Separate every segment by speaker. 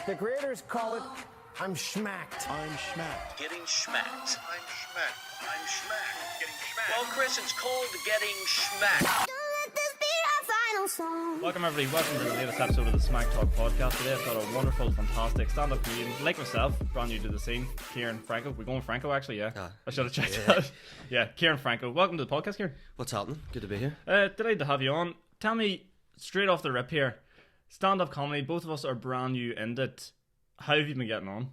Speaker 1: The creators call it I'm schmacked.
Speaker 2: I'm schmacked.
Speaker 3: Getting schmacked.
Speaker 2: I'm schmacked.
Speaker 3: I'm schmacked.
Speaker 2: Getting schmacked.
Speaker 3: Well, Chris, it's called getting schmacked.
Speaker 4: Welcome everybody, welcome to the latest episode of the Smac Talk podcast. Today I've got a wonderful, fantastic stand-up comedian like myself, brand new to the scene, Ciaran Franco. We're going Franco actually, yeah? I should have checked that. Yeah, Ciaran Franco. Welcome to the podcast, Ciaran.
Speaker 5: What's happening? Good to be here.
Speaker 4: Delighted to have you on. Tell me, straight off the rip here, stand-up comedy, both of us are brand new in it. How have you been getting on?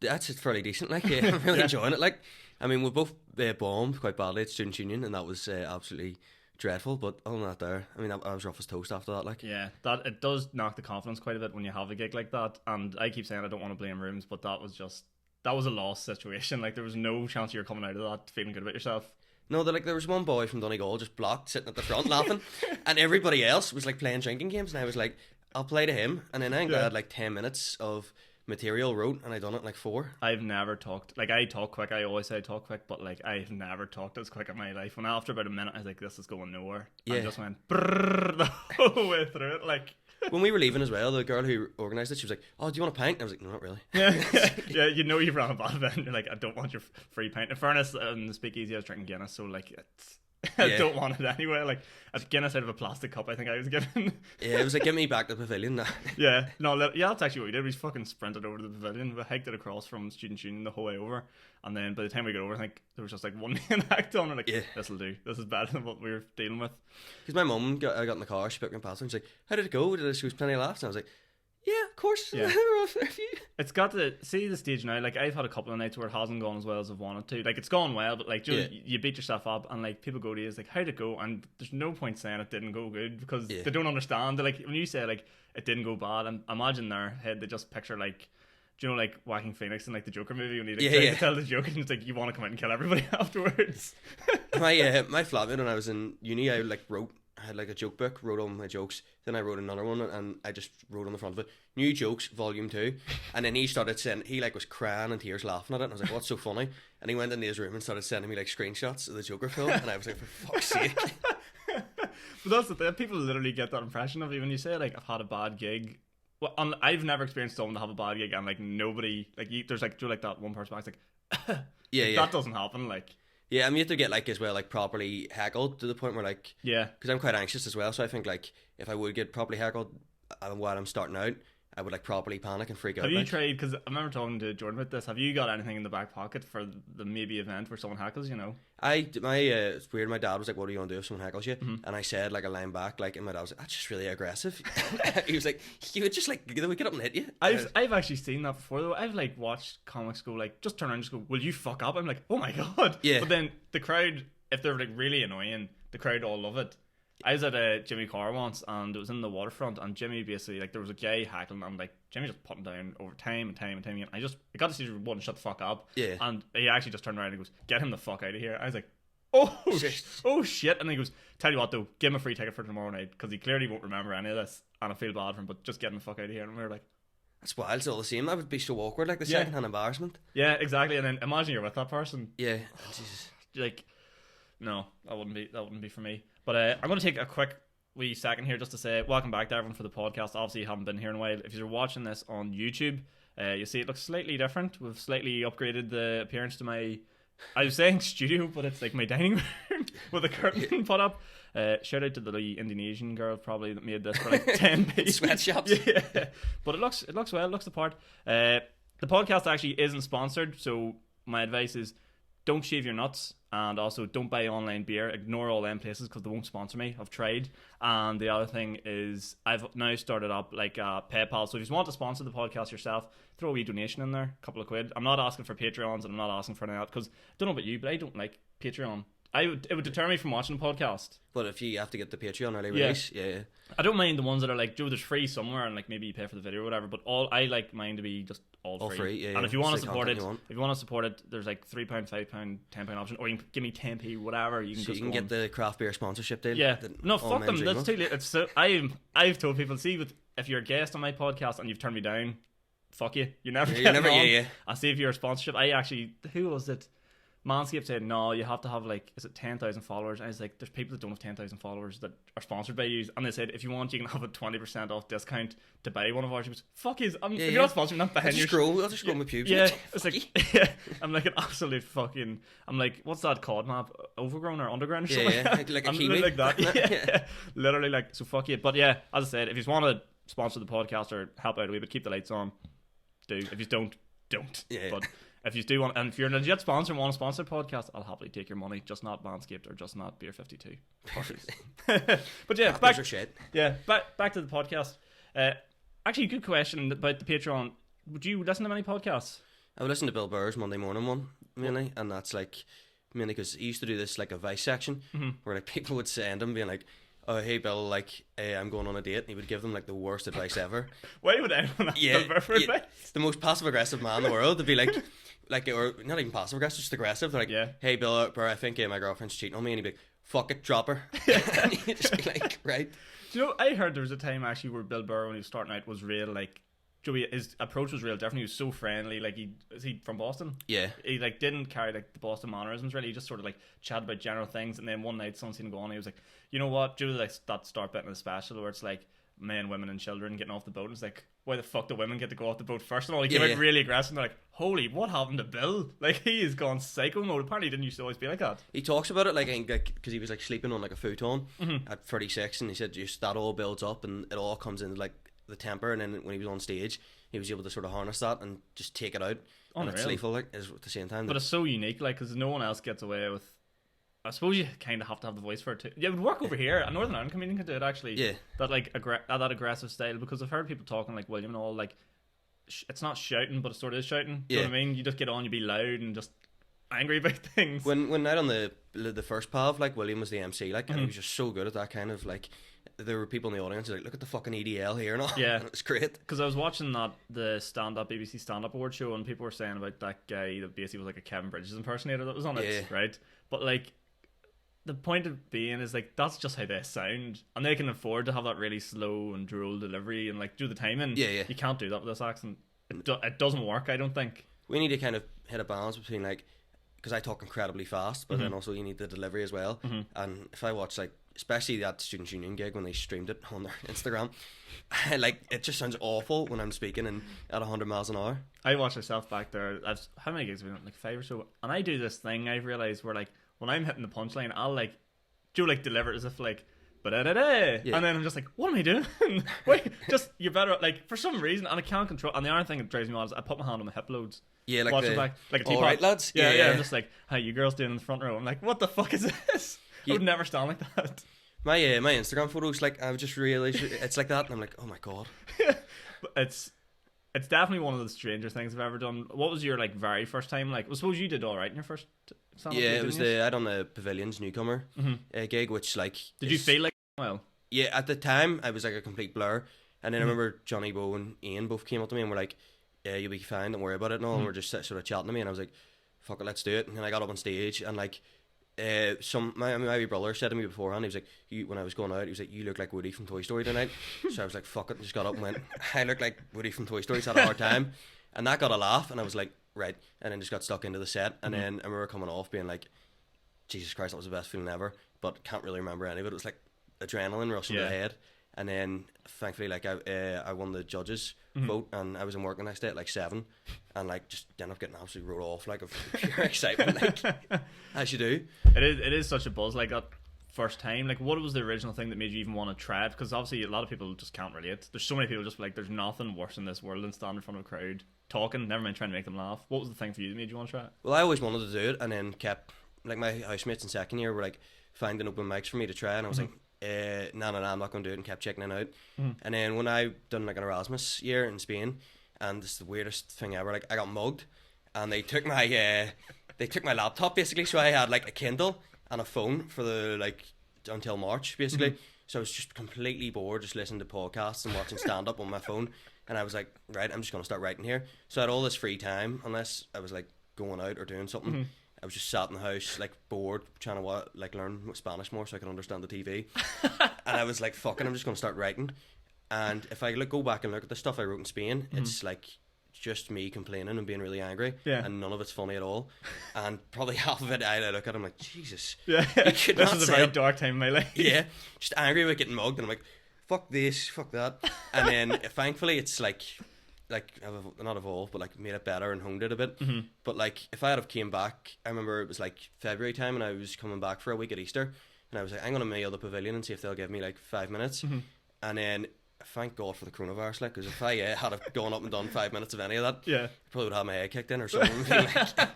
Speaker 5: That's fairly decent, like, yeah. I'm really enjoying it. Like, I mean, we both bombed quite badly at Student Union, and that was absolutely dreadful, but other than that there, I mean, I was rough as toast after that, like.
Speaker 4: Yeah, that it does knock the confidence quite a bit when you have a gig like that, and I keep saying I don't want to blame rooms, but that was a lost situation. Like, there was no chance you were coming out of that feeling good about yourself.
Speaker 5: No, there was one boy from Donegal just blocked, sitting at the front laughing, and everybody else was like playing drinking games, and I was like, I'll play to him, and then I think I had like 10 minutes of material wrote, and I done it in like 4.
Speaker 4: I've never talked, like, I talk quick, I always say I talk quick, but like, I've never talked as quick in my life. When after about a minute I was like, this is going nowhere.
Speaker 5: Yeah.
Speaker 4: I just went brrrr the whole way through it, like.
Speaker 5: When we were leaving as well, the girl who organised it, she was like, oh, do you want a pint? And I was like, no, not really.
Speaker 4: Yeah, you know you've ran a bad event, you're like, I don't want your free pint. In fairness, in the speakeasy I was drinking Guinness, so like, it's I don't want it anyway. Like, a Guinness out of a plastic cup I think I was given.
Speaker 5: Yeah, it was like, get me back to the pavilion.
Speaker 4: Yeah, that's actually what we did. We fucking sprinted over to the pavilion. We hiked it across from Student Union the whole way over, and then by the time we got over, I think there was just like one main act on. We're like, this'll do. This is better than what we were dealing with.
Speaker 5: Because my mum got in the car, she picked me past, and she's like, how did it go? She was plenty of laughs, and I was like, yeah, of course.
Speaker 4: Yeah. It's got to see the stage now. Like, I've had a couple of nights where it hasn't gone as well as I've wanted to. Like, it's gone well, but like, you beat yourself up, and like, people go to you, it's like, how'd it go? And there's no point saying it didn't go good, because they don't understand. They're like, when you say like it didn't go bad, and imagine in their head they just picture like, do you know, like Joaquin Phoenix in like the Joker movie when he to tell the joke, and it's like, you want to come out and kill everybody afterwards.
Speaker 5: my flatmate, when I was in uni, I had like a joke book, wrote all my jokes, then I wrote another one, and I just wrote on the front of it, new jokes, volume 2, and then he started saying, he like was crying and tears laughing at it, and I was like, what's so funny? And he went into his room and started sending me like screenshots of the Joker film, and I was like, for fuck's sake.
Speaker 4: But that's the thing, people literally get that impression of you when you say like, I've had a bad gig. Well, I've never experienced someone to have a bad gig, and like nobody, like, there's like, do you like that one person back, it's like, that doesn't happen, like. Yeah,
Speaker 5: I'm yet to get like as well like properly heckled to the point where like, because I'm quite anxious as well, so I think like if I would get properly heckled while I'm starting out, I would like properly panic and freak out.
Speaker 4: Have you tried, because I remember talking to Jordan about this, have you got anything in the back pocket for the maybe event where someone heckles, you know?
Speaker 5: It's weird, my dad was like, what are you going to do if someone heckles you? And I said like a line back, like, and my dad was like, that's just really aggressive. He was like, you would just like get up and hit you.
Speaker 4: I've actually seen that before though. I've like watched comics go like, just turn around and just go, will you fuck up? I'm like, oh my god. Yeah. But then the crowd, if they're like really annoying, the crowd all love it. I was at a Jimmy Carr once, and it was in the waterfront, and Jimmy basically, like, there was a guy heckling, and like Jimmy just put him down over time and time and time again. I got to see one shut the fuck up, and he actually just turned around and goes, get him the fuck out of here. I was like, oh shit. And he goes, tell you what though, give him a free ticket for tomorrow night, because he clearly won't remember any of this, and I feel bad for him, but just get him the fuck out of here. And we were like,
Speaker 5: that's wild. It's all the same. That would be so awkward, like the second-hand embarrassment.
Speaker 4: Yeah, exactly. And then imagine you're with that person.
Speaker 5: Yeah. Jesus.
Speaker 4: Like, no, that wouldn't be for me. But I'm going to take a quick wee second here just to say welcome back to everyone for the podcast. Obviously you haven't been here in a while. If you're watching this on YouTube, you see it looks slightly different. We've slightly upgraded the appearance to my, I was saying studio, but it's like my dining room with a curtain put up. Shout out to the Indonesian girl probably that made this for like 10p.
Speaker 5: Sweatshops.
Speaker 4: Yeah. But it looks well, it looks the part. The podcast actually isn't sponsored, so my advice is don't shave your nuts, and also don't buy online beer. Ignore all them places because they won't sponsor me. I've tried. And the other thing is I've now started up like PayPal, so if you want to sponsor the podcast yourself, throw a wee donation in there, a couple of quid. I'm not asking for Patreons, and I'm not asking for anything else, because I don't know about you, but I don't like Patreon. It would deter me from watching the podcast.
Speaker 5: But if you have to get the Patreon early release,
Speaker 4: I don't mind the ones that are like, Joe, there's free somewhere, and like maybe you pay for the video or whatever. But I like mine to be just all free.
Speaker 5: Yeah,
Speaker 4: and if you want to support it, there's like £3, £5, £10 option, or you can give me 10p, whatever. You can
Speaker 5: get the craft beer sponsorship deal.
Speaker 4: Yeah, no, fuck them. That's too late. It's so I've told people, see, if you're a guest on my podcast and you've turned me down, fuck you. You never.
Speaker 5: Yeah.
Speaker 4: I see if you're a sponsorship. I actually, who was it? Manscaped said, no, you have to have like, is it 10,000 followers? And I was like, there's people that don't have 10,000 followers that are sponsored by you. And they said, if you want, you can have a 20% off discount to buy one of ours. Fuck is, if you're not sponsoring, I'm behind your...
Speaker 5: I'll just scroll my pubes.
Speaker 4: Yeah, it's like, yeah, I'm like an absolute fucking, I'm like, what's that cod map? Overgrown or underground or something?
Speaker 5: Yeah, like a
Speaker 4: I'm
Speaker 5: kiwi.
Speaker 4: like that. Yeah. Literally like, so fuck you. But yeah, as I said, if you want to sponsor the podcast or help out a wee bit, keep the lights on, do. If you don't.
Speaker 5: Yeah.
Speaker 4: But if you do want, and if you're a legit sponsor and want to sponsor the podcast, I'll happily take your money, just not Manscaped or just not Beer 52. But yeah, back to the podcast. Actually, good question about the Patreon. Would you listen to many podcasts?
Speaker 5: I would listen to Bill Burr's Monday Morning one mainly, and that's like mainly because he used to do this like a Vice section where like people would send him being like, oh hey Bill, like I'm going on a date, and he would give them like the worst advice ever.
Speaker 4: Why would anyone ask Bill Burr for advice?
Speaker 5: The most passive aggressive man in the world. They'd be like or not even passive aggressive, just aggressive. They're like, hey Bill Burr, I think my girlfriend's cheating on me, and he'd be like, fuck it, drop her. And he'd just be like, right.
Speaker 4: Do you know, I heard there was a time actually where Bill Burr, when he was starting out, was real like, Joey, his approach was real different. He was so friendly. Like, is he from Boston?
Speaker 5: Yeah.
Speaker 4: He like didn't carry like the Boston mannerisms really. He just sort of like chatted about general things. And then one night someone seen him go on, and he was like, you know what, Joey, like that start bit in the special where it's like men, women and children getting off the boat. And it's like, why the fuck do women get to go off the boat first and all? He came out really aggressive, and they're like, holy, what happened to Bill? Like, he has gone psycho mode. Apparently he didn't used to always be like that.
Speaker 5: He talks about it like because he was like sleeping on like a futon at 36, and he said just that all builds up and it all comes into like the temper, and then when he was on stage he was able to sort of harness that and just take it out. And it's lethal like at the same time.
Speaker 4: But it's so unique, like, because no one else gets away with. I suppose you kind of have to have the voice for it too. Yeah, it would work over here. A Northern Ireland comedian could do it actually. Yeah. That like that aggressive style, because I've heard people talking like William and all, like it's not shouting, but it sort of is shouting. You know what I mean? You just get on, you be loud and just angry about things.
Speaker 5: When out on the first Pav, like William was the MC, like, and he was just so good at that kind of like. There were people in the audience like, look at the fucking EDL here and all. Yeah, and it was great.
Speaker 4: Because I was watching the BBC stand-up award show, and people were saying about that guy that basically was like a Kevin Bridges impersonator that was on it, right? But like, the point of being is like that's just how they sound, and they can afford to have that really slow and droll delivery and like do the timing. Yeah. You can't do that with this accent. It doesn't work, I don't think. We
Speaker 5: need to kind of hit a balance between like, because I talk incredibly fast, but then also you need the delivery as well. And if I watch like, especially that Students' Union gig when they streamed it on their Instagram, like it just sounds awful when I'm speaking and at 100 miles an hour.
Speaker 4: I watch myself back there. How many gigs have we done? Like 5 or so. And I do this thing I've realised where like when I'm hitting the punchline, I'll like do like deliver it as if like ba-da-da-da. And then I'm just like, what am I doing? Wait, just you're better like for some reason, and I can't control. And the other thing that drives me on is I put my hand on my hip loads.
Speaker 5: Yeah, like the
Speaker 4: back, like a teapot.
Speaker 5: All right, lads.
Speaker 4: Yeah. I'm just like, how you girls doing in the front row? I'm like, what the fuck is this? I would never stand like that.
Speaker 5: My Instagram photos, like I've just realised it's like that, and I'm like, oh my god.
Speaker 4: But it's definitely one of the stranger things I've ever done. What was your like very first time? Like, I suppose you did all right in your first stand-up
Speaker 5: gig, it was I done the Pavilions newcomer gig, which like
Speaker 4: did you feel like well?
Speaker 5: Yeah, at the time I was like a complete blur, and then I remember Johnny Bow and Ian both came up to me and were like, yeah, you'll be fine, don't worry about it and all, and we're just sort of chatting to me, and I was like, fuck it, let's do it. And then I got up on stage, and like my wee brother said to me beforehand, he was like, when I was going out, he was like, you look like Woody from Toy Story tonight. So I was like, fuck it, and just got up and went, I look like Woody from Toy Story. He's had a hard time, and that got a laugh, and I was like, right, and then just got stuck into the set, and then I remember coming off being like, Jesus Christ, that was the best feeling ever, but can't really remember any of it. It was like adrenaline rushing to the head. And then thankfully, like I won the judges vote, and I was in work the next day at like 7, and like just ended up getting absolutely wrote off like of pure excitement, like as you do.
Speaker 4: It is such a buzz, like that first time. Like, what was the original thing that made you even want to try it? Because obviously a lot of people just can't relate. There's so many people just like, there's nothing worse in this world than standing in front of a crowd talking, never mind trying to make them laugh. What was the thing for you that made you want to try it?
Speaker 5: Well, I always wanted to do it, and then kept like my housemates in second year were like finding open mics for me to try, and I was like, no, I'm not going to do it, and kept checking it out. And then when I done like an Erasmus year in Spain, and this is the weirdest thing ever, like I got mugged, and they took my laptop basically, so I had like a Kindle and a phone for the like until March basically. So I was just completely bored, just listening to podcasts and watching stand up on my phone, and I was like, right, I'm just going to start writing here. So I had all this free time, unless I was like going out or doing something. I was just sat in the house, like bored, trying to like learn Spanish more so I could understand the TV. And I was like, fucking, I'm just going to start writing. And if I go back and look at the stuff I wrote in Spain, it's like just me complaining and being really angry,
Speaker 4: Yeah.
Speaker 5: and none of it's funny at all. And probably half of it, I look at him like, Jesus,
Speaker 4: Yeah,
Speaker 5: you could
Speaker 4: this
Speaker 5: not
Speaker 4: is a
Speaker 5: say
Speaker 4: very
Speaker 5: it.
Speaker 4: dark time in my life.
Speaker 5: Yeah, just angry about getting mugged, and I'm like, fuck this, fuck that. And then thankfully it's like I've not evolved, but like made it better and honed it a bit.
Speaker 4: Mm-hmm.
Speaker 5: But like if I had have came back, I remember it was like February time, and I was coming back for a week at Easter, and I was like, I'm gonna mail the pavilion and see if they'll give me like 5 minutes.
Speaker 4: Mm-hmm.
Speaker 5: And then thank God for the coronavirus, like, because if I had have gone up and done 5 minutes of any of that,
Speaker 4: Yeah.
Speaker 5: I probably would have my head kicked in or something. Being like,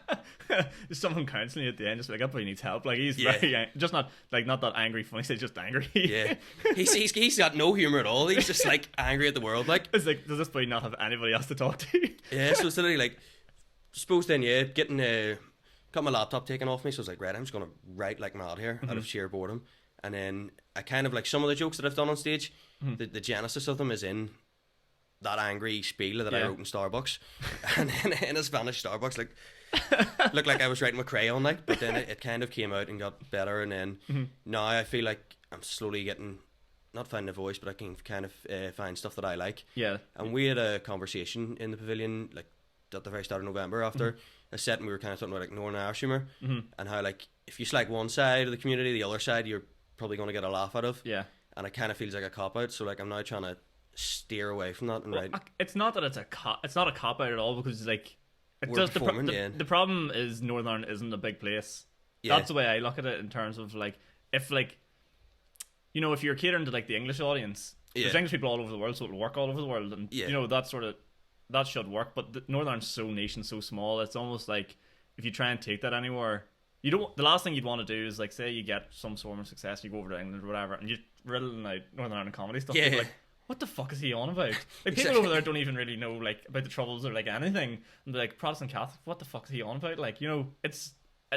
Speaker 4: There's someone counselling you at the end, just like, that boy needs help. Like, he's
Speaker 5: Yeah.
Speaker 4: very just not that angry funny, he's just angry.
Speaker 5: yeah, he's got no humor at all. He's just like angry at the world, like.
Speaker 4: It's like, does this boy not have anybody else to talk to?
Speaker 5: Yeah, so it's literally like, suppose then, yeah, got my laptop taken off me, so I was like, right, I'm just gonna write like mad here out of sheer boredom. And then I kind of like some of the jokes that I've done on stage, the genesis of them is in that angry spiel that I wrote in Starbucks, and then in a Spanish Starbucks, like looked like I was writing with crayon, like. But then it kind of came out and got better, and then now I feel like I'm slowly getting, not finding a voice, but I can kind of find stuff that I like.
Speaker 4: Yeah.
Speaker 5: And we had a conversation in the pavilion like at the very start of November after a set, and we were kind of talking about like Northern Irish humour and how like if you slag one side of the community, the other side you're probably going to get a laugh out of.
Speaker 4: Yeah.
Speaker 5: And it kind of feels like a cop out, so like I'm now trying to steer away from that and
Speaker 4: Well,
Speaker 5: write.
Speaker 4: it's not that it's not a cop out at all, because like it
Speaker 5: We're
Speaker 4: does
Speaker 5: performing,
Speaker 4: the problem is Northern Ireland isn't a big place.
Speaker 5: Yeah.
Speaker 4: That's the way I look at it, in terms of like, if like, you know, if you're catering to like the English audience, there's
Speaker 5: Yeah.
Speaker 4: English people all over the world, so it'll work all over the world, and
Speaker 5: Yeah.
Speaker 4: you know, that should work. But Northern Ireland's so niche and so small, it's almost like if you try and take that anywhere, you don't. The last thing you'd want to do is like, say you get some sort of success, you go over to England or whatever, and you riddle out Northern Ireland comedy stuff.
Speaker 5: Yeah.
Speaker 4: People are like, what the fuck is he on about? Like, people
Speaker 5: Exactly.
Speaker 4: over there don't even really know like about the Troubles or like anything, and they're like, Protestant Catholic, what the fuck is he on about? Like, you know, it's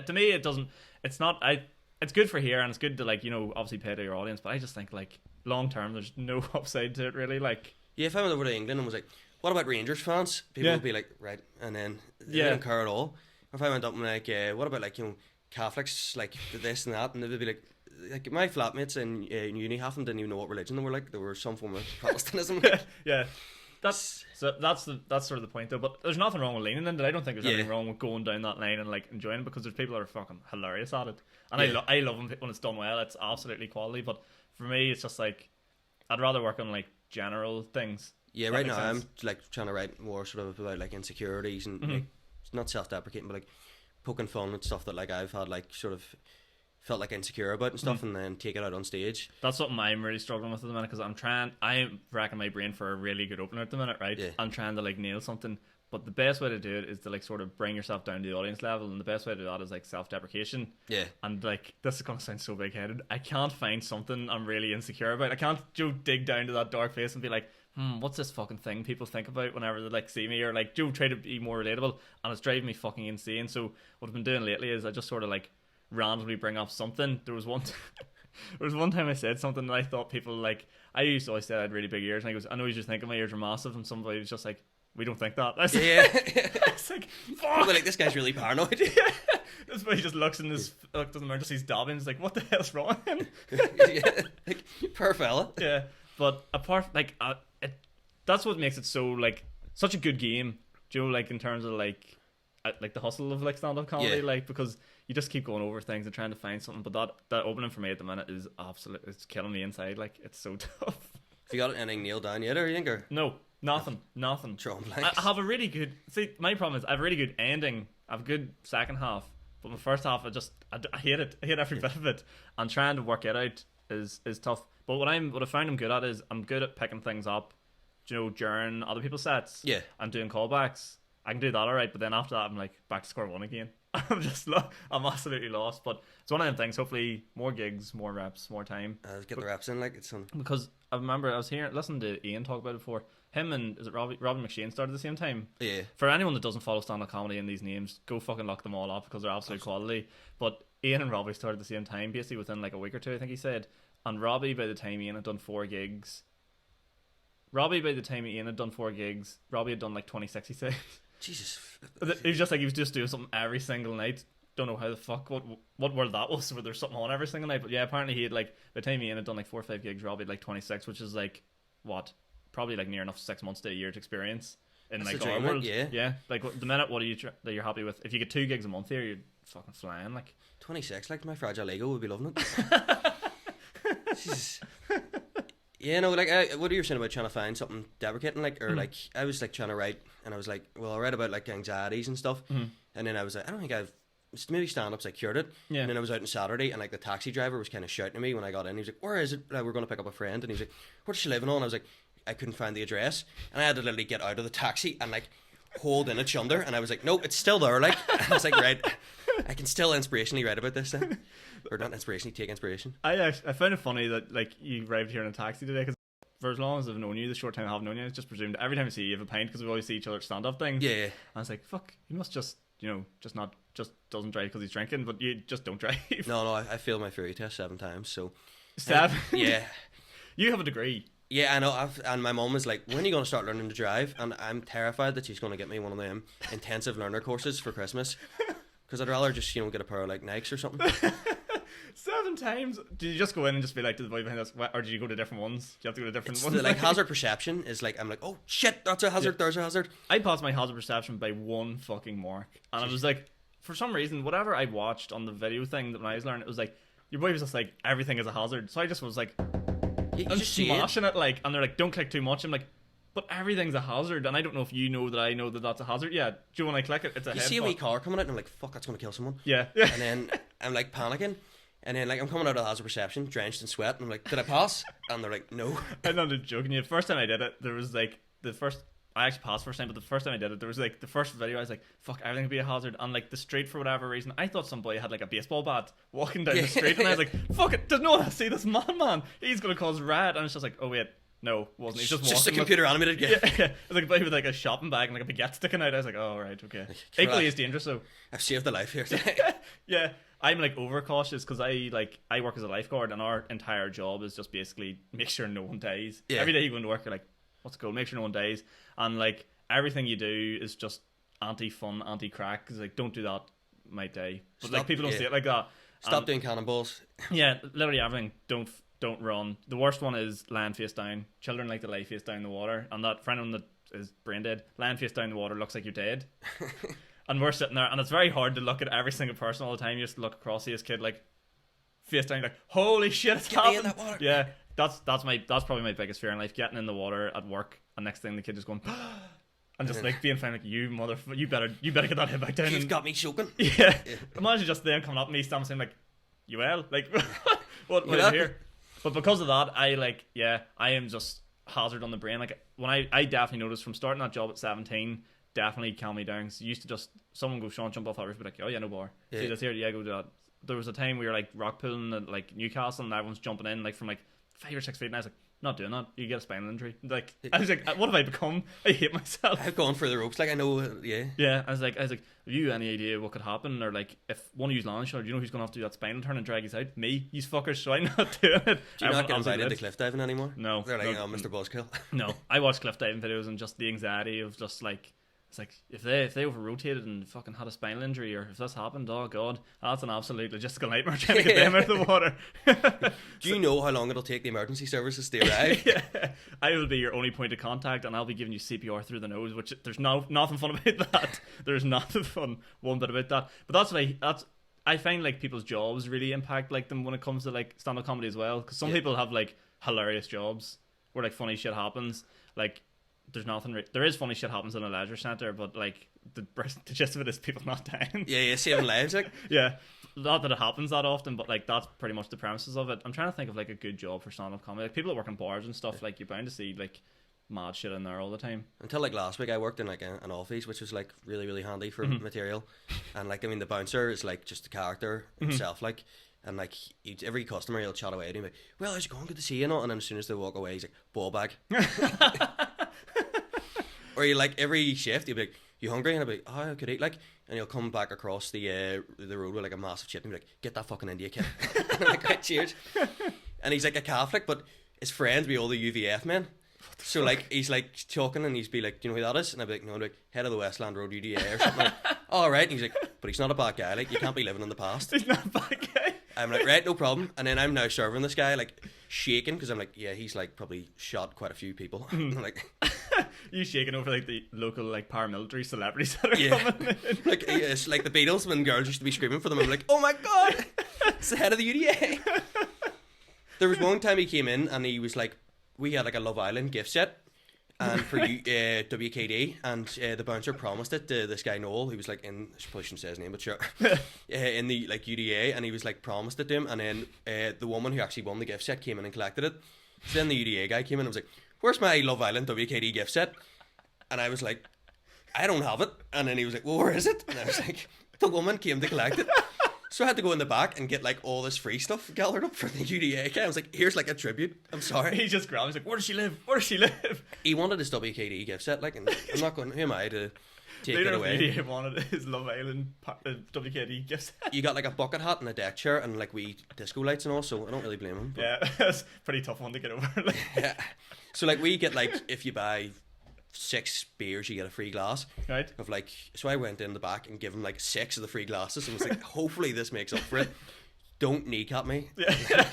Speaker 4: to me it doesn't. It's not. It's good for here, and it's good to like, you know, obviously pay to your audience. But I just think like long term, there's no upside to it really. Like,
Speaker 5: Yeah, if I went over to England and was like, what about Rangers fans? People
Speaker 4: Yeah.
Speaker 5: would be like, right, and then they
Speaker 4: Yeah.
Speaker 5: didn't care at all. Or if I went up and like, what about like, you know, Catholics, like this and that, and they'd be like my flatmates in uni, half of them didn't even know what religion they were like. They were some form of Protestantism. Like.
Speaker 4: yeah, that's sort of the point though. But there's nothing wrong with leaning into it. I don't think there's anything wrong with going down that line and like enjoying it, because there's people that are fucking hilarious at it, and I love them when it's done well. It's absolutely quality. But for me, it's just like I'd rather work on like general things.
Speaker 5: Yeah,
Speaker 4: That
Speaker 5: right
Speaker 4: makes
Speaker 5: now
Speaker 4: sense.
Speaker 5: I'm like trying to write more sort of about like insecurities and like, it's not self-deprecating, but like poking fun at stuff that like I've had like sort of felt like insecure about and stuff, and then take it out on stage.
Speaker 4: That's something I'm really struggling with at the minute, because I'm racking my brain for a really good opener at the minute, right?
Speaker 5: Yeah.
Speaker 4: I'm trying to like nail something, but the best way to do it is to like sort of bring yourself down to the audience level, and the best way to do that is like self-deprecation.
Speaker 5: Yeah.
Speaker 4: And like, this is gonna sound so big-headed, I can't find something I'm really insecure about. I can't dig down to that dark face and be like, what's this fucking thing people think about whenever they like see me, or like try to be more relatable, and it's driving me fucking insane. So what I've been doing lately is I just sort of like randomly bring up something. There was one time I said something that I thought people like. I used to always say I had really big ears, and I goes, I know you just think my ears are massive, and somebody was just like, we don't think that. I was
Speaker 5: Yeah.
Speaker 4: I was like, fuck.
Speaker 5: Probably like, this guy's really paranoid.
Speaker 4: This way he just looks in his doesn't matter, just sees Dobbins. He's like, what the hell's wrong with him?
Speaker 5: Yeah, like, poor fella.
Speaker 4: Yeah, but apart like that's what makes it so like such a good game, you know, like in terms of like the hustle of like stand-up comedy,
Speaker 5: Yeah.
Speaker 4: like, because you just keep going over things and trying to find something. But that opening for me at the minute is it's killing me inside. Like, it's so tough.
Speaker 5: Have you got anything nailed down yet, or you think, or
Speaker 4: No, nothing.
Speaker 5: drawing blanks?
Speaker 4: I have a really good. See, my problem is I have a really good ending. I have a good second half, but my first half, I hate it. I hate every bit of it. And trying to work it out is tough. But what I found I'm good at is I'm good at picking things up, you know, during other people's sets.
Speaker 5: Yeah.
Speaker 4: And doing callbacks. I can do that alright, but then after that I'm like back to square one again. I'm absolutely lost. But it's one of them things. Hopefully more gigs, more reps, more time.
Speaker 5: Get the reps in, like, it's on.
Speaker 4: Because I remember I was listening to Ian talk about it before. Him and is it Robin McShane started at the same time?
Speaker 5: Yeah.
Speaker 4: For anyone that doesn't follow stand-up comedy and these names, go fucking look them all up, because they're absolute quality. But Ian and Robbie started at the same time, basically within like a week or two, I think he said. And Robbie, by the time Ian had done 4 gigs, Robbie had done like 26, he said.
Speaker 5: Jesus.
Speaker 4: He was just like, he was just doing something every single night. Don't know how the fuck, what world that was, where there's something on every single night. But yeah, apparently he had like, by the time Ian had done like 4 or 5 gigs, Robbie had like 26, which is like, what? Probably like near enough 6 months to a year's experience. in
Speaker 5: That's
Speaker 4: like
Speaker 5: the
Speaker 4: our
Speaker 5: dream,
Speaker 4: world.
Speaker 5: like,
Speaker 4: Yeah. Like the minute, what are you that you're happy with? If you get 2 gigs a month here, you're fucking flying. Like
Speaker 5: 26, like my fragile ego would be loving it. Jesus. Yeah, no, like what are you saying about trying to find something deprecating, like, or like I was like trying to write, and I was like, well, I read about like anxieties and stuff, and then I was like, I don't think I've maybe stand-ups I cured it.
Speaker 4: Yeah.
Speaker 5: And then I was out on Saturday, and like the taxi driver was kind of shouting at me when I got in. He was like, "Where is it? We're going to pick up a friend," and he was like, "Where's she living on?" And I was like, I couldn't find the address, and I had to literally get out of the taxi and like hold in its shoulder, and I was like, "No, it's still there." Like, and I was like, right, I can still inspirationally write about this then, or not inspirationally, take inspiration.
Speaker 4: I found it funny that like you arrived here in a taxi today, because for as long as I've known you, the short time I have known you, I just presumed every time I see you have a pint, because we always see each other at stand-up things.
Speaker 5: Yeah.
Speaker 4: I was like, fuck, he must just, just doesn't drive because he's drinking, but you just don't drive.
Speaker 5: No, I failed my theory test 7 times, so
Speaker 4: 7?
Speaker 5: yeah.
Speaker 4: You have a degree.
Speaker 5: Yeah, I know. And my mum was like, "When are you going to start learning to drive?" And I'm terrified that she's going to get me one of them intensive learner courses for Christmas, because I'd rather just get a pair of like Nikes or something.
Speaker 4: 7 times? Did you just go in and just be like to the boy behind us, or did you go to different ones? Do you have to go to different ones?
Speaker 5: Like hazard perception is like, I'm like, oh shit, that's a hazard. There's a hazard.
Speaker 4: I passed my hazard perception by 1 fucking mark, and I was like, for some reason, whatever I watched on the video thing that when I was learning, it was like your boy was just like, everything is a hazard. So I just was like,
Speaker 5: You
Speaker 4: I'm
Speaker 5: just see it.
Speaker 4: smashing it, like, and they're like, don't click too much. I'm like, but everything's a hazard, and I don't know if you know that I know that that's a hazard. Yeah, do you want to click it? It's a
Speaker 5: You see a wee car coming out, and I'm like, fuck, that's going to kill someone.
Speaker 4: Yeah.
Speaker 5: And then I'm like panicking, and then like I'm coming out of hazard perception, drenched in sweat, and I'm like, did I pass? And they're like, no.
Speaker 4: I'm not joking you. The first time I did it, there was like I actually passed first time, but the first time I did it, there was like the first video, I was like, fuck, everything could be a hazard. And like the street, for whatever reason, I thought some boy had like a baseball bat walking down the street, and I was like, fuck it, does no one see this man? He's gonna cause riot. And it's just like, oh wait, no, wasn't. He's just walking.
Speaker 5: Just a computer animated game.
Speaker 4: Yeah. It was like a boy with like a shopping bag and like a baguette sticking out. I was like, oh right, okay. Equally as dangerous though.
Speaker 5: I've saved the life here.
Speaker 4: Yeah, I'm like overcautious because I work as a lifeguard, and our entire job is just basically make sure no one dies.
Speaker 5: Yeah.
Speaker 4: Every day you go into work, you're like, what's it called? Make sure no one dies, and like everything you do is just anti-fun, anti-crack. Cause like, don't do that, might die. But like people don't see it like that.
Speaker 5: Stop doing cannonballs.
Speaker 4: Yeah, literally everything. Don't run. The worst one is lying face down. Children like to lie face down in the water, and that friend of them that is brain dead, lying face down in the water looks like you're dead. And we're sitting there, and it's very hard to look at every single person all the time. You just look across to this kid like face down, like, holy shit, it's
Speaker 5: Get me in
Speaker 4: happened.
Speaker 5: that water.
Speaker 4: Yeah, that's probably my biggest fear in life, getting in the water at work, and next thing the kid just going and just like being fine, like, you motherfucker, you better get that head back down.
Speaker 5: You've
Speaker 4: and,
Speaker 5: got me choking.
Speaker 4: yeah. Imagine just them coming up and me standing saying like, you well? Like, what is here? But because of that, I am just hazard on the brain. Like, when I definitely noticed from starting that job at 17, definitely calmed me down. So you used to just, someone go, Sean, jump off that roof, be like, oh yeah, no bar.
Speaker 5: Yeah.
Speaker 4: See this here? Yeah, go do that. There was a time we were like rock pooling at like Newcastle, and everyone's jumping in like from like 5 or 6 feet, and I was like, not doing that. You get a spinal injury. Like, I was like, what have I become? I hate myself.
Speaker 5: I've gone for the ropes. Like, I know. Yeah.
Speaker 4: Yeah. I was like, have you any idea what could happen? Or like, if one of you's land shot, do you know who's gonna have to do that spinal turn and drag you out? Me, you fuckers. So I'm not doing it.
Speaker 5: Do you not get invited to cliff diving anymore?
Speaker 4: No.
Speaker 5: They're like,
Speaker 4: no,
Speaker 5: oh, Mr. Buzzkill.
Speaker 4: No, I watch cliff diving videos, and just the anxiety of just like, it's like if they over rotated and fucking had a spinal injury, or if this happened, oh god, that's an absolute logistical nightmare trying to get them out of the water.
Speaker 5: Do you know how long it'll take the emergency services to arrive?
Speaker 4: Yeah. I will be your only point of contact, and I'll be giving you CPR through the nose, which there's nothing fun about that. There's nothing fun one bit about that. But I find like people's jobs really impact like them when it comes to like stand-up comedy as well, because some people have like hilarious jobs where like funny shit happens. Like, there's nothing. There is funny shit happens in a leisure centre, but like the gist of it is people not dying.
Speaker 5: Yeah, saving lives. Like,
Speaker 4: yeah, not that it happens that often, but like that's pretty much the premises of it. I'm trying to think of like a good job for stand-up comedy. Like, people that work in bars and stuff, like, you're bound to see like mad shit in there all the time.
Speaker 5: Until like last week, I worked in like an office, which was like really, really handy for material. And like, I mean, the bouncer is like just the character himself, like. And like, every customer, he'll chat away to him like, well, how's it going? Good to see you. And then as soon as they walk away, he's like, ball bag. Or you like, every shift, he'll be like, you hungry? And I'll be like, oh, I could eat, like. And he'll come back across the road with like a massive chip and be like, get that fucking India kid. And I'm like, right, cheers. And he's like a Catholic, but his friends be all the UVF men. So like, he's like talking, and he's be like, do you know who that is? And I'd be like, no. I'm like, head of the Westland Road UDA or something. Like, oh, right. And he's like, but he's not a bad guy. Like, you can't be living in the past.
Speaker 4: He's not a bad guy.
Speaker 5: I'm like, right, no problem. And then I'm now serving this guy, like, shaking, because I'm like, yeah, he's like probably shot quite a few people. I'm like,
Speaker 4: You shaking over like the local like paramilitary celebrities that are coming in.
Speaker 5: Like it's like the Beatles when girls used to be screaming for them. I'm like, oh my god, it's the head of the UDA. There was one time he came in and he was like, we had like a Love Island gift set. And for WKD, and the bouncer promised it to this guy Noel, who was like in, I probably shouldn't say his name, but sure, in the like UDA, and he was like promised it to him, and then the woman who actually won the gift set came in and collected it. So then the UDA guy came in and was like, "Where's my Love Island WKD gift set?" And I was like, "I don't have it." And then he was like, "Well, where is it?" And I was like, "The woman came to collect it." So I had to go in the back and get like all this free stuff gathered up for the UDA guy. I was like, here's like a tribute. I'm sorry.
Speaker 4: He just grabbed. He's like, where does she live? Where does she live?
Speaker 5: He wanted his WKD gift set, like, and I'm not going. Who am I to take
Speaker 4: Later
Speaker 5: it away?
Speaker 4: UDA wanted his Love Island WKD gift set.
Speaker 5: You got like a bucket hat and a deck chair and like wee disco lights and all. So I don't really blame him. But,
Speaker 4: Yeah, that's a pretty tough one to get over. Like,
Speaker 5: yeah. So like we get like if you buy 6 beers, you get a free glass.
Speaker 4: right?
Speaker 5: Of like, so I went in the back and gave him like 6 of the free glasses and was like, hopefully this makes up for it. Don't kneecap me.
Speaker 4: Yeah.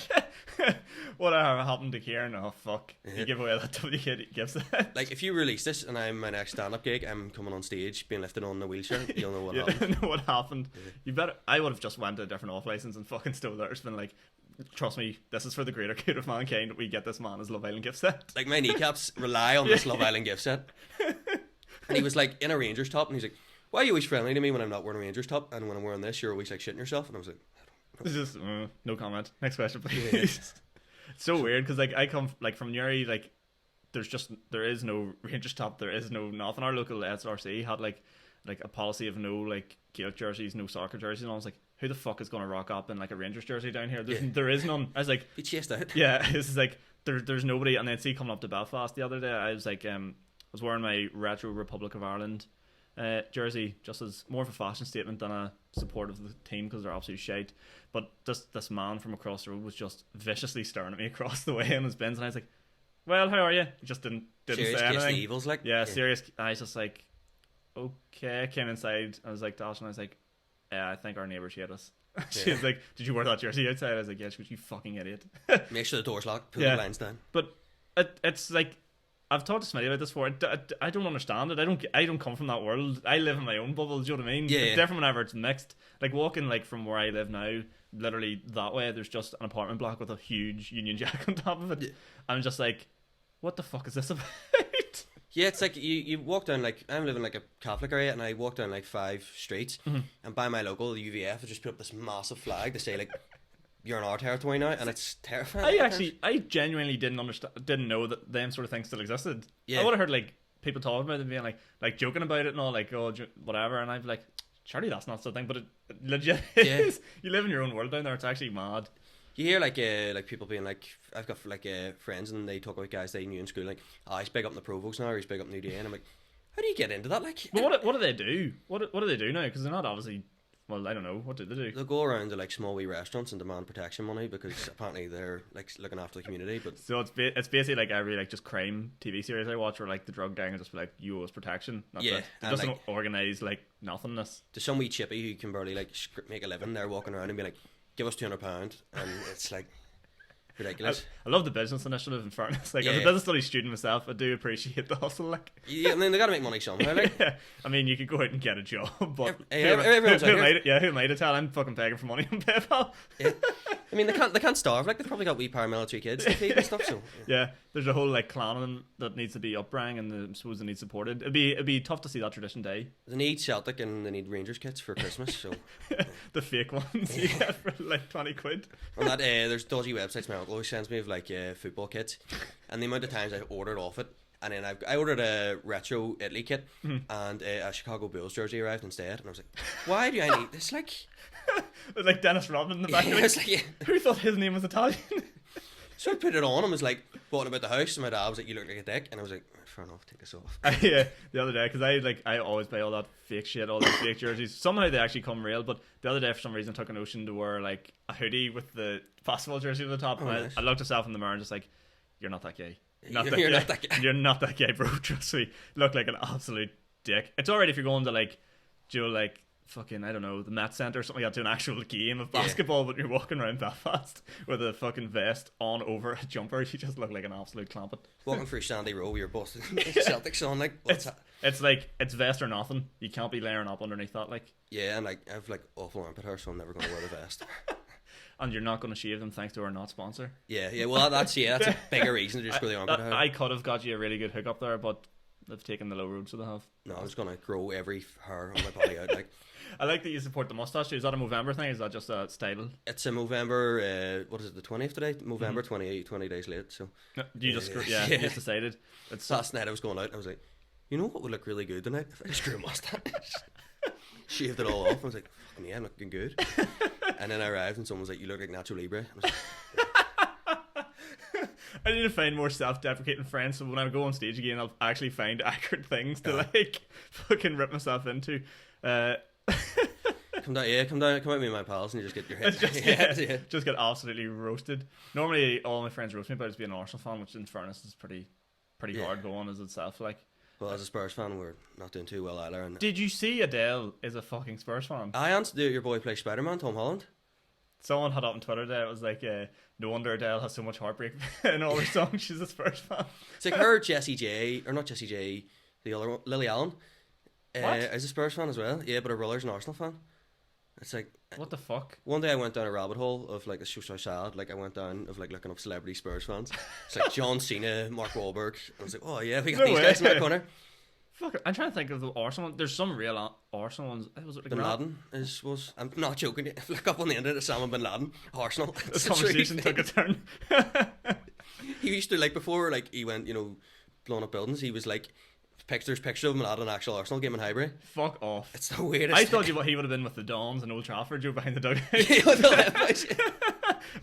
Speaker 4: What happened to Ciaran? Oh fuck! You give away that WKD gift set.
Speaker 5: Like if you release this and I'm my next stand-up gig, I'm coming on stage being lifted on the wheelchair. You'll know what
Speaker 4: You
Speaker 5: happened.
Speaker 4: don't know what happened. You better. I would have just went to a different off license and fucking stole theirs. Been like, trust me, this is for the greater good of mankind. We get this man his Love Island gift set.
Speaker 5: Like my kneecaps rely on this Love Island gift set. And he was like in a Rangers top, and he's like, "Why are you always friendly to me when I'm not wearing a Rangers top? And when I'm wearing this, you're always like shitting yourself." And I was like,
Speaker 4: This is no comment. Next question, please. It's so weird because like I come like from Newry, like there is no Rangers top, there is no nothing. Our local SRC had like a policy of no like Gaelic jerseys, no soccer jerseys, and I was like, who the fuck is gonna rock up in like a Rangers jersey down here? There is none. I was like,
Speaker 5: be chased out.
Speaker 4: yeah, this is like there's nobody. And then see coming up to Belfast the other day, I was like I was wearing my retro Republic of Ireland jersey just as more of a fashion statement than a support of the team because they're absolute shite. But this man from across the road was just viciously staring at me across the way in his bins, and I was like, "Well, how are you?" He just didn't
Speaker 5: Serious
Speaker 4: say
Speaker 5: case
Speaker 4: anything.
Speaker 5: the evils, like
Speaker 4: Yeah, serious. I was just like, okay. I came inside. I was like, Dash, and I was like, yeah, I think our neighbours hate us. She was like, did you wear that jersey outside? I was like, yeah. She goes, you fucking idiot.
Speaker 5: Make sure the door's locked. Pull
Speaker 4: Yeah.
Speaker 5: the blinds down.
Speaker 4: But it's like, I've talked to Smitty about this before. I don't understand it. I don't come from that world. I live in my own bubble. Do you know what I mean?
Speaker 5: Yeah,
Speaker 4: It's
Speaker 5: yeah.
Speaker 4: different whenever it's mixed. Like walking like from where I live now, literally that way, there's just an apartment block with a huge Union Jack on top of it.
Speaker 5: Yeah.
Speaker 4: I'm just like, what the fuck is this about?
Speaker 5: Yeah, it's like you walk down, like I'm living like a Catholic area, and I walk down like 5 streets, and by my local, the UVF has just put up this massive flag to say like, you're in our territory now, and it's terrifying.
Speaker 4: I genuinely didn't know that them sort of things still existed.
Speaker 5: Yeah.
Speaker 4: I would have heard like people talking about it and being like joking about it and all, like, oh, whatever, and I'd be like, surely that's not something, but it legit is. You live in your own world down there. It's actually mad.
Speaker 5: You hear like people being like, I've got like friends, and they talk about guys they knew in school, like, oh, he's big up in the Provost now, or he's big up in the UDA, and I'm like, how do you get into that? Like,
Speaker 4: But what do they do? What do they do now? Because they're not obviously. Well, I don't know. What do they do?
Speaker 5: they'll go around to like small wee restaurants and demand protection money because apparently they're like looking after the community. But
Speaker 4: So it's basically like every like just crime TV series I watch where like the drug gang will just be like, you owe us protection. That's
Speaker 5: Yeah,
Speaker 4: it. It
Speaker 5: and,
Speaker 4: doesn't
Speaker 5: like-
Speaker 4: organise like nothingness.
Speaker 5: to some wee chippy who can barely like make a living, they're walking around and be like, give us £200, and it's like ridiculous.
Speaker 4: I love the business initiative, in fairness. Like, as a
Speaker 5: Yeah.
Speaker 4: business studies student myself, I do appreciate the hustle. Like,
Speaker 5: Yeah, I mean they got to make money somehow. Like,
Speaker 4: I mean, you could go out and get a job, but
Speaker 5: everyone's
Speaker 4: who
Speaker 5: out
Speaker 4: made it? Yeah, who made it? Tell I'm fucking begging for money on PayPal.
Speaker 5: yeah. I mean they can't starve. Like they've probably got wee paramilitary kids to feed and stuff. So
Speaker 4: Yeah, there's a whole like clan of them that needs to be upbringing, and I suppose they need supported. It'd be tough to see that tradition die.
Speaker 5: they need Celtic and they need Rangers kits for Christmas. So
Speaker 4: The fake ones you get for like 20 quid.
Speaker 5: on that, there's dodgy websites my uncle always sends me of like football kits, and the amount of times I've ordered off it, and then I ordered a retro Italy kit, and a Chicago Bulls jersey arrived instead, and I was like, why do I need this? Like,
Speaker 4: Like Dennis Rodman in the back.
Speaker 5: yeah,
Speaker 4: Of
Speaker 5: it's like, yeah.
Speaker 4: Who thought his name was Italian?
Speaker 5: So I put it on and was like walking about the house, and my dad was like, you look like a dick, and I was like, fair enough, take this off.
Speaker 4: Yeah, the other day, because I always buy all that fake shit, all these fake jerseys. Somehow they actually come real, but the other day for some reason I took a notion to wear like a hoodie with the basketball jersey on the top, and
Speaker 5: nice.
Speaker 4: I looked myself in the mirror and just like, you're not that gay.
Speaker 5: You're not that guy.
Speaker 4: You're not that gay, bro. Trust me. Look like an absolute dick. It's alright if you're going to like do like fucking, I don't know, the Met Centre or something like that to an actual game of basketball, but you're walking around Belfast with a fucking vest on over a jumper. You just look like an absolute clampet.
Speaker 5: Walking through Sandy Row with your busted Celtics on, like, what's that?
Speaker 4: It's like, it's vest or nothing. You can't be layering up underneath that, like.
Speaker 5: Yeah, and like, I have like awful armpit hair, so I'm never going to wear the vest.
Speaker 4: And you're not going to shave them thanks to our not sponsor.
Speaker 5: Yeah, well, that's a bigger reason to just grow the armpit hair.
Speaker 4: I could have got you a really good hookup there, but they've taken the low road, so they have.
Speaker 5: No, I was going to grow every hair on my body out, like.
Speaker 4: I like that you support the moustache. Is that a Movember thing? Is that just a style?
Speaker 5: It's a Movember, what is it, the 20th today? Movember, 20 days late, so.
Speaker 4: No, you just you just decided.
Speaker 5: Last night I was going out and I was like, you know what would look really good tonight? If I just grew a mustache. Shaved it all off. I was like, fucking yeah, I'm looking good. And then I arrived and someone was like, you look like Nacho Libre. I was like,
Speaker 4: I need to find more self-deprecating friends, so when I go on stage again, I'll actually find accurate things to like fucking rip myself into.
Speaker 5: come out with me and my pals, and you just get your head.
Speaker 4: Just get absolutely roasted. Normally, all my friends roast me about being an Arsenal fan, which in fairness is pretty hard going as itself. Like,
Speaker 5: well, as a Spurs fan, we're not doing too well either. And
Speaker 4: did you see Adele is a fucking Spurs fan?
Speaker 5: I answered your boy play Spider-Man, Tom Holland.
Speaker 4: Someone had up on Twitter today. It was like, no wonder Adele has so much heartbreak in all her songs. She's a Spurs fan.
Speaker 5: It's like her, Jessie J, or not Jessie J, the other one, Lily Allen. Is a Spurs fan as well. Yeah, but her brother's an Arsenal fan. It's like,
Speaker 4: what the fuck?
Speaker 5: One day I went down a rabbit hole of like, it's so sad. Like I went down of like looking up celebrity Spurs fans. It's like John Cena, Mark Wahlberg. I was like, oh yeah, we got these guys in that corner.
Speaker 4: Fuck it. I'm trying to think of the Arsenal. There's some real Arsenal ones. Was it like
Speaker 5: Bin Laden was. I'm not joking. Look up on the internet, Osama Bin Laden, Arsenal.
Speaker 4: The conversation took a turn.
Speaker 5: He used to, like, before like he went, blowing up buildings. He was like, pictures of him at an actual Arsenal game in Highbury.
Speaker 4: Fuck off.
Speaker 5: It's the weirdest.
Speaker 4: I thought he would have been with the Dons in Old Trafford, Joe, behind the dugout.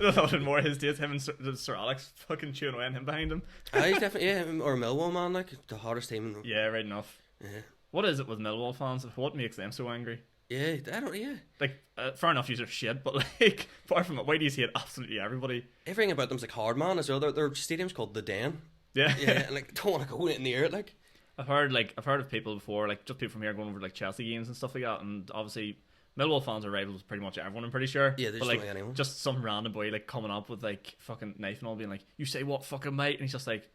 Speaker 4: I thought it more his days, him and Sir Alex fucking chewing away on him behind him.
Speaker 5: He's definitely, or Millwall, man, like the hardest team.
Speaker 4: Yeah, right enough.
Speaker 5: Yeah.
Speaker 4: What is it with Millwall fans? What makes them so angry?
Speaker 5: Yeah, I don't. Yeah.
Speaker 4: Like, fair enough, you're shit, but like, apart from it, why do you hate absolutely everybody?
Speaker 5: Everything about them's like hard, man, as well. Their stadium's called the Den.
Speaker 4: Yeah.
Speaker 5: Yeah, and like don't want to go in near it, like.
Speaker 4: I've heard of people before, like just people from here going over to like Chelsea games and stuff like that, and obviously Millwall fans are rivals with pretty much everyone, I'm pretty sure.
Speaker 5: Yeah, there's
Speaker 4: like
Speaker 5: anyone.
Speaker 4: Just some random boy like coming up with like fucking knife and all, being like, "You say what, fucking mate?" And he's just like,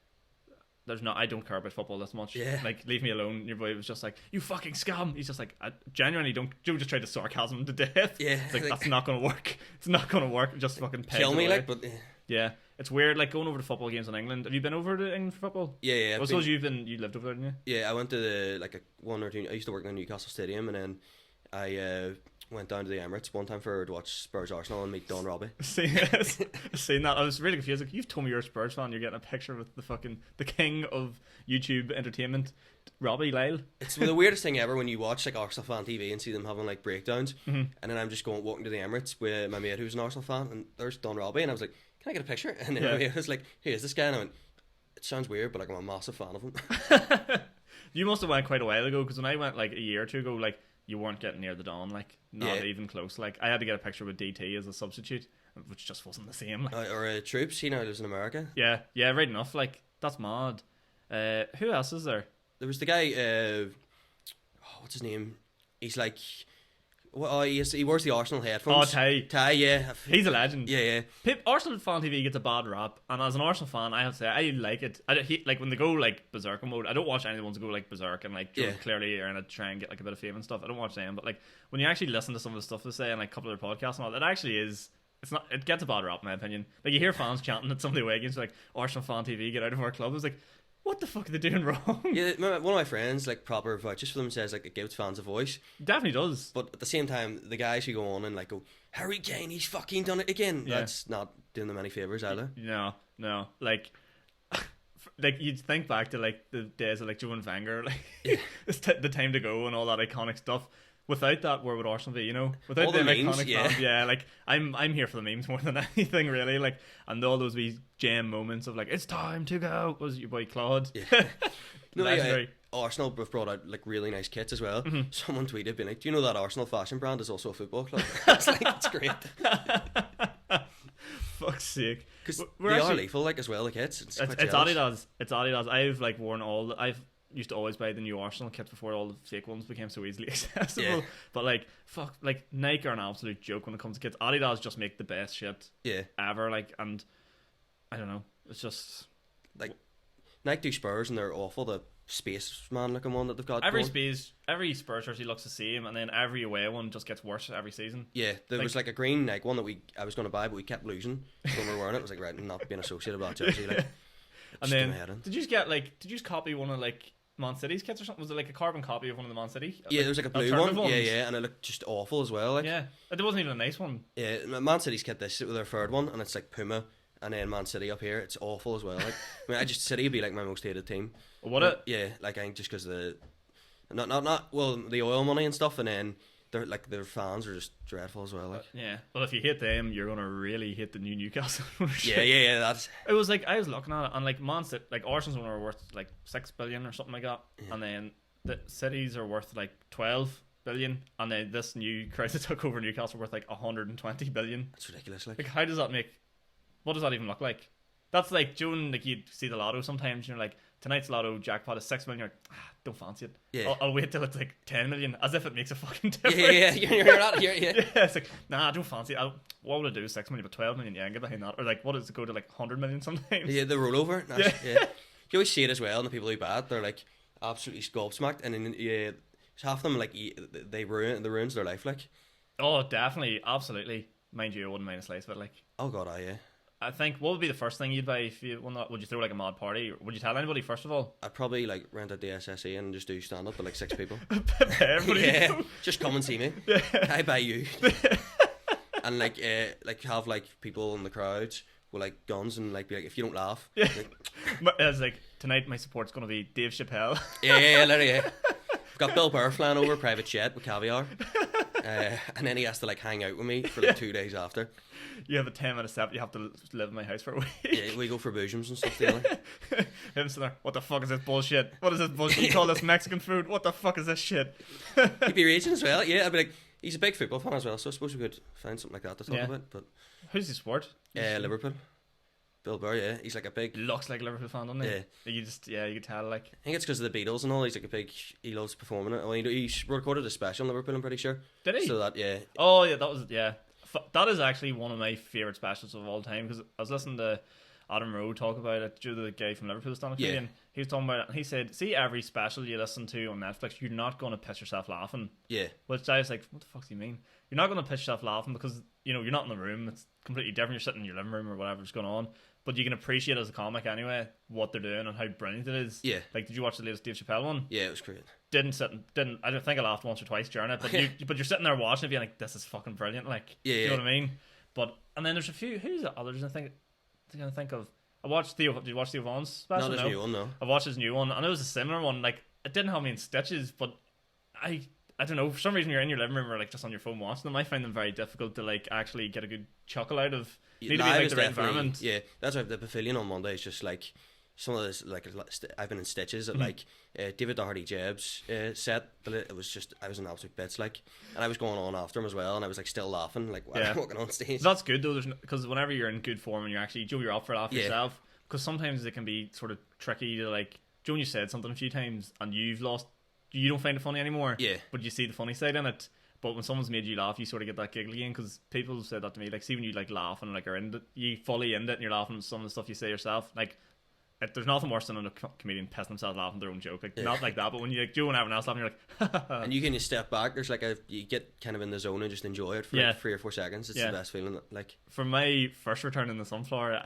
Speaker 4: I don't care about football this much.
Speaker 5: Yeah.
Speaker 4: Like, leave me alone. And your boy was just like, "You fucking scum." He's just like, I genuinely don't. Joe just tried to sarcasm him to death.
Speaker 5: Yeah.
Speaker 4: It's like, that's not gonna work. It's not gonna work. Just fucking
Speaker 5: kill me, like, but
Speaker 4: yeah. It's weird, like going over to football games in England. Have you been over to England for football?
Speaker 5: Yeah.
Speaker 4: I suppose you lived over there, didn't you?
Speaker 5: Yeah, I went to one or two. I used to work in the Newcastle Stadium, and then I went down to the Emirates one time to watch Spurs Arsenal and meet Don Robbie.
Speaker 4: Seen that. I was really confused. Like, you've told me you're a Spurs fan. You're getting a picture with the king of YouTube entertainment, Robbie Lyle.
Speaker 5: It's the weirdest thing ever when you watch like Arsenal fan TV and see them having like breakdowns, and then I'm just walking to the Emirates with my mate who's an Arsenal fan, and there's Don Robbie, and I was like, "Can I get a picture?" And then my mate was like, "Hey, is this guy?" And I went, "It sounds weird, but like I'm a massive fan of him."
Speaker 4: You must have went quite a while ago, because when I went like a year or two ago, like you weren't getting near the Don, like not even close. Like I had to get a picture with DT as a substitute, which just wasn't the same. Like.
Speaker 5: Or Troops, he now lives in America.
Speaker 4: Yeah, right enough. Like that's mad. Who else is there?
Speaker 5: There was the guy. What's his name? He's like. Well, he wears the Arsenal headphones.
Speaker 4: Oh,
Speaker 5: Ty, yeah.
Speaker 4: He's a legend.
Speaker 5: Yeah.
Speaker 4: Arsenal fan TV gets a bad rap, and as an Arsenal fan, I have to say I like it. Like when they go like berserk mode. I don't watch any of the ones that go like berserk and like clearly are gonna try and get like a bit of fame and stuff. I don't watch them, but like when you actually listen to some of the stuff they say and like a couple of their podcasts and all, it actually is. It's not. It gets a bad rap in my opinion. Like you hear fans chanting at some of the away games like Arsenal fan TV, get out of our club. It's like, what the fuck are they doing wrong?
Speaker 5: Yeah, one of my friends, like, proper vouches for them, says like it gives fans a voice.
Speaker 4: Definitely does.
Speaker 5: But at the same time, the guys who go on and like go, Harry Kane, he's fucking done it again. Yeah. That's not doing them any favours either.
Speaker 4: No. Like you'd think back to like the days of like Joe and Wenger, like it's the time to go and all that iconic stuff. Without that, where would Arsenal be? Without
Speaker 5: all the memes,
Speaker 4: iconic fans, like I'm here for the memes more than anything, really. Like, and all those wee jam moments of like, it's time to go. Was your boy Claude?
Speaker 5: Yeah. Legendary. Arsenal have brought out like really nice kits as well. Mm-hmm. Someone tweeted, being like, "Do you know that Arsenal fashion brand is also a football club?" It's like, it's great.
Speaker 4: Fuck's sake.
Speaker 5: Because they are lethal, like, as well, the kits.
Speaker 4: It's Adidas. It's Adidas. I've like worn all. used to always buy the new Arsenal kits before all the fake ones became so easily accessible.
Speaker 5: Yeah.
Speaker 4: But like, fuck, like Nike are an absolute joke when it comes to kits. Adidas just make the best shit ever. Like, and I don't know, it's just
Speaker 5: like Nike do Spurs and they're awful. The spaceman looking one that they've got.
Speaker 4: Every Spurs jersey looks the same, and then every away one just gets worse every season.
Speaker 5: Yeah, there was like a green Nike one that I was going to buy, but we kept losing when we were wearing it. It was like, right, I'm not being associated with that jersey. Like,
Speaker 4: and then did you just copy one of like Man City's kits or something? Was it like a carbon copy of one of the Man City?
Speaker 5: Yeah, there was like a blue one. Yeah, and it looked just awful as well. Like,
Speaker 4: yeah, it wasn't even a nice one.
Speaker 5: Yeah, Man City's kit this with their third one, and it's like Puma. And then Man City up here, it's awful as well. Like, I mean, City would be like my most hated team.
Speaker 4: What?
Speaker 5: Yeah, like I think just because the the oil money and stuff, and then their fans are just dreadful as well. Like,
Speaker 4: yeah, well, if you hate them, you're gonna really hate the new Newcastle.
Speaker 5: yeah. That's.
Speaker 4: It was like I was looking at it, and like Man City, like Arsenal's one are worth like 6 billion or something like that, and then the cities are worth like 12 billion, and then this new crowd that took over Newcastle worth like 120 billion.
Speaker 5: That's ridiculous. Like
Speaker 4: how does that make? What does that even look like? That's like June. Like you see the lotto sometimes, and you're like, tonight's lotto jackpot is 6 million. You're like, don't fancy it.
Speaker 5: Yeah.
Speaker 4: I'll wait till it's like 10 million, as if it makes a fucking difference.
Speaker 5: Yeah. You're not here. Yeah.
Speaker 4: Yeah, it's like, nah, I don't fancy it. What would I do? 6 million, but 12 million. Yeah, I can get behind that. Or like, what does it go to like 100 million sometimes?
Speaker 5: Yeah, the rollover. Yeah. You always see it as well, and the people who bat, they're like absolutely gobsmacked, and then half of them like they ruins their life. Like,
Speaker 4: oh, definitely, absolutely. Mind you, I wouldn't mind a slice of it. Like,
Speaker 5: oh god, yeah.
Speaker 4: I think what would be the first thing you'd buy if you won that? Would you throw like a mad party? Would you tell anybody first of all?
Speaker 5: I'd probably like rent out the SSE and just do stand up with like 6 people.
Speaker 4: Everybody,
Speaker 5: yeah, just come and see me. Yeah. I buy you. And like have like people in the crowds with like guns and like be like, if you don't laugh,
Speaker 4: it's like tonight my support's gonna be Dave Chappelle.
Speaker 5: yeah, literally. Yeah. I've got Bill Burr flying over private jet with caviar, and then he has to like hang out with me for like 2 days after.
Speaker 4: You have a 10-minute step. You have to live in my house for a week.
Speaker 5: Yeah, we go for boojums and stuff together.
Speaker 4: Him sitting there, what the fuck is this bullshit? What is this bullshit? You call this Mexican food? What the fuck is this shit?
Speaker 5: He'd be raging as well. Yeah, I'd be like, he's a big football fan as well, so I suppose we could find something like that to talk about. But
Speaker 4: who's he support?
Speaker 5: Liverpool. Bill Burr, yeah, he's like a big.
Speaker 4: Looks like a Liverpool fan, doesn't he?
Speaker 5: Yeah.
Speaker 4: You could tell. Like,
Speaker 5: I think it's because of the Beatles and all. He's like a big. He loves performing it. Well, he recorded a special in Liverpool, I'm pretty sure.
Speaker 4: Did he?
Speaker 5: So that, yeah.
Speaker 4: Oh yeah, that was that is actually one of my favourite specials of all time, because I was listening to Adam Rowe talk about it, due to the guy from Liverpool stand-up comedian. He was talking about it, and he said, see every special you listen to on Netflix, you're not going to piss yourself laughing. Yeah. Which I was like, what the fuck do you mean? You're not going to piss yourself laughing because, you know, you're not in the room. It's completely different. You're sitting in your living room or whatever's going on. But you can appreciate as a comic anyway what they're doing and how brilliant it is. Yeah. Like, did you watch the latest Dave Chappelle one?
Speaker 5: Yeah, it was great.
Speaker 4: I don't think I laughed once or twice during it, but but you're sitting there watching it being like, this is fucking brilliant. Like, you know what I mean? But and then there's a few. Who's the others? I think of. I watched Theo. Did you watch Theo Vaughan's special?
Speaker 5: Not his new one, no.
Speaker 4: I watched his new one, and it was a similar one. Like, it didn't have me in stitches, but I don't know. For some reason, you're in your living room or like just on your phone watching them. I find them very difficult to like actually get a good chuckle out of. Need to be like the right environment.
Speaker 5: Yeah, that's why the Pavilion on Monday is just like some of this. Like, I've been in stitches at like David Doherty Jeb's set, but it was just, I was in absolute bits, like, and I was going on after him as well, and I was like still laughing, like while I'm walking on stage.
Speaker 4: That's good though, because whenever you're in good form and you're actually you're up for laugh yourself, because sometimes it can be sort of tricky to like. Joe, you said something a few times and you don't find it funny anymore. Yeah, but you see the funny side in it. But when someone's made you laugh, you sort of get that giggle again, because people have said that to me. Like, see when you like laugh and like are in it, you fully in it, and you're laughing at some of the stuff you say yourself. Like, there's nothing worse than a comedian pissing themselves laughing at their own joke. Like, not like that, but when you like Joe and everyone else laughing, you're like,
Speaker 5: and you can step back. There's like you get kind of in the zone and just enjoy it for like 3 or 4 seconds. It's the best feeling. Like,
Speaker 4: for my first return in the Sunflower,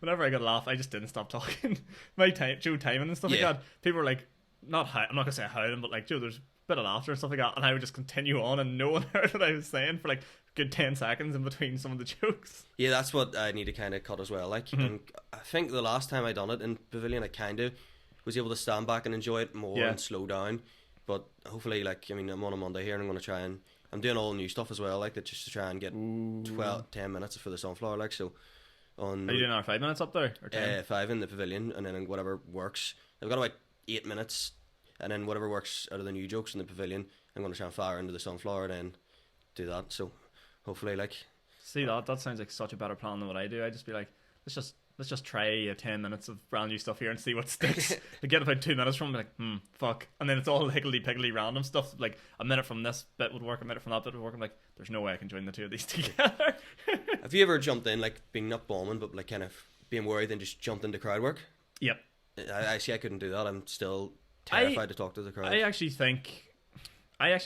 Speaker 4: whenever I got a laugh, I just didn't stop talking. Joe timing and stuff like that. People were like, I'm not gonna say howling, but like, Joe, there's bit of laughter and stuff like that, and I would just continue on, and no one heard what I was saying for like a good 10 seconds in between some of the jokes.
Speaker 5: Yeah, that's what I need to kind of cut as well. Like, and I think the last time I done it in Pavilion, I kind of was able to stand back and enjoy it more and slow down. But hopefully, like, I mean, I'm on a Monday here, and I'm going to try and I'm doing all new stuff as well, like that, just to try and get 10 minutes for the Sunflower. Like, so on.
Speaker 4: Are you doing our 5 minutes up there? Or 10?
Speaker 5: 5 in the Pavilion, and then whatever works. I've got about 8 minutes. And then whatever works out of the new jokes in the Pavilion, I'm going to try and fire into the Sunflower and then do that. So hopefully, like...
Speaker 4: See, that sounds like such a better plan than what I do. I just be like, let's just let's just try 10 minutes of brand new stuff here and see what sticks. They get about 2 minutes from it, like, fuck. And then it's all higgledy-piggledy random stuff. Like, a minute from this bit would work, a minute from that bit would work. I'm like, there's no way I can join the two of these together.
Speaker 5: Have you ever jumped in, like, being not bombing, but, like, kind of being worried and just jumped into crowd work?
Speaker 4: Yep.
Speaker 5: I see I couldn't do that. I'm still terrified to talk to the crowd.
Speaker 4: I actually think I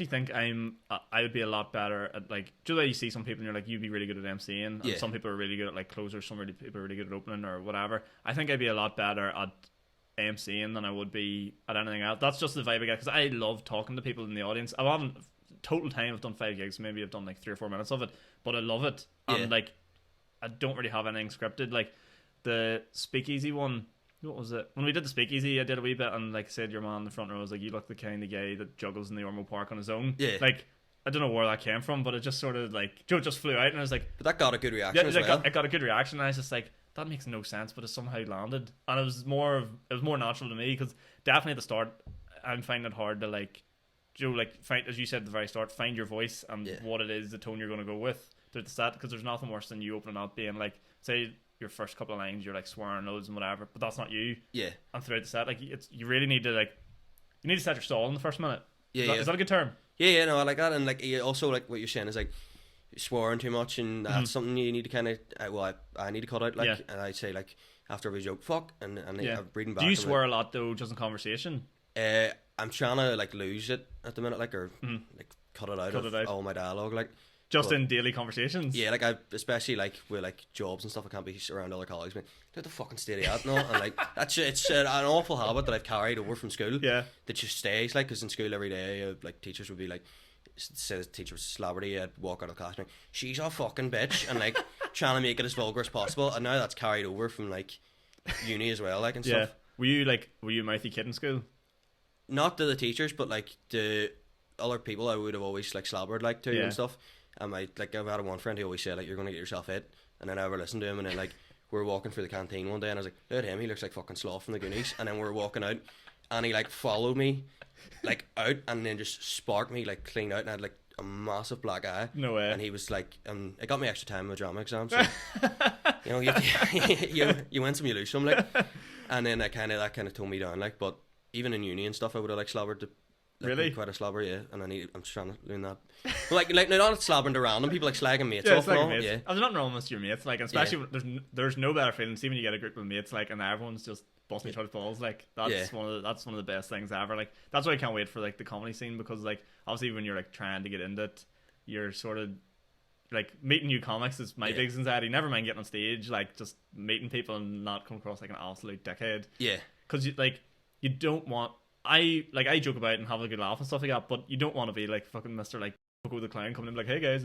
Speaker 4: would be a lot better at, like, do you know, you see some people and you're like, you'd be really good at MCing, and some people are really good at, like, closers, people are really good at opening or whatever. I think I'd be a lot better at MCing than I would be at anything else. That's just the vibe I get, because I love talking to people in the audience. I haven't total time, I've done 5 gigs, maybe I've done like 3 or 4 minutes of it, but I love it. And like, I don't really have anything scripted. Like the Speakeasy one, what was it? When we did the Speakeasy, I did a wee bit, and like said, your man in the front row was like, you look the kind of guy that juggles in the Ormo Park on his own. Yeah. Like, I don't know where that came from, but it just sort of like, Joe just flew out, and I was like,
Speaker 5: but that got a good reaction as well.
Speaker 4: It got a good reaction, and I was just like, that makes no sense, but it somehow landed, and it was more natural to me, because definitely at the start, I'm finding it hard to like, Joe, like, find, as you said at the very start, find your voice and what it is, the tone you're going to go with through the set, because there's nothing worse than you opening up being like, say your first couple of lines you're like swearing loads and whatever, but that's not you. Yeah. And throughout the set, like, you really need to like, you need to set your stall in the first minute. Is that a good term? Yeah, no, I like that. And like, also like what you're saying is like swearing too much, and that's something you need to kind of I need to cut out, like, and I'd say like after every joke, fuck, and I'm reading back. Do you swear a lot though, just in conversation? I'm trying to like lose it at the minute, like, or like cut it out all my dialogue, like. Just in daily conversations? Yeah, like, especially like with like jobs and stuff, I can't be around other colleagues being, get the fucking steady out, no? And like, it's an awful habit that I've carried over from school. Yeah. That just stays, like, because in school every day, like, teachers would be like, say the teacher was a celebrity, I'd walk out of class and like, she's a fucking bitch, and like, trying to make it as vulgar as possible, and now that's carried over from like, uni as well, like, and stuff. Were you a mouthy kid in school? Not to the teachers, but like, the other people I would have always like slobbered like to and stuff. And I've had one friend who always said like, you're going to get yourself hit, and then I never listened to him, and then like we were walking through the canteen one day and I was like, look at him, he looks like fucking Sloth from the Goonies, and then we were walking out and he like followed me like out and then just sparked me like clean out, and I had like a massive black eye. No way. And he was like, it got me extra time in my drama exam, so you know, you win some, you lose some, like. And then that kind of toned me down, like. But even in uni and stuff I would have like slobbered to. Really? Quite a slobber, yeah. And I'm just trying to learn that. But like not slobbering to random people, like slagging mates off and all. Mates. Yeah. There's nothing wrong with your mates, like, especially when there's no better feeling. See when you get a group of mates, like, and everyone's just busting each other's balls, like, that's one of the best things ever. Like, that's why I can't wait for like the comedy scene, because like obviously when you're like trying to get into it, you're sort of like meeting new comics is my biggest anxiety. Never mind getting on stage, like just meeting people and not come across like an absolute dickhead. Yeah. Because you don't want. I joke about it and have a good laugh and stuff like that, but you don't want to be like fucking Mr. like Coco the Clown coming in like, hey guys,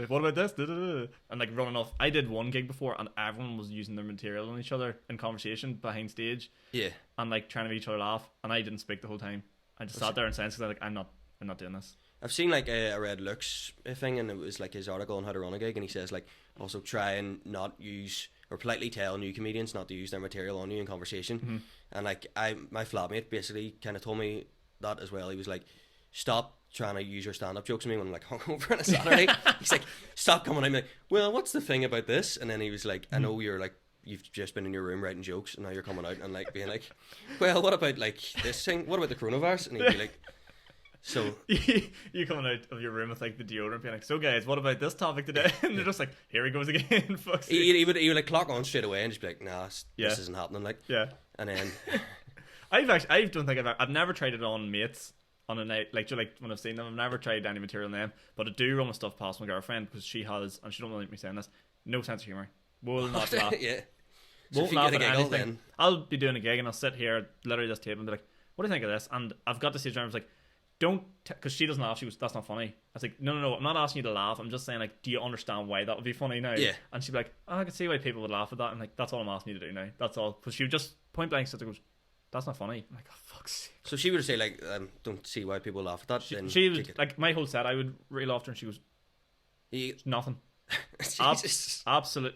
Speaker 4: what about this? And like running off. I did one gig before and everyone was using their material on each other in conversation behind stage. Yeah. And like trying to make each other laugh, and I didn't speak the whole time. I just sat there in silence because I'm not doing this. I've seen like I read Luke's thing, and it was like his article on how to run a gig, and he says like also try and not use or politely tell new comedians not to use their material on you in conversation. And like my flatmate basically kind of told me that as well. He was like, stop trying to use your stand-up jokes on me when I'm like hungover on a Saturday. He's like, stop coming. I'm like, well, what's the thing about this? And then he was like, I know you've just been in your room writing jokes, and now you're coming out and like being like, well, what about like this thing? What about the coronavirus? And he'd be like, so you coming out of your room with like the deodorant being like, so guys, what about this topic today? And they're just like, here he goes again. He would like clock on straight away and just be like, nah, this isn't happening, like. Yeah. And then I've never tried it on mates on a night, like when I've seen them. I've never tried any material on them, but I do run my stuff past my girlfriend, because she has, and she don't like me saying this, no sense of humour. Will not laugh. Yeah. Won't laugh at anything. Then. I'll be doing a gig and I'll sit here literally this table and be like, what do you think of this? And I've got to say to her, I was like, don't, because she doesn't laugh. She goes, that's not funny. I was like, no, I'm not asking you to laugh. I'm just saying, like, do you understand why that would be funny now? Yeah. And she'd be like, I can see why people would laugh at that. And like, that's all I'm asking you to do now. That's all. Because she would just point blank sit there and goes, that's not funny. I'm like, oh, fuck's sake. So she would say, like, don't see why people laugh at that. She was like, my whole set, I would reel after, and she goes, nothing. Absolute.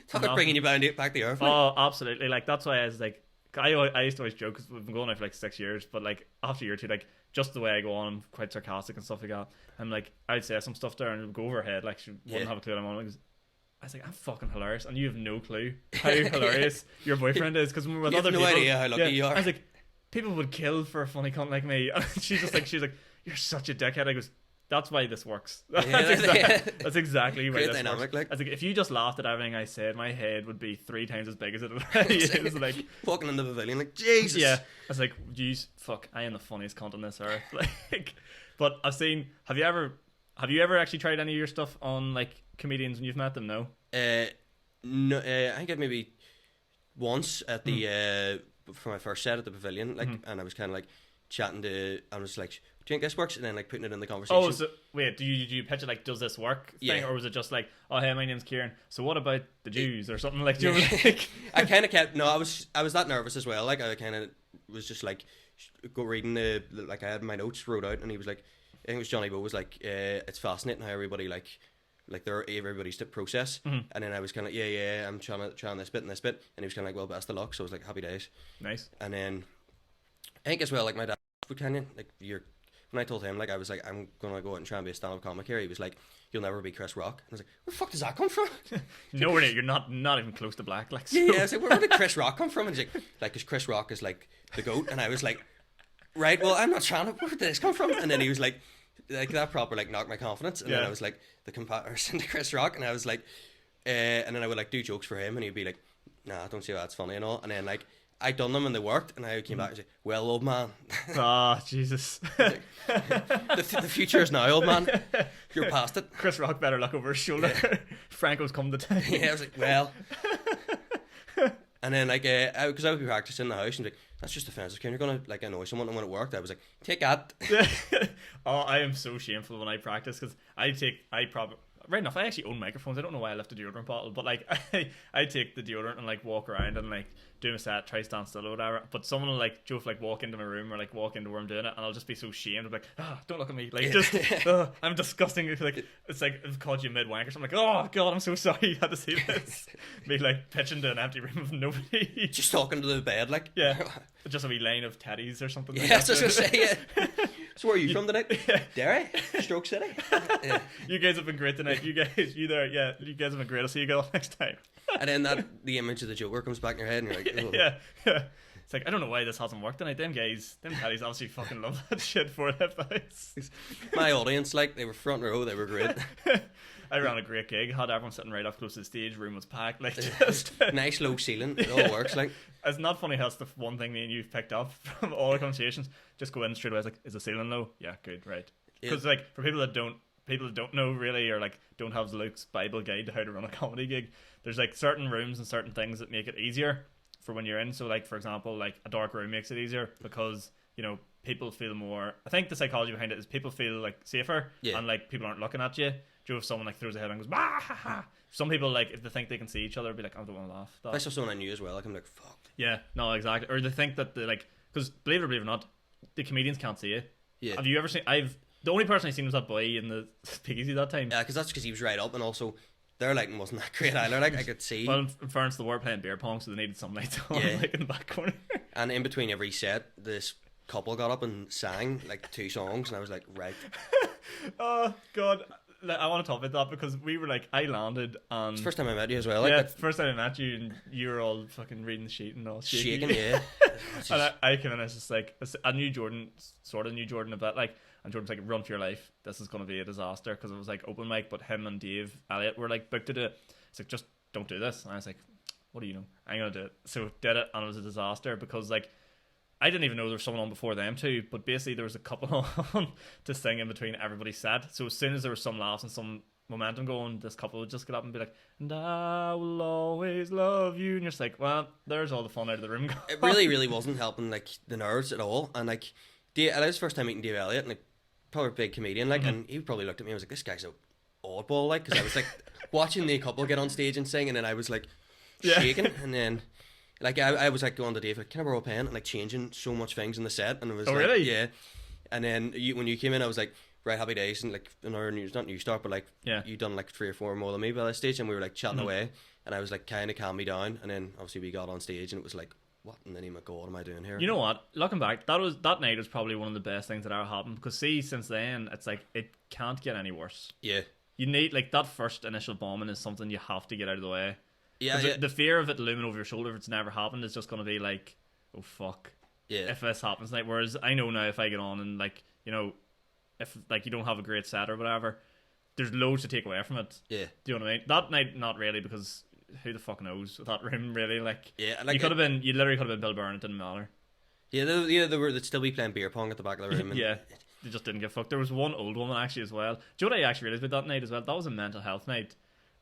Speaker 4: Talk about bringing you back to earth. Oh, absolutely. Like, that's why I was like, I used to always joke, because we've been going out for like 6 years, but like after a year or two, like just the way I go on, I'm quite sarcastic and stuff like that. And like I'd say some stuff there and it would go over her head, like she wouldn't have a clue what I'm on. Like, I was like, I'm fucking hilarious, and you have no clue how hilarious your boyfriend is, because with
Speaker 5: You
Speaker 4: other
Speaker 5: have no
Speaker 4: people,
Speaker 5: idea how lucky you are.
Speaker 4: I was like, people would kill for a funny cunt like me, and she's like, you're such a dickhead. I goes, that's why this works. That's exactly why
Speaker 5: Great
Speaker 4: this
Speaker 5: dynamic,
Speaker 4: works.
Speaker 5: like.
Speaker 4: I was like, if you just laughed at everything I said, my head would be 3 times as big as it already is. Like,
Speaker 5: walking in the pavilion, like, Jesus.
Speaker 4: yeah. I was like, geez, fuck, I am the funniest cunt on this earth. Like, but I've seen. Have you ever actually tried any of your stuff on like comedians when you've met them? No.
Speaker 5: No, I think I maybe once at the for my first set at the pavilion, like, and I was kind of like chatting to, I was like, do you think this works? And then like putting it in the conversation.
Speaker 4: Oh, so wait, do you pitch it like, does this work thing,
Speaker 5: Yeah.
Speaker 4: or was it just like, oh hey, my name's Ciaran, so what about the Jews or something like? Do you know, like
Speaker 5: I kind of kept, no, I was that nervous as well. Like I kind of was just like go reading the, like I had my notes wrote out, and he was like, I think it was Johnny Bo was like, it's fascinating how everybody like everybody's process, and then I was kind of like, yeah, I'm trying this bit and this bit, and he was kind of like, well, best of luck. So I was like, happy days.
Speaker 4: nice.
Speaker 5: And then I think as well, like my dad would kind of like, when I told him, like, I was like, I'm gonna go out and try and be a stand-up comic here, he was like, you'll never be Chris Rock. And I was like, where the fuck does that come from?
Speaker 4: Nowhere near. You're not even close to black. Like, so.
Speaker 5: Yeah, I was like, where did Chris Rock come from? And he's like, because Chris Rock is like the GOAT. And I was like, right, well, I'm not trying to, where did this come from? And then he was like that proper like knocked my confidence. And then I was like, the comparison to Chris Rock, and I was like, and then I would like do jokes for him, and he'd be like, nah, don't see how that's funny and all. And then like I done them and they worked, and I came back and said, well, old man,
Speaker 4: Ah, Jesus.
Speaker 5: the future is now, old man. You're past it.
Speaker 4: Chris Rock better look over his shoulder.
Speaker 5: Yeah.
Speaker 4: Franco's come to town.
Speaker 5: Yeah, I was like, well. And then like, because I would be practicing in the house, and like, that's just offensive, Ken. You're gonna like annoy someone. And when it worked, I was like, take that.
Speaker 4: Oh, I am so shameful when I practice, because right enough, I actually own microphones. I don't know why I left a deodorant bottle, but like I take the deodorant and like walk around and like do my set, try stand still or whatever. But someone will like Joe like walk into my room or like walk into where I'm doing it, and I'll just be so shamed. I'm like, don't look at me, like just I'm disgusting. Like it's like I've caught you mid wanker. So I'm like, oh god, I'm so sorry you had to see this. Me like pitching to an empty room with nobody.
Speaker 5: Just talking to the bed, like,
Speaker 4: yeah, just a wee line of teddies or something.
Speaker 5: Yeah,
Speaker 4: like
Speaker 5: that's
Speaker 4: that.
Speaker 5: what I was gonna say. Yeah. So where are you from tonight? Derry? Stroke City? Yeah.
Speaker 4: You guys have been great tonight. You guys have been great. I'll see you guys next time.
Speaker 5: And then the image of the Joker comes back in your head, and you're like, oh.
Speaker 4: Yeah. It's like, I don't know why this hasn't worked tonight. Them guys, them caddies obviously fucking love that shit for left house.
Speaker 5: My audience, like, they were front row, they were great.
Speaker 4: I ran a great gig, had everyone sitting right up close to the stage, room was packed, like just
Speaker 5: Nice low ceiling, it all works, like.
Speaker 4: It's not funny how that's the one thing me and you've picked up from all our conversations. Just go in straight away, it's like, is the ceiling low? Yeah, good, right. Because like for people that don't know really, or like don't have Luke's Bible guide to how to run a comedy gig, there's like certain rooms and certain things that make it easier for when you're in. So like for example, like a dark room makes it easier because, you know, people feel more, I think the psychology behind it is people feel like safer, and like people aren't looking at you. Joe, if someone like throws a head and goes bah ha ha, some people like if they think they can see each other, be like, I don't want to laugh.
Speaker 5: If I saw someone I knew as well, like I'm like, fuck.
Speaker 4: Yeah, no, exactly. Or they think that they like, because believe it or not, the comedians can't see you.
Speaker 5: Yeah.
Speaker 4: Have you ever seen? The only person I seen was that boy in the speakeasy that time.
Speaker 5: Yeah, because that's because he was right up, and also their lighting wasn't that great either. Like I could see.
Speaker 4: Well, in fairness, they were playing beer pong, so they needed some lights on, like in the back corner.
Speaker 5: And in between every set, this couple got up and sang like 2 songs, and I was like, right.
Speaker 4: Oh god, like, I want to talk about that because we were like, I landed and
Speaker 5: It's the first time I met you as well. Like,
Speaker 4: yeah, it's the first time I met you, and you were all fucking reading the sheet and all shaky.
Speaker 5: shaking, yeah.
Speaker 4: And I came in and I was just like, I knew Jordan, sort of knew Jordan a bit, like, and Jordan's like, run for your life, this is going to be a disaster, because it was like open mic, but him and Dave Elliott were like booked to do it. It's like, just don't do this. And I was like, what do you know? I'm going to do it. So did it, and it was a disaster because like I didn't even know there was someone on before them too, but basically there was a couple on to sing in between everybody's set. So as soon as there was some laughs and some momentum going, this couple would just get up and be like, and I will always love you, and you're just like, well, there's all the fun out of the room.
Speaker 5: It really, really wasn't helping like the nerves at all. And like, it was the first time meeting Dave Elliott, and like, probably a big comedian, like, and he probably looked at me and was like, this guy's a oddball, like, because I was like watching the couple get on stage and sing, and then I was like shaking, and then like I was like going to Dave, like, can I borrow a pen, and like changing so much things in the set, and it was like,
Speaker 4: really?
Speaker 5: Yeah. And then when you came in, I was like, right, happy days, and like another news, not new start, but like,
Speaker 4: yeah,
Speaker 5: you done like 3 or 4 more than me by this stage, and we were like chatting away, and I was like kind of calm me down, and then obviously we got on stage, and it was like, what in the name of God am I doing here?
Speaker 4: You know what? Looking back, that night was probably one of the best things that ever happened, because see, since then it's like it can't get any worse.
Speaker 5: Yeah.
Speaker 4: you need like that first initial bombing is something you have to get out of the way.
Speaker 5: Yeah.
Speaker 4: The fear of it looming over your shoulder if it's never happened is just going to be like, oh fuck.
Speaker 5: Yeah.
Speaker 4: If this happens, like, whereas I know now if I get on and like, you know, if like you don't have a great set or whatever, there's loads to take away from it.
Speaker 5: Yeah.
Speaker 4: Do you know what I mean? That night, not really, because who the fuck knows with that room really? Like,
Speaker 5: yeah, like
Speaker 4: you literally could have been Bill Byrne. It didn't matter.
Speaker 5: Yeah, they'd still be playing beer pong at the back of the room. And
Speaker 4: yeah. They just didn't give a fuck. There was one old woman actually as well. Do you know what I actually realised about that night as well? That was a mental health night.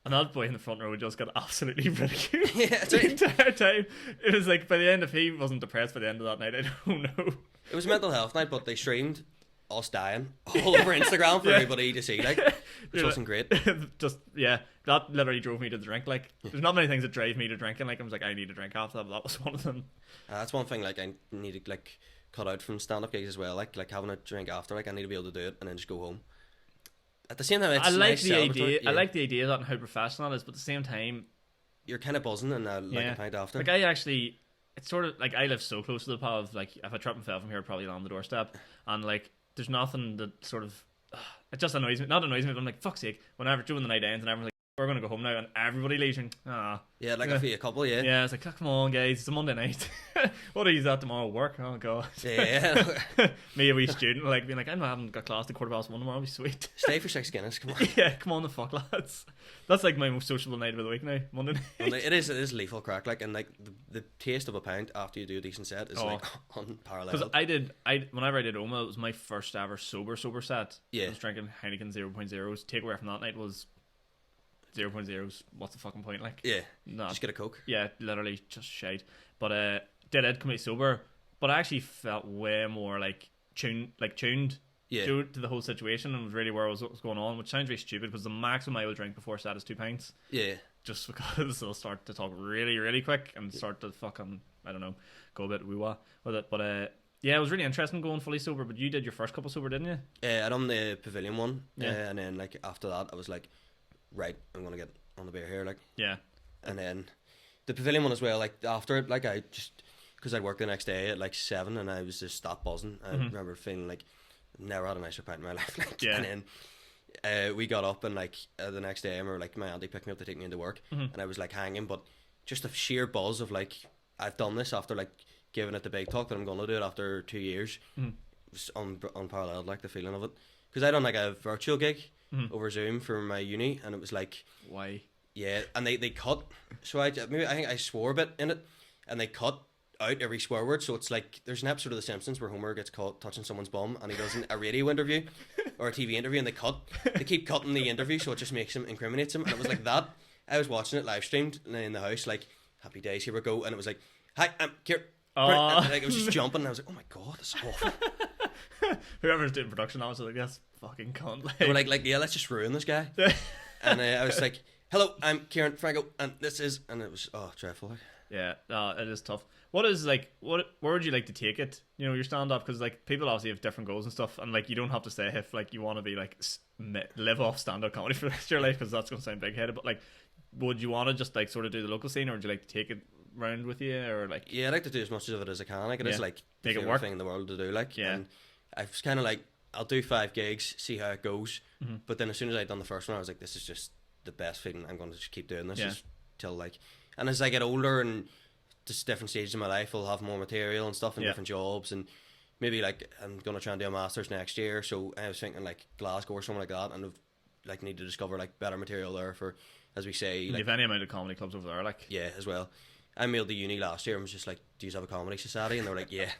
Speaker 4: And that boy in the front row just got absolutely ridiculed the entire time. It was like, by the end, if he wasn't depressed by the end of that night, I don't know.
Speaker 5: It was mental health night, but they streamed us dying all over Instagram for everybody to see, like, which wasn't great.
Speaker 4: Just, yeah, that literally drove me to the drink. Like, there's not many things that drive me to drinking. Like, I was like, I need a drink after that, but that was one of them.
Speaker 5: That's one thing, like, I need to, like, cut out from stand-up gigs as well. Like having a drink after, like, I need to be able to do it and then just go home. At the same time, it's
Speaker 4: I like
Speaker 5: nice
Speaker 4: the idea.
Speaker 5: Yeah.
Speaker 4: I like the idea of that and how professional it is, but at the same time,
Speaker 5: you're kind of buzzing and like a pint after.
Speaker 4: Like, I actually, it's sort of like I live so close to the pub. Like, if I trip and fell from here, I'd probably land on the doorstep. And like, there's nothing that sort of it just annoys me. Not annoys me, but I'm like, fuck's sake. Whenever during the night ends and everyone's like, we're gonna go home now, and everybody leaves. And
Speaker 5: yeah, like a couple, yeah.
Speaker 4: Yeah, it's like, oh, come on, guys, it's a Monday night. What are you at tomorrow? Work? Oh god.
Speaker 5: Yeah.
Speaker 4: Me, a wee student, like being like, I haven't got class till 1:15 tomorrow. I'll be sweet.
Speaker 5: Stay for 6 Guinness. Come on.
Speaker 4: Yeah, come on the fuck, lads. That's like my most sociable night of the week now. Monday night.
Speaker 5: It is lethal crack. Like, and like the taste of a pint after you do a decent set is like unparalleled.
Speaker 4: Because whenever I did Oma, it was my first ever sober set.
Speaker 5: Yeah.
Speaker 4: I was drinking Heineken 0.0s. Takeaway from that night was 0.0s. What's the fucking point? Like,
Speaker 5: yeah,
Speaker 4: nah,
Speaker 5: just get a Coke.
Speaker 4: Yeah, literally just shite. But did it completely sober? But I actually felt way more like tuned
Speaker 5: Yeah.
Speaker 4: to the whole situation and was really aware of what was going on, which sounds very stupid because the maximum I will drink before set is 2 pints.
Speaker 5: Yeah.
Speaker 4: Just because they'll start to talk really, really quick and start to fucking, I don't know, go a bit woo-wah with it. But yeah, it was really interesting going fully sober. But you did your first couple sober, didn't you?
Speaker 5: I done the Pavilion one.
Speaker 4: Yeah.
Speaker 5: And then like after that, I was like, right, I'm gonna get on the beer here, like.
Speaker 4: Yeah.
Speaker 5: And then the Pavilion one as well. Like after it, like I just because I'd work the next day at like 7 and I was just that buzzing. I remember feeling like never had a nicer pint in my life. Like,
Speaker 4: yeah.
Speaker 5: And then we got up and like the next day, I remember like my auntie picked me up to take me into work, and I was like hanging, but just the sheer buzz of like I've done this after like giving it the big talk that I'm gonna do it after 2 years. It was unparalleled, like the feeling of it, because I done like a virtual gig over Zoom for my uni, and it was like,
Speaker 4: why?
Speaker 5: Yeah, and they cut, so I think I swore a bit in it, and they cut out every swear word, so it's like there's an episode of The Simpsons where Homer gets caught touching someone's bum and he does a radio interview or a TV interview, and they keep cutting the interview, so it just incriminates him, and it was like that. I was watching it live streamed in the house, like happy days, here we go, and it was like, hi, I'm here. Like, it was just jumping, and I was like, oh my god, this is awful.
Speaker 4: Whoever's doing production, I was like, that's fucking cunt.
Speaker 5: They were like, yeah, let's just ruin this guy. And I was like, hello, I'm Ciaran Franco, and this is, and it was dreadful.
Speaker 4: Yeah, it is tough. What is like, where would you like to take it? You know, your stand up, because like people obviously have different goals and stuff, and like you don't have to say if like you want to be like live off stand up comedy for the rest of your life, because that's gonna sound big headed. But like, would you want to just like sort of do the local scene, or would you like to take it round with you, or like?
Speaker 5: Yeah, I like to do as much of it as I can. Like it is like the favorite thing in the world to do. Like, and I was kind of like, I'll do 5 gigs, see how it goes. But then as soon as I'd done the first one, I was like, this is just the best feeling. I'm going to just keep doing this just till like. And as I get older and just different stages of my life, I'll have more material and stuff and different jobs, and maybe like I'm gonna try and do a master's next year. So I was thinking like Glasgow or something like that, and I've like need to discover like better material there for, as we say, like,
Speaker 4: you've any amount of comedy clubs over there, like.
Speaker 5: Yeah, as well. I mailed the uni last year and was just like, do you have a comedy society? And they were like, yeah.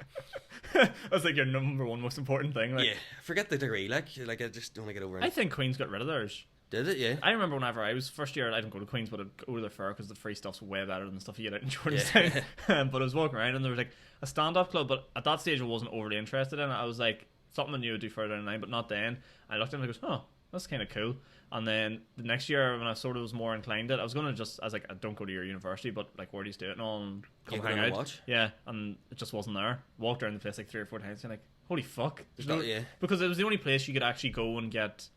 Speaker 4: That's like your number one most important thing. Like.
Speaker 5: Yeah, forget the degree. Like I just don't want to get over it.
Speaker 4: I think Queen's got rid of theirs.
Speaker 5: Did it? Yeah.
Speaker 4: I remember whenever I was first year, I didn't go to Queen's, but I'd go to the fair because the free stuff's way better than the stuff you get out in Jordanstown. But I was walking around and there was like a stand-up club, but at that stage I wasn't overly interested in it. I was like, something I knew I'd do further down the line, but not then. I looked at it and I goes, oh, that's kind of cool. And then the next year when I sort of was more inclined to it, I was going to just, I was like, I don't go to your university, but like, where do you do it and all, and come hang out.
Speaker 5: Watch?
Speaker 4: Yeah, and it just wasn't there. Walked around the place like 3 or 4 times and like, holy fuck.
Speaker 5: Yeah.
Speaker 4: Because it was the only place you could actually go and get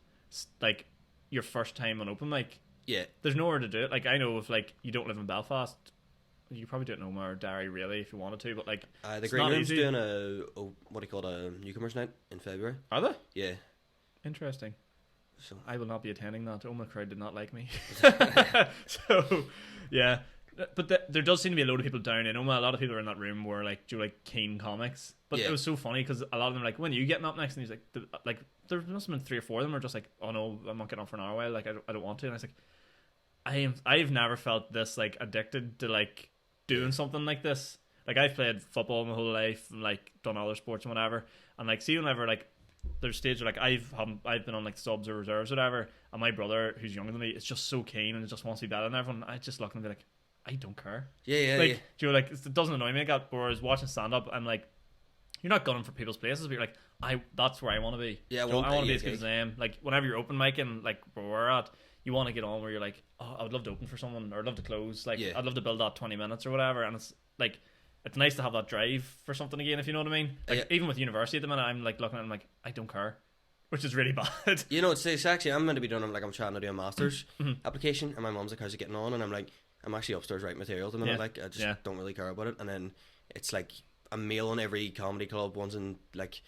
Speaker 4: like your first time on open mic.
Speaker 5: Yeah.
Speaker 4: There's nowhere to do it. Like, I know if like you don't live in Belfast, you probably do it in Omagh or Derry really if you wanted to, but like
Speaker 5: the Green Room's doing a newcomers night in February.
Speaker 4: Are they?
Speaker 5: Yeah.
Speaker 4: Interesting.
Speaker 5: So
Speaker 4: I will not be attending that. Oh, my crowd did not like me. So, yeah. But there does seem to be a load of people down in Oma. A lot of people in that room were like, do like keen comics. But it was so funny because a lot of them were like, when are you getting up next? And he's like, there must have been 3 or 4 of them were just like, oh no, I'm not getting up for an hour while. Like, I don't want to. And I was like, I've never felt this like addicted to like doing something like this. Like, I've played football my whole life and like done other sports and whatever. And like, see whenever like there's stages where like I've been on like subs or reserves or whatever, and my brother who's younger than me is just so keen and just wants to be better than everyone. I just look and be like, I don't care. Like, do you know, like, it doesn't annoy me. Whereas watching stand up, I'm like, you're not gunning for people's places, but you're like, that's where I want to be.
Speaker 5: Yeah,
Speaker 4: I want to be as good as I am. Like, whenever you're open micing, like where we're at, you want to get on where you're like, oh, I would love to open for someone, or I'd love to close. Like, I'd love to build that 20 minutes or whatever. And it's like, it's nice to have that drive for something again, if you know what I mean. Like, even with university at the minute, I'm like looking at it, I'm like, I don't care, which is really bad.
Speaker 5: You know, it's actually, I'm meant to be doing, like, I'm trying to do a master's application, and my mum's like, how's it getting on? And I'm like, I'm actually upstairs writing material at the minute. Like, I just don't really care about it. And then it's like, I'm mailing every comedy club, ones in like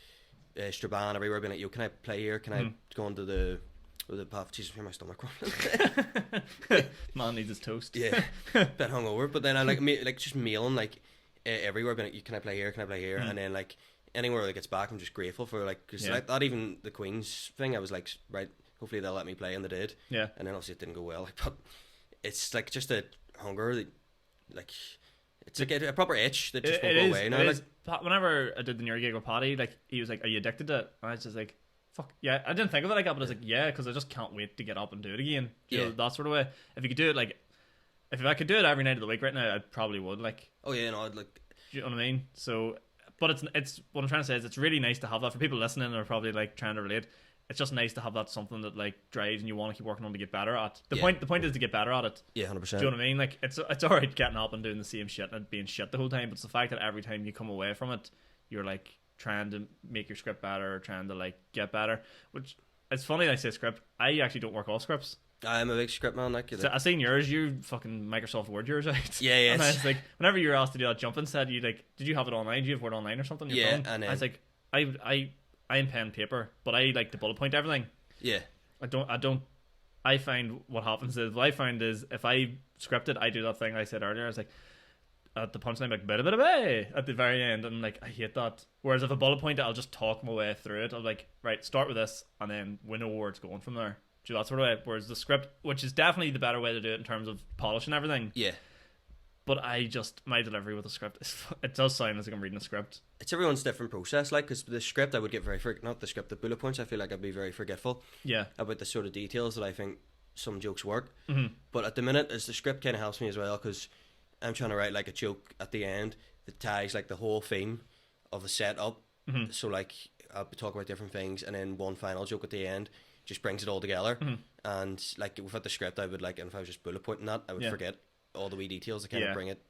Speaker 5: Strabane, everywhere, being like, yo, can I play here? Can I go into the path? Jesus, hear my stomach running.
Speaker 4: Man needs his toast.
Speaker 5: Yeah, bit hungover. But then I like just mailing like everywhere, being like, can I play here? Can I play here? And then like anywhere that gets back, I'm just grateful for, like, because like that, even the Queen's thing, I was like, right, hopefully they'll let me play, and they did. Yeah. And then obviously it didn't go well. Like, but it's like just a hunger that, like, it's like a proper itch that just won't go away. Now, like,
Speaker 4: whenever I did the Near gig with Paddy, like, he was like, "Are you addicted to it?" And I was just like, "Fuck yeah!" I didn't think of it like that, but I was like, "Yeah," because I just can't wait to get up and do it again. You know, that sort of way. If you could do it, like, if I could do it every night of the week right now, I probably would. Like,
Speaker 5: oh yeah, no, I'd like.
Speaker 4: Do you know what I mean? So, but it's what I'm trying to say is it's really nice to have that for people listening and are probably like trying to relate. It's just nice to have that something that like drives and you want to keep working on to get better at. The point is to get better at it.
Speaker 5: Yeah, 100%.
Speaker 4: Do you know what I mean? Like, it's alright getting up and doing the same shit and being shit the whole time, but it's the fact that every time you come away from it, you're like trying to make your script better or trying to like get better. Which, it's funny that I say script. I actually don't work off scripts.
Speaker 5: I'm a big script man. Like,
Speaker 4: so I seen yours. You fucking Microsoft Word yours out.
Speaker 5: Yeah, yeah.
Speaker 4: And I was like, whenever you were asked to do that jumping set, you like, did you have it online? Did you have Word online or something? On your phone? And I was like, I am pen and paper, but I like to bullet point everything.
Speaker 5: Yeah.
Speaker 4: I find what happens is, what I find is, if I script it, I do that thing I said earlier. I was like, at the punchline, like, bit at the very end, and like, I hate that. Whereas if I bullet point it, I'll just talk my way through it. I'll like, right, start with this, and then we know where it's going from there. Do that sort of way. Whereas the script, which is definitely the better way to do it in terms of polishing everything. Yeah. But my delivery with the script, it does sound as like I'm reading a script.
Speaker 5: It's everyone's different process, like, because the script I would get the bullet points, I feel like I'd be very forgetful. Yeah. About the sort of details that I think some jokes work. Mm-hmm. But at the minute, as the script kind of helps me as well, because I'm trying to write like a joke at the end that ties like the whole theme of the setup. Mm-hmm. So like, I'll be talking about different things, and then one final joke at the end just brings it all together. Mm-hmm. And like, without the script, I would like, and if I was just bullet pointing that, I would forget all the wee details that kind of bring it.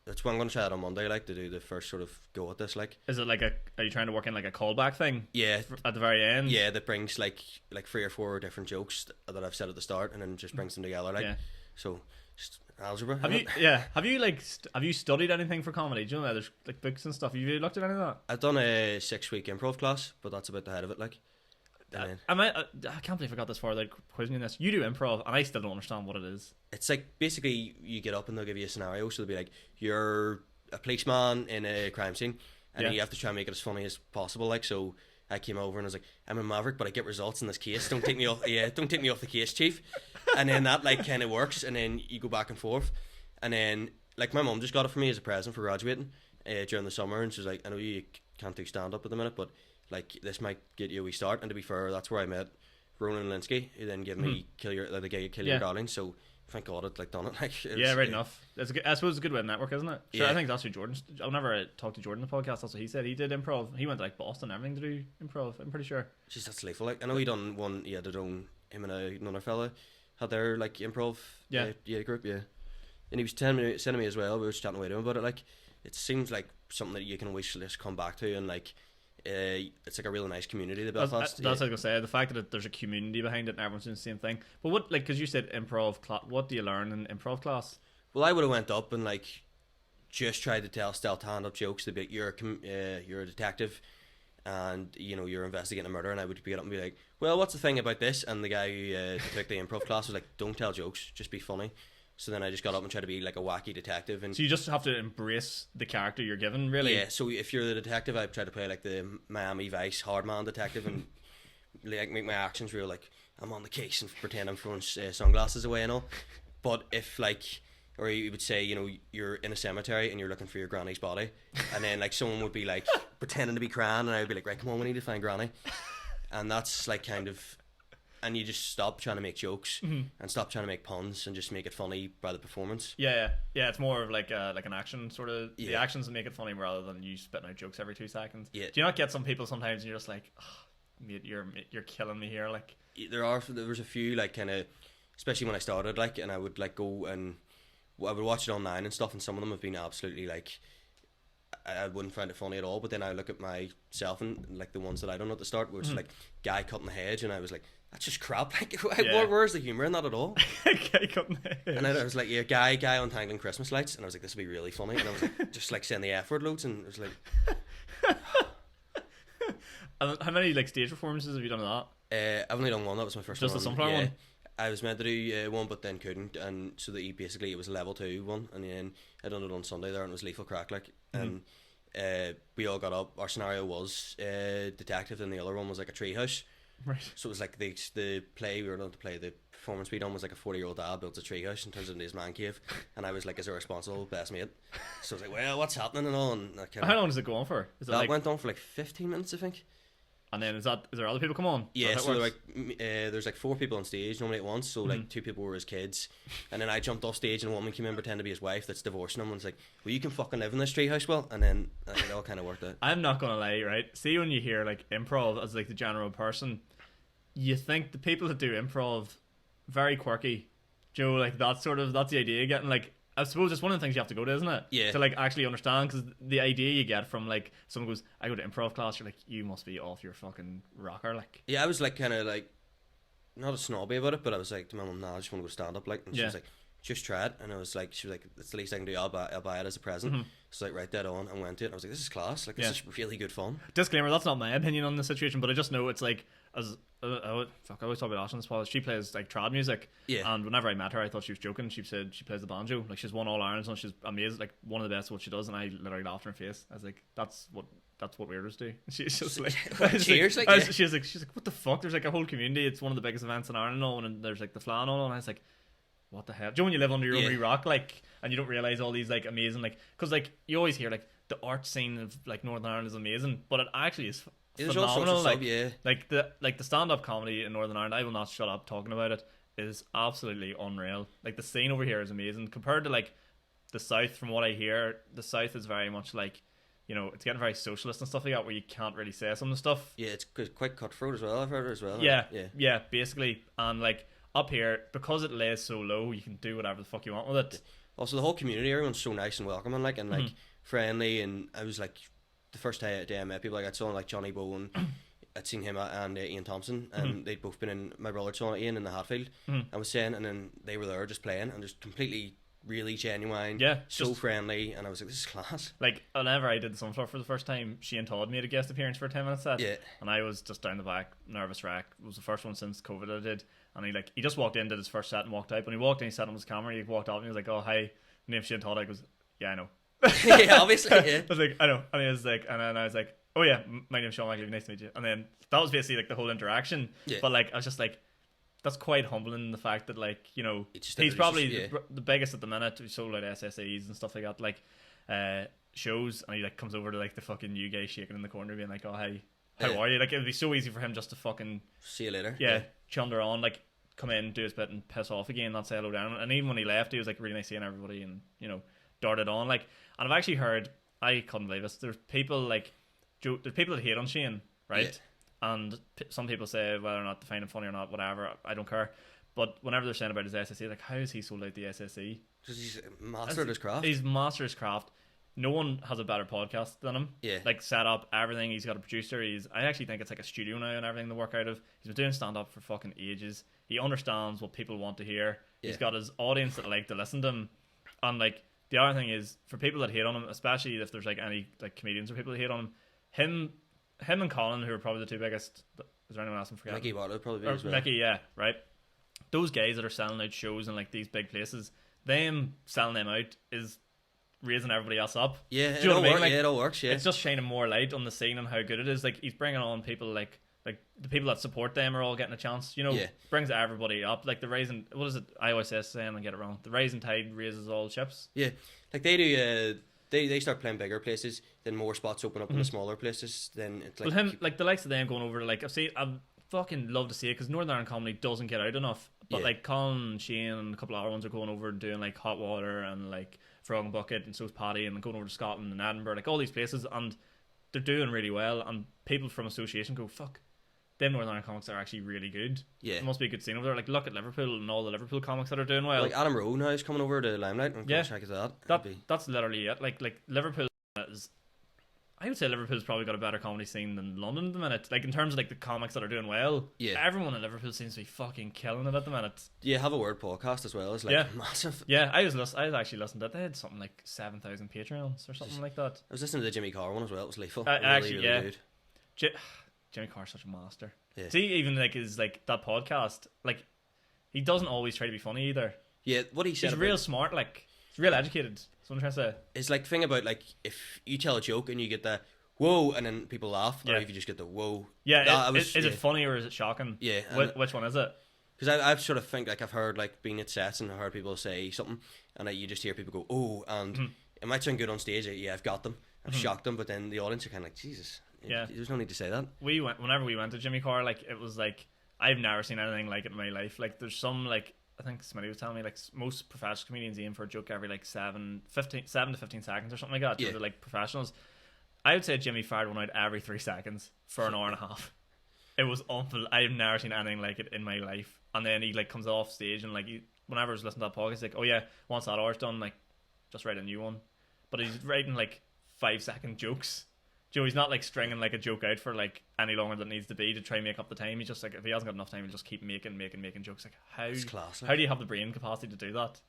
Speaker 5: That's what I'm going to try it on Monday, like, to do the first sort of go at this. Like,
Speaker 4: is it like are you trying to work in like a callback thing?
Speaker 5: Yeah,
Speaker 4: at the very end.
Speaker 5: Yeah, that brings like 3 or 4 different jokes that I've said at the start, and then just brings them together. Like, so just algebra.
Speaker 4: Have you studied anything for comedy? Do you know there's like books and stuff? Have you looked at any of that?
Speaker 5: I've done a 6-week improv class, but that's about the head of it. Like,
Speaker 4: I can't believe I got this far without quizzing you this. You do improv, and I still don't understand what it is.
Speaker 5: It's like, basically, you get up and they'll give you a scenario. So they'll be like, you're a policeman in a crime scene, and you have to try and make it as funny as possible. Like, so I came over and I was like, I'm a maverick, but I get results in this case. Don't take me off. Don't take me off the case, chief. And then that like kind of works, and then you go back and forth. And then like, my mum just got it for me as a present for graduating during the summer, and she was like, I know you can't do stand up at the minute, but like, this might get you a wee start. And to be fair, that's where I met Ronan Linsky, who then gave me Kill Your Darling. So thank God I'd like done it. Like,
Speaker 4: right enough. I suppose it's a good way to network, isn't it? Sure, I think that's who Jordan's. Whenever I talked to Jordan in the podcast, that's what he said. He did improv. He went to like Boston and everything to do improv, I'm pretty sure.
Speaker 5: Jeez, that's delightful. Like, I know he done one. He had his own. Him and another fella had their like improv. Group. Yeah, and he was sending me as well. We were chatting away to him about it. Like, it seems like something that you can always just come back to, and like, it's like a really nice community, the Belfast.
Speaker 4: That's what I was gonna say. The fact that there's a community behind it and everyone's doing the same thing. But what, like, because you said improv class, what do you learn in improv class?
Speaker 5: Well, I would have went up and like just tried to tell stealth hand-up jokes. They'd be like, you're a detective, and you're investigating a murder, and I would get up and be like, well, what's the thing about this? And the guy who took the improv class was like, don't tell jokes, just be funny. So then I just got up and tried to be like a wacky detective. And
Speaker 4: so you just have to embrace the character you're given, really.
Speaker 5: Yeah, so if you're the detective, I try to play like the Miami Vice hardman detective and like make my actions real, like I'm on the case and pretend I'm throwing sunglasses away and all. But if like, or you would say, you're in a cemetery and you're looking for your granny's body, and then like someone would be like pretending to be crying, and I would be like, right, come on, we need to find granny. And that's like kind of, and you just stop trying to make jokes and stop trying to make puns and just make it funny by the performance.
Speaker 4: Yeah. It's more of like an action sort of. Yeah. The actions that make it funny rather than you spitting out jokes every 2 seconds. Yeah. Do you not get some people sometimes and you're just like, oh, mate, you're killing me here? Like
Speaker 5: there was a few like kind of, especially when I started, like, and I would like go and I would watch it online and stuff, and some of them have been absolutely like, I wouldn't find it funny at all. But then I look at myself and like the ones that I don't know at the start, which like guy cutting the hedge, and I was like, that's just crap. Like, where's the humor in that at all?
Speaker 4: Guy cutting the hedge.
Speaker 5: And I was like, yeah, guy untangling Christmas lights, and I was like, this would be really funny. And I was like, just like saying the F word loads, and it was like.
Speaker 4: And how many like stage performances have you done of
Speaker 5: that? I've only done one. That was my first
Speaker 4: one. Just the sunflower one.
Speaker 5: I was meant to do one, but then couldn't, and so basically it was a level 2 one, and then I done it on Sunday there, and it was lethal crack, like, and we all got up. Our scenario was detective, and the other one was like a treehouse.
Speaker 4: Right.
Speaker 5: So it was like the play we were going to play. The performance we done was like a 40-year-old dad built a treehouse and turns it into his man cave, and I was like his irresponsible best mate. So I was like, well, what's happening and all. And
Speaker 4: how long does it go on for?
Speaker 5: That went on for like 15 minutes, I think.
Speaker 4: And then is there other people come on?
Speaker 5: Yeah, so like there's like 4 people on stage normally at once. So like 2 people were his kids, and then I jumped off stage and a woman came in pretending to be his wife that's divorcing him, and was like, well, you can fucking live in this treehouse, well, and then it all kind of worked out.
Speaker 4: I'm not gonna lie, right? See, when you hear like improv as like the general person, you think the people that do improv very quirky. Joe, like that's the idea of getting like. I suppose it's one of the things you have to go to, isn't it?
Speaker 5: Yeah.
Speaker 4: To like actually understand, because the idea you get from like someone goes, I go to improv class, you're like, you must be off your fucking rocker, like.
Speaker 5: Yeah, I was like kind of like not a snobby about it, but I was like to my mum, nah, I just want to go stand up, like, and she was like, just try it, and I was like, she was like, it's the least I can do. I'll buy it as a present. So like, right dead on, and went to it. And I was like, this is class, like this is really good fun.
Speaker 4: Disclaimer: that's not my opinion on the situation, but I just know it's like as. I always talk about Ashley this podcast. She plays like trad music, and whenever I met her, I thought she was joking. She said she plays the banjo, like she's won all Irelands, and she's amazing, like one of the best at what she does. And I literally laughed in her face. I was like, that's what weirdos do. She's just like,
Speaker 5: cheers,
Speaker 4: like, she's like, what the fuck? There's like a whole community. It's one of the biggest events in Ireland, and there's like the flan on, and I was like, what the hell? Do you know when you live under your own wee rock, like, and you don't realize all these like amazing, like, because like you always hear like the art scene of like Northern Ireland is amazing, but it actually is phenomenal. Like, like the stand-up comedy in Northern Ireland, I will not shut up talking about it, is absolutely unreal. Like the scene over here is amazing compared to like the South. From what I hear, the South is very much like, it's getting very socialist and stuff like that, where you can't really say some of the stuff.
Speaker 5: Yeah, it's quite cutthroat as well. I've heard as well.
Speaker 4: Yeah, basically. And like up here, because it lays so low, you can do whatever the fuck you want with it.
Speaker 5: Also, the whole community, everyone's so nice and welcoming, like, and like friendly. And I was like, the first day I met people, like I saw like Johnny Bow, and I'd seen him and Ian Thompson, and they'd both been in, my brother saw Ian in the Hatfield, I was saying, and then they were there just playing and just completely really genuine, so friendly, and I was like, this is class. Like
Speaker 4: whenever I did the Sunflower for the first time, Shane Todd made a guest appearance for a 10-minute set, and I was just down the back, nervous wreck. It was the first one since COVID I did, and he just walked in, did his first set and walked out. When he walked in, he set on his camera, he walked up and he was like, oh hi, name's Shane Todd. I goes, yeah, I know.
Speaker 5: Yeah, obviously. Yeah.
Speaker 4: I was like, I know. And he was like, and then I was like, oh yeah, my name's Sean McAleavey, nice to meet you. And then that was basically like the whole interaction. But like I was just like, that's quite humbling, the fact that like, he's probably the biggest at the minute. We sold out SSAs and stuff like that, like shows, and he like comes over to like the fucking new guy shaking in the corner being like, oh hey, how are you? Like it would be so easy for him just to fucking
Speaker 5: see you later.
Speaker 4: Chunder on, like come in, do his bit and piss off again, not say hello down. And even when he left, he was like really nice seeing everybody, and darted on. Like, and I've actually heard, I couldn't believe this, there's people like there's people that hate on Shane, right? And some people say whether or not they find him funny or not, whatever, I don't care. But whenever they're saying about his SSE, like, how is he sold out the SSE?
Speaker 5: Because he's mastered his craft.
Speaker 4: He's mastered his craft. No one has a better podcast than him. Like, set up, everything. He's got a producer. I actually think it's like a studio now and everything to work out of. He's been doing stand-up for fucking ages. He understands what people want to hear. He's got his audience that like to listen to him. And like, the other thing is, for people that hate on him, especially if there's like any like comedians or people that hate on him him and Colin, who are probably the two biggest. Is there anyone else I'm forgetting?
Speaker 5: Mickey Watt would probably be as well.
Speaker 4: Mickey, yeah, right. Those guys that are selling out shows in like these big places, them selling them out is raising everybody else up.
Speaker 5: Yeah,
Speaker 4: do you know what I mean?
Speaker 5: Like, yeah, it all works. Yeah,
Speaker 4: it's just shining more light on the scene and how good it is. Like he's bringing on people like the people that support them are all getting a chance. You know, brings everybody up. Like the rising, what is it? I always say and I get it wrong. The rising tide raises all ships.
Speaker 5: Yeah, like they do. They start playing bigger places, then more spots open up in the smaller places. Then it's like,
Speaker 4: well, him, like the likes of them going over to like I've fucking love to see it because Northern Ireland comedy doesn't get out enough. But like Colin, Shane, and a couple of other ones are going over and doing like Hot Water and like Frog and Bucket, and so's Paddy, and going over to Scotland and Edinburgh, like all these places, and they're doing really well. And people from association go, fuck, them Northern Ireland comics are actually really good. Yeah, it must be a good scene over there. Like look at Liverpool and all the Liverpool comics that are doing well.
Speaker 5: Like Adam Rowe now is coming over to Limelight. And check it out.
Speaker 4: That's literally it. Like Liverpool is. I would say Liverpool's probably got a better comedy scene than London at the minute. Like in terms of like the comics that are doing well, everyone in Liverpool seems to be fucking killing it at the minute.
Speaker 5: Yeah, Have a Word podcast as well. It's like massive.
Speaker 4: Yeah, I was actually listening to it. They had something like 7,000 Patreons or something like that.
Speaker 5: I was listening to the Jimmy Carr one as well. It was lethal.
Speaker 4: Actually,
Speaker 5: really
Speaker 4: good. Jimmy Carr's such a master. Yeah. See, even like his like that podcast, like he doesn't always try to be funny either.
Speaker 5: Yeah, what he said.
Speaker 4: He's real smart. Like he's real educated. That's what I'm trying to say.
Speaker 5: It's like thing about like if you tell a joke and you get the whoa and then people laugh, or if you just get the whoa.
Speaker 4: Yeah, is it funny or is it shocking?
Speaker 5: Yeah,
Speaker 4: which one is it?
Speaker 5: Because I've sort of think like I've heard like being at sets and I heard people say something and you just hear people go oh, and it might sound good on stage. Yeah, I've got them, I've shocked them, but then the audience are kind of like Jesus. Yeah, there's no need to say that.
Speaker 4: Whenever we went to Jimmy Carr, like it was like I've never seen anything like it in my life. Like there's some like I think somebody was telling me like most professional comedians aim for a joke every like 7 to 15 seconds or something like that. Yeah, they're like professionals. I would say Jimmy fired one out every 3 seconds for an hour and a half. It was awful. I've never seen anything like it in my life. And then he like comes off stage and like whenever I was listening to that podcast, he's like, oh yeah, once that hour's done, like just write a new one. But he's writing like 5-second jokes. Joe, he's not like stringing like a joke out for like any longer than it needs to be to try and make up the time. He's just like, if he hasn't got enough time, he'll just keep making jokes. Like how do you have the brain capacity to do that?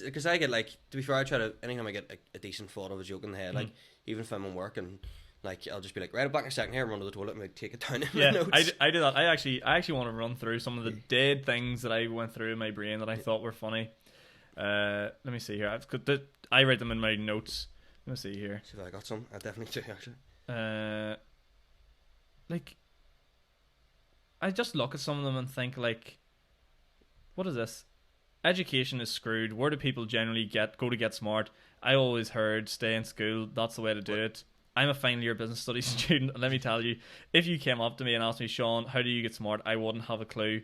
Speaker 5: Because I get like, to be fair, I try to anytime I get a decent thought of a joke in the head, like even if I'm on work and like I'll just be like, right, I'm back in a second here, run to the toilet and like, take it down in my notes.
Speaker 4: I do that. I actually want to run through some of the dead things that I went through in my brain that I thought were funny. Let me see here. I write them in my notes. Let me see here.
Speaker 5: See if I got some. I definitely do actually.
Speaker 4: Like I just look at some of them and think what is this? Education is screwed. Where do people generally go to get smart? I always heard stay in school. That's the way to do it. I'm a final year business studies student, and let me tell you, if you came up to me and asked me, Sean, how do you get smart? I wouldn't have a clue.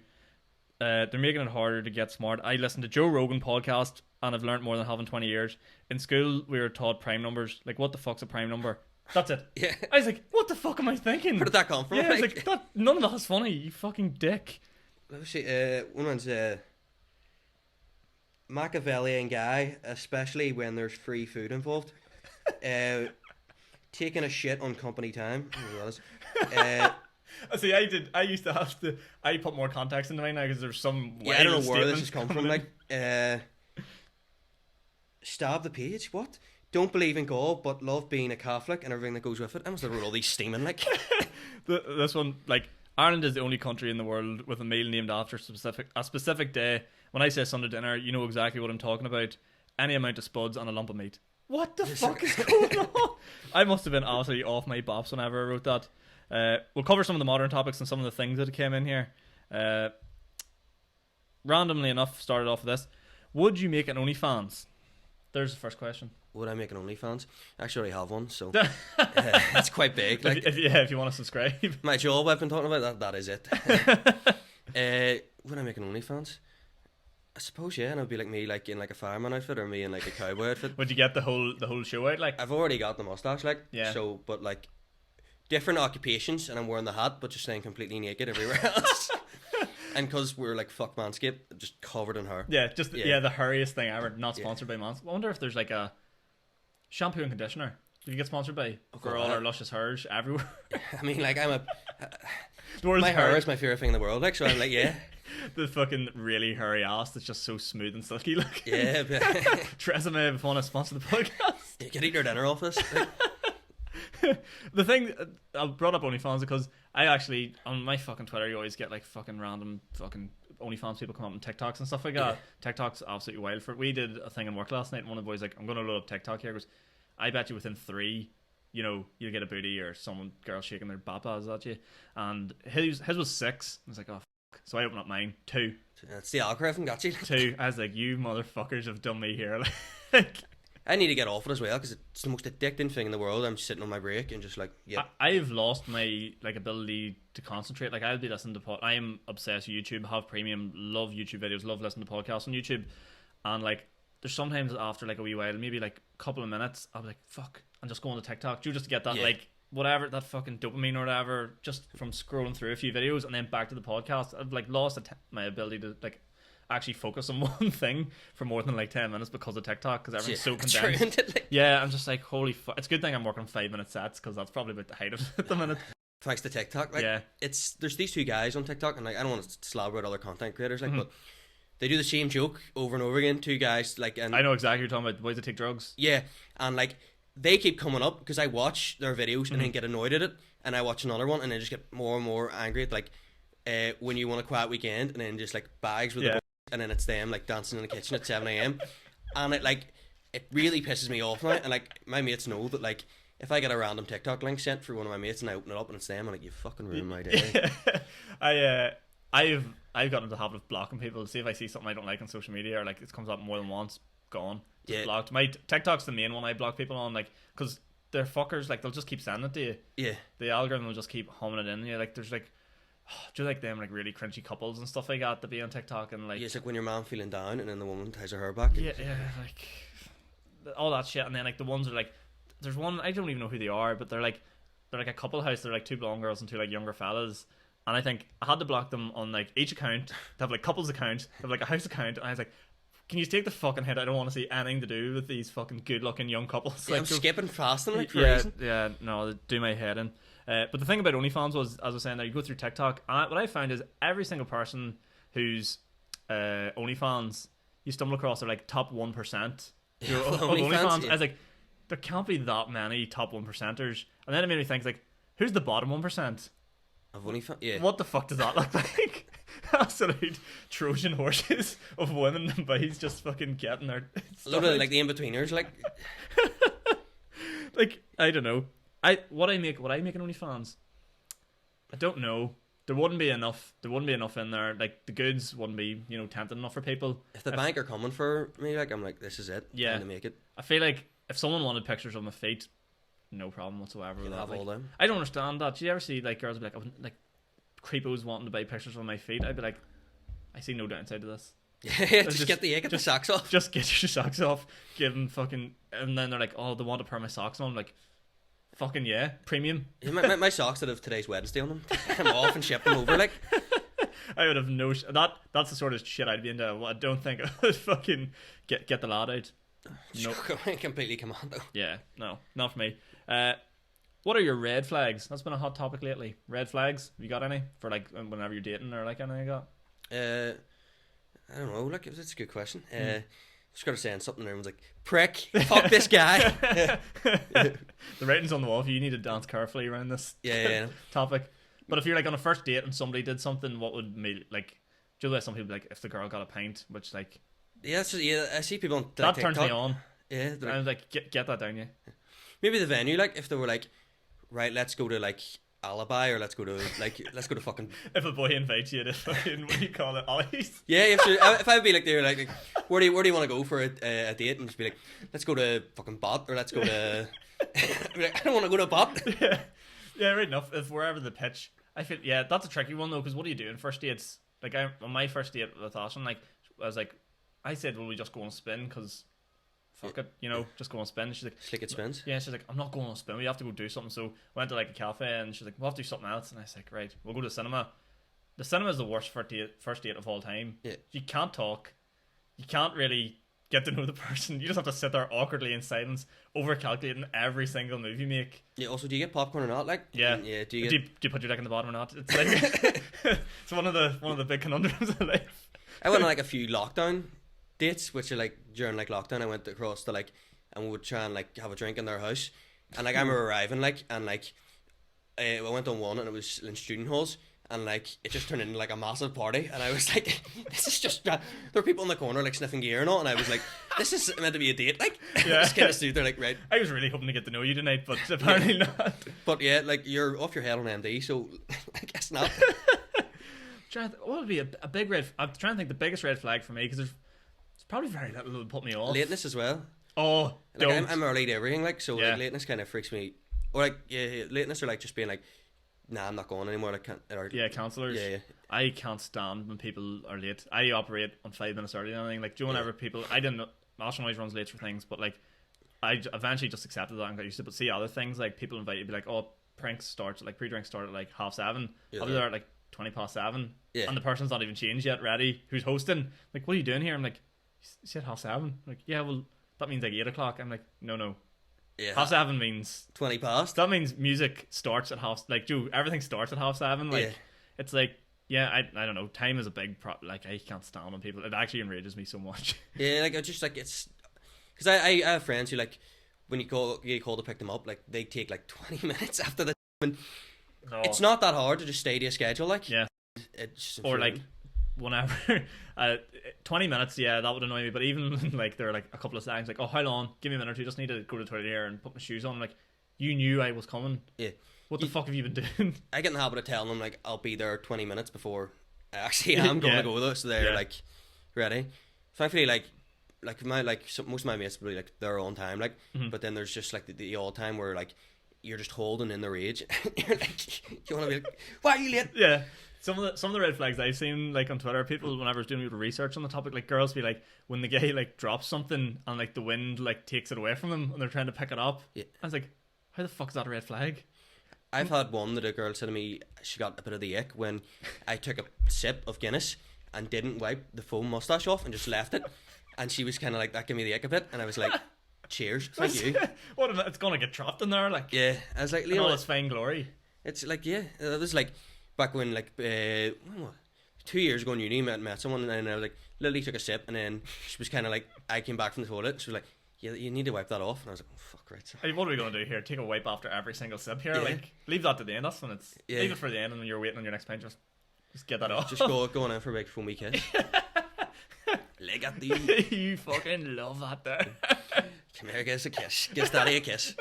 Speaker 4: They're making it harder to get smart. I listened to Joe Rogan podcast, and I've learned more than I have in 20 years. In school, we were taught prime numbers. Like, what the fuck's a prime number? That's it.
Speaker 5: Yeah.
Speaker 4: I was like, what the fuck am I thinking?
Speaker 5: Where did that come from?
Speaker 4: Yeah, I was like, none of that's funny, you fucking dick.
Speaker 5: Let me see. One one's Machiavellian guy, especially when there's free food involved. Taking a shit on company time.
Speaker 4: See, I used to have to. I put more context into mine now because there's some.
Speaker 5: Yeah, I don't know where this has come from. Like, stab the page. What? Don't believe in God, but love being a Catholic and everything that goes with it. I must have wrote all these steaming like.
Speaker 4: This one, like, Ireland is the only country in the world with a meal named after a specific day. When I say Sunday dinner, you know exactly what I'm talking about. Any amount of spuds and a lump of meat. What the fuck is going on? I must have been absolutely off my bops whenever I wrote that. We'll cover some of the modern topics and some of the things that came in here. Randomly enough, started off with this. Would you make an OnlyFans? There's the first question.
Speaker 5: Would I make an OnlyFans? I actually already have one, so it's quite big. Like,
Speaker 4: if you want to subscribe.
Speaker 5: My job I've been talking about, that is it. Would I make an OnlyFans? I suppose, yeah, and it'd be like me like in like a fireman outfit or me in like a cowboy outfit.
Speaker 4: Would you get the whole show out? Like,
Speaker 5: I've already got the mustache, like,
Speaker 4: yeah.
Speaker 5: So, but like different occupations, and I'm wearing the hat, but just staying completely naked everywhere else. And because we're like fuck Manscaped, just covered in hair.
Speaker 4: Yeah, just the hairiest thing ever. Not sponsored by Manscaped. I wonder if there's like a shampoo and conditioner. Did you get sponsored by for all our luscious hairs everywhere?
Speaker 5: I mean, like my hair is my favorite thing in the world. Like, so I'm like, yeah.
Speaker 4: The fucking really hairy ass that's just so smooth and silky. Like,
Speaker 5: yeah.
Speaker 4: Tresemme, if you want to sponsor the podcast,
Speaker 5: you can eat your dinner off this.
Speaker 4: The thing I brought up OnlyFans because I actually on my fucking Twitter you always get like fucking random fucking OnlyFans people come up on TikToks and stuff like that. TikTok's absolutely wild for it. We did a thing in work last night and one of the boys like, I'm gonna load up TikTok here. He goes, I bet you within 3, you know, you'll get a booty or someone girl shaking their bapas at you. And his was 6. I was like, oh fuck. So I opened up mine. 2.
Speaker 5: That's the algorithm got you.
Speaker 4: 2. I was like, you motherfuckers have done me here. Like,
Speaker 5: I need to get off it as well because it's the most addicting thing in the world. I'm sitting on my break and just like, yeah.
Speaker 4: I've lost my like ability to concentrate. Like I'll be listening to I am obsessed with YouTube. Have premium. Love YouTube videos. Love listening to podcasts on YouTube. And like, there's sometimes after like a wee while, maybe like a couple of minutes, I'll be like, fuck, and just go on to TikTok just to get that like whatever that fucking dopamine or whatever just from scrolling through a few videos and then back to the podcast. I've like lost my ability to like actually focus on one thing for more than like 10 minutes because of TikTok because everything's so condensed. I'm just like, holy fuck. It's a good thing I'm working 5-minute sets because that's probably about the height of it at the minute.
Speaker 5: Thanks to TikTok. Like, there's these 2 guys on TikTok and like I don't want to slab about other content creators like but they do the same joke over and over again. 2 guys like, and
Speaker 4: I know exactly what you're talking about. Boys that take drugs.
Speaker 5: Yeah, and like they keep coming up because I watch their videos and then get annoyed at it, and I watch another one and then just get more and more angry at like when you want a quiet weekend and then just like bags with the and then it's them like dancing in the kitchen at 7 a.m. and it really pisses me off now. And like my mates know that like if I get a random TikTok link sent for one of my mates and I open it up and it's them, I'm like, you fucking ruined my day.
Speaker 4: I've gotten into the habit of blocking people. See if I see something I don't like on social media or like it comes up more than once, gone. Just blocked. My TikTok's the main one I block people on, like because they're fuckers. Like they'll just keep sending it to you. Yeah. The algorithm will just keep humming it in. Yeah. Like there's like, do you like them like really crunchy couples and stuff like that to be on TikTok and like.
Speaker 5: Yeah, it's like when your man feeling down and then the woman ties her hair back.
Speaker 4: Yeah, like all that shit, and then like the ones are like, there's one I don't even know who they are, but they're like a couple house. They're like 2 blonde girls and 2 like younger fellas. And I think I had to block them on like each account. They have like couples account, they have like a house account, and I was like, can you take the fucking head? I don't want to see anything to do with these fucking good looking young couples.
Speaker 5: Yeah, like, I'm skipping past them like for
Speaker 4: a
Speaker 5: reason.
Speaker 4: Yeah, no, they do my head in. But the thing about OnlyFans was, as I was saying there, you go through TikTok, and what I found is every single person who's OnlyFans, you stumble across are like top 1% of OnlyFans. I was like, there can't be that many top 1%ers. And then it made me think, like, who's the bottom 1%?
Speaker 5: Of OnlyFans? Yeah.
Speaker 4: What the fuck does that look like? Absolute Trojan horses of women and boys just fucking getting their
Speaker 5: a lot of like the in-betweeners, like
Speaker 4: like I don't know. What I make an OnlyFans? I don't know. There wouldn't be enough in there. Like the goods wouldn't be, you know, tempting enough for people.
Speaker 5: If the bank are coming for me, like I'm like, this is it.
Speaker 4: Yeah.
Speaker 5: I'm gonna make it.
Speaker 4: I feel like if someone wanted pictures of my feet, no problem whatsoever with that.
Speaker 5: Have all them.
Speaker 4: I don't understand that. Do you ever see like girls be like creepos wanting to buy pictures of my feet? I'd be like, I see no downside to this.
Speaker 5: Yeah, just get the socks off.
Speaker 4: Just get your socks off. Give them fucking, and then they're like, oh, they want to pair my socks on. I'm like, fucking yeah, premium.
Speaker 5: Yeah, my socks that have today's Wednesday on them, I'm off and ship them over. Like,
Speaker 4: I would have no. That's the sort of shit I'd be into. I don't think I would fucking get the lad out.
Speaker 5: No, completely commando.
Speaker 4: Yeah, no, not for me. What are your red flags? That's been a hot topic lately. Red flags. Have you got any for like whenever you're dating or like anything you got?
Speaker 5: I don't know. Like, it's a good question. Just got to say something. Everyone's like, prick, fuck this guy.
Speaker 4: The writing's on the wall. If you need to dance carefully around this topic. But if you're like on a first date and somebody did something, what would make like? Do you know some people like if the girl got a pint, which like.
Speaker 5: Yeah, I see people on
Speaker 4: that
Speaker 5: TikTok.
Speaker 4: Turns me on.
Speaker 5: Yeah,
Speaker 4: I was like, get that down, yeah.
Speaker 5: Maybe the venue, like if they were like, right, let's go to like Alibi or let's go to fucking.
Speaker 4: If a boy invites you to fucking what do you call it, Ollie's?
Speaker 5: Yeah, if I'd be like they're like where do you want to go for a date and just be like, let's go to fucking Bot or let's go to. I don't want to go to Bot.
Speaker 4: Yeah, right enough. If wherever the pitch, I feel that's a tricky one though because what do you do in first dates? Like on my first date with Ashlyn, like I was like. I said, will we just go on spin? Because fuck it, you know, just go on spin. She's like,
Speaker 5: slick it spins.
Speaker 4: Yeah, she's like, I'm not going on spin. We have to go do something. So I went to like a cafe, and she's like, we'll have to do something else. And I was like, right, we'll go to the cinema. The cinema is the worst first date of all time. Yeah, you can't talk. You can't really get to know the person. You just have to sit there awkwardly in silence, over calculating every single move you make.
Speaker 5: Yeah. Also, do you get popcorn or not? Like,
Speaker 4: yeah. Do you put your dick in the bottom or not? It's like it's one of the big conundrums of life.
Speaker 5: I went on like a few lockdown dates, which are like during like lockdown I went across to like and we would try and like have a drink in their house And like I remember arriving like, and like I went on one and it was in student halls. And like it just turned into like a massive party, and I was like, "This is just." There were people in the corner like sniffing gear and all, and I was like, "This is meant to be a date." Like,
Speaker 4: Yeah.
Speaker 5: just kind of stood there like, right.
Speaker 4: I was really hoping to get to know you tonight, but apparently not.
Speaker 5: But yeah, like you're off your head on MD, so I guess not.
Speaker 4: What would be a big red? I'm trying to think the biggest red flag for me because there's probably very little that would put me off.
Speaker 5: Lateness as well.
Speaker 4: Oh,
Speaker 5: Like
Speaker 4: don't.
Speaker 5: I'm early to everything, like so.
Speaker 4: Yeah.
Speaker 5: Like lateness kind of freaks me. Or like lateness or like just being like, nah, I'm not going anymore. Like can't. Or,
Speaker 4: Yeah, counsellors.
Speaker 5: Yeah.
Speaker 4: I can't stand when people are late. I operate on 5 minutes early and everything. Like, do you whenever people... I didn't know... National always runs late for things, but, like, I eventually just accepted that and got used to it. But see other things, like, people invite you to be like, oh, pranks start... Like, pre-drinks start at, like, 7:30. I'll be there at, like, 7:20.
Speaker 5: Yeah.
Speaker 4: And the person's not even changed yet, ready, who's hosting. Like, what are you doing here? I'm like, you said 7:30. I'm like, yeah, well, that means, like, 8 o'clock. I'm like, no.
Speaker 5: Yeah.
Speaker 4: 7:30 means...
Speaker 5: 20 past.
Speaker 4: That means music starts at like, everything starts at 7:30. Like,
Speaker 5: Yeah.
Speaker 4: it's like, yeah, I don't know. Time is a big like, I can't stand on people. It actually enrages me so much.
Speaker 5: Yeah, like I just like it's because I have friends who like when you call to pick them up, like they take like 20 minutes after the. And it's not that hard to just stay to a schedule, like
Speaker 4: Yeah.
Speaker 5: It's
Speaker 4: Or like, whenever 20 minutes, yeah, that would annoy me. But even like there are like a couple of seconds, like, oh, how long? Give me a minute or two. Just need to go to the toilet here and put my shoes on. Like, you knew I was coming.
Speaker 5: Yeah.
Speaker 4: What the fuck have you been doing?
Speaker 5: I get in the habit of telling them like I'll be there 20 minutes before I actually am going to go though, so they're like ready. Thankfully, like most of my mates will be like they're on time, like, but then there's just like the odd time where like you're just holding in the rage. You're like, you want to be like, why are you late?
Speaker 4: Yeah. Some of the red flags I've seen like on Twitter, people whenever I was doing a little research on the topic, like girls be like, when the guy like drops something and like the wind like takes it away from them and they're trying to pick it up.
Speaker 5: Yeah.
Speaker 4: I was like, how the fuck is that a red flag?
Speaker 5: I've had one that a girl said to me she got a bit of the ick when I took a sip of Guinness and didn't wipe the foam mustache off and just left it, and she was kind of like, that gave me the ick a bit, and I was like, cheers, thank you.
Speaker 4: What if it's gonna get trapped in there? Like,
Speaker 5: Yeah, I was like,
Speaker 4: in all its fine glory.
Speaker 5: it's like, yeah, it was like back when like 2 years ago in uni, met someone, and I was like, literally took a sip, and then she was kind of like, I came back from the toilet, she was like, yeah, you need to wipe that off, and I was like, oh, fuck, right. So.
Speaker 4: Hey, what are we gonna do here? Take a wipe after every single sip here?
Speaker 5: Yeah.
Speaker 4: Like, leave that to the end. That's when it's leave it for the end, and when you're waiting on your next pint, just get that off.
Speaker 5: Just go on in for a big foamy kiss. Leg at you.
Speaker 4: You fucking love that there.
Speaker 5: Come here, give us a kiss. Give daddy a kiss.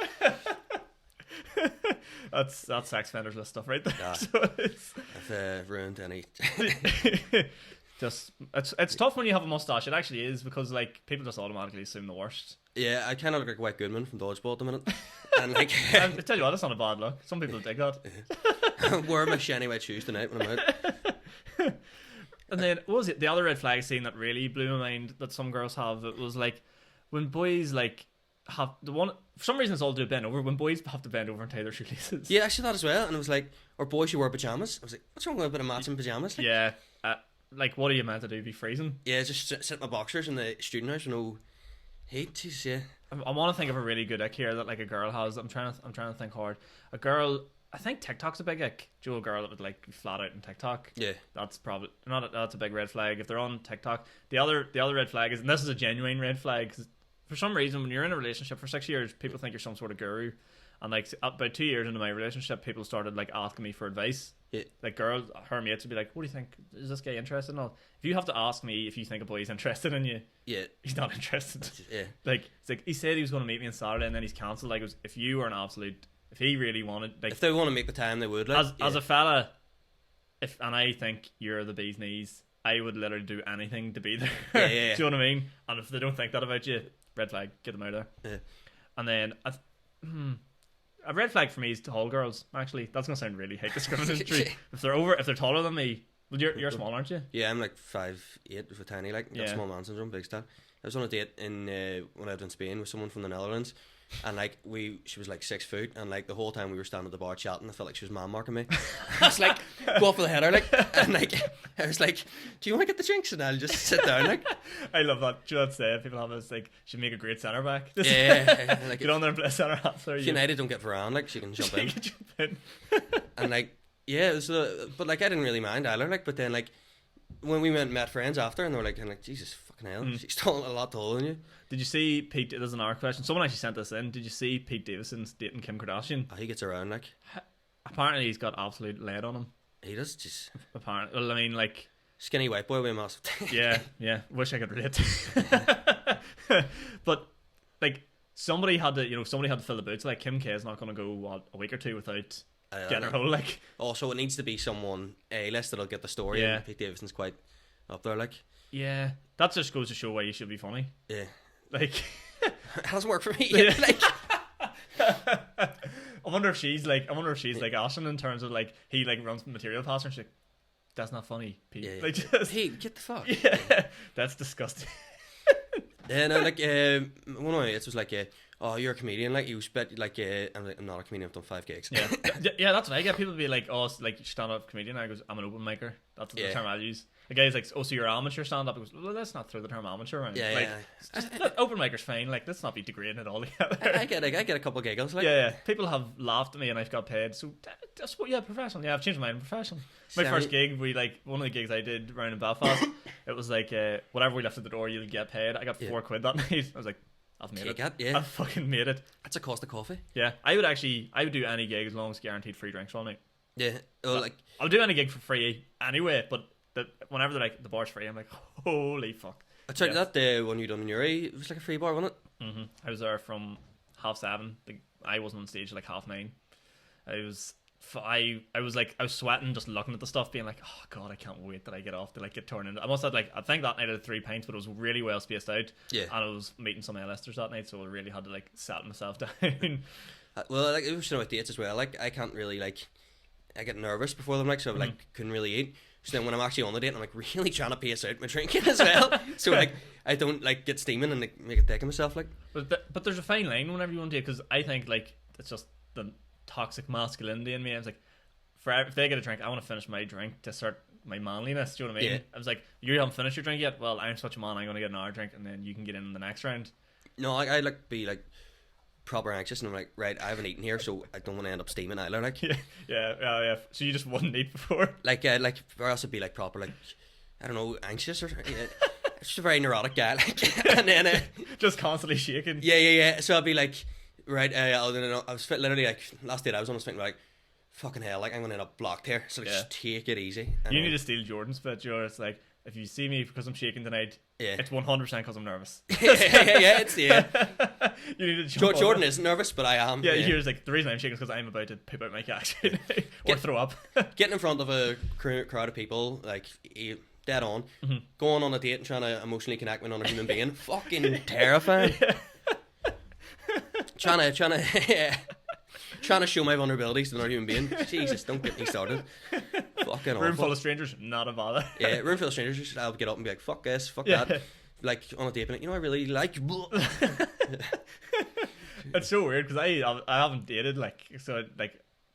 Speaker 4: That's sex offenders list stuff right there.
Speaker 5: Yeah.
Speaker 4: So
Speaker 5: I've ruined any.
Speaker 4: just it's tough when you have a mustache. It actually is, because like people just automatically assume the worst.
Speaker 5: Yeah, I kind of look like White Goodman from Dodgeball at the minute. And like,
Speaker 4: I tell you what, that's not a bad look. Some people dig that.
Speaker 5: wear my shiny white shoes tonight when I'm out.
Speaker 4: And then what was it? The other red flag scene that really blew my mind that some girls have. It was like when boys like have the one for some reason it's all to bend over. When boys have to bend over and tie their shoelaces.
Speaker 5: Yeah, I saw that as well, and it was like, or boys who wear pajamas. I was like, what's wrong with a bit of matching pajamas? Like,
Speaker 4: Yeah. Like, what are you meant to do? Be freezing?
Speaker 5: yeah, just sit in my boxers in the student house with no heat. Jeez, yeah.
Speaker 4: I want to think of a really good ick here that like a girl has. I'm trying to think hard. A girl, I think TikTok's a big ick. Joe, a girl that would like be flat out in TikTok.
Speaker 5: Yeah.
Speaker 4: That's probably not. That's a big red flag if they're on TikTok. The other red flag is, and this is a genuine red flag, 'cause for some reason when you're in a relationship for 6 years, people think you're some sort of guru. And like about 2 years into my relationship, people started like asking me for advice.
Speaker 5: Yeah.
Speaker 4: Like girls, her mates would be like, "What do you think? Is this guy interested?" And all. If you have to ask me if you think a boy's interested in you,
Speaker 5: Yeah.
Speaker 4: he's not interested.
Speaker 5: Yeah.
Speaker 4: Like it's like he said he was going to meet me on Saturday and then he's cancelled. Like, it was, if you were an absolute, if he really wanted, like,
Speaker 5: If they want to make the time, they would. Like,
Speaker 4: as a fella, and I think you're the bee's knees, I would literally do anything to be there.
Speaker 5: Yeah.
Speaker 4: Do you know what I mean? And if they don't think that about you, red flag, get them out of there.
Speaker 5: Yeah.
Speaker 4: And then a red flag for me is tall girls. Actually, that's gonna sound really hate discriminatory. If they're taller than me, well, you're small, aren't you?
Speaker 5: Yeah, I'm like 5'8" with a tiny, like, got
Speaker 4: Yeah.
Speaker 5: small man syndrome, big style. I was on a date in when I lived in Spain with someone from the Netherlands, and like she was like 6 foot, and like the whole time we were standing at the bar chatting, I felt like she was man marking me. I was like, go off with the header, like, and like I was like, do you want to get the drinks? And I'll just sit down, like.
Speaker 4: I love that. Do you know what say? People have this like, should make a great centre back.
Speaker 5: Yeah, like,
Speaker 4: Get on there and play centre half. There,
Speaker 5: United don't get Varane, like, she can jump in.
Speaker 4: Jump in.
Speaker 5: And like, yeah, it was, but like I didn't really mind either, like, but then like when we met friends after, and they were like, Jesus fucking hell, she's still a lot taller than you.
Speaker 4: Did you see Pete? This is another question. Someone actually sent this in. Did you see Pete Davidson's dating Kim Kardashian?
Speaker 5: Oh, he gets around like.
Speaker 4: Apparently, he's got absolute lead on him.
Speaker 5: He does just.
Speaker 4: Apparently, well, I mean, like
Speaker 5: skinny white boy with a massive.
Speaker 4: yeah. Wish I could relate. But like somebody had to fill the boots. Like Kim K is not going to go a week or two without getting her whole like.
Speaker 5: Also, it needs to be someone A-list that'll get the story.
Speaker 4: Yeah.
Speaker 5: And Pete Davidson's quite up there, like.
Speaker 4: Yeah, that just goes to show why you should be funny.
Speaker 5: Yeah.
Speaker 4: Like.
Speaker 5: It hasn't worked for me.
Speaker 4: Yeah.
Speaker 5: Like.
Speaker 4: I wonder if she's like Ashton in terms of like he like runs material past her and she's like, that's not funny, Pete.
Speaker 5: Yeah.
Speaker 4: Like just,
Speaker 5: hey, get the fuck.
Speaker 4: Yeah, that's disgusting.
Speaker 5: Yeah, no, like one of my mates was like, oh, you're a comedian, like you spent like I'm like, I'm not a comedian, I've done 5 gigs.
Speaker 4: Yeah, that's what I get. People be like, oh, it's like stand up comedian. I goes, I'm an open micer. That's the term I use. The guy's like, oh, so you're amateur stand up? He goes, well, let's not throw the term amateur around. Open micer's fine. Like, let's not be degrading it all together.
Speaker 5: I get a couple of giggles. Like.
Speaker 4: Yeah. People have laughed at me and I've got paid. So that's what. Yeah, professional. Yeah, I've changed my mind. Professional. My first gig, one of the gigs I did around in Belfast, it was like whatever we left at the door, you'll get paid. I got £4 that night. I was like, I've made it.
Speaker 5: Yeah.
Speaker 4: I've fucking made it.
Speaker 5: That's a cost of coffee.
Speaker 4: Yeah, I would do any gig as long as guaranteed free drinks all night.
Speaker 5: Yeah, like
Speaker 4: I'll do any gig for free anyway. But whenever they're like the bar's free, I'm like, holy fuck.
Speaker 5: I tried that one you done in Uri. It was like a free bar, wasn't it?
Speaker 4: Mm-hmm. I was there from 7:30. I wasn't on stage like 9:30. I was sweating just looking at the stuff, being like, oh god, I can't wait that I get off to like get turned into. I must have I think that night I had 3 pints, but it was really well spaced out.
Speaker 5: Yeah,
Speaker 4: and I was meeting some A-listers that night, so I really had to like settle myself down.
Speaker 5: Well, like it was about dates as well. Like I can't really like, I get nervous before them, like so I couldn't really eat. So then when I'm actually on the date, I'm like really trying to pace out my drinking as well. So like I don't like get steaming and like make a dick of myself. Like,
Speaker 4: but there's a fine line whenever you want to date, because I think like it's just the toxic masculinity in me. I was like, if they get a drink, I want to finish my drink to start my manliness. Do you know what I mean?
Speaker 5: Yeah.
Speaker 4: I was like, you haven't finished your drink yet? Well, I'm such a man, I'm going to get another drink and then you can get in the next round.
Speaker 5: No, I like be like proper anxious and I'm like, right, I haven't eaten here, so I don't want to end up steaming either. Like,
Speaker 4: yeah. So you just wouldn't eat before?
Speaker 5: Like or else it'd be like proper, like, I don't know, anxious or it's just a very neurotic guy, like, and then
Speaker 4: just constantly shaking.
Speaker 5: Yeah. So I'd be like, right, I was literally like last date I was on, I was thinking like, fucking hell, like I'm gonna end up blocked here. So like, just take it easy. And
Speaker 4: you need to steal Jordan's bit, Joe. It's like, if you see me because I'm shaking tonight, it's 100% because I'm nervous.
Speaker 5: yeah.
Speaker 4: You need to jump
Speaker 5: Jordan isn't nervous, but I am.
Speaker 4: Yeah, here's like the reason I'm shaking is because I'm about to poop out my cash or throw up.
Speaker 5: Getting in front of a crowd of people, like dead on, going on a date and trying to emotionally connect with another human being, fucking terrifying. Trying to show my vulnerabilities to another human being. Jesus, don't get me started. Fucking
Speaker 4: room
Speaker 5: awful.
Speaker 4: Full of strangers, not a bother.
Speaker 5: Yeah, room full of strangers. I'll get up and be like, fuck this, fuck that. Like on a date, like, I really like.
Speaker 4: It's so weird because I haven't dated like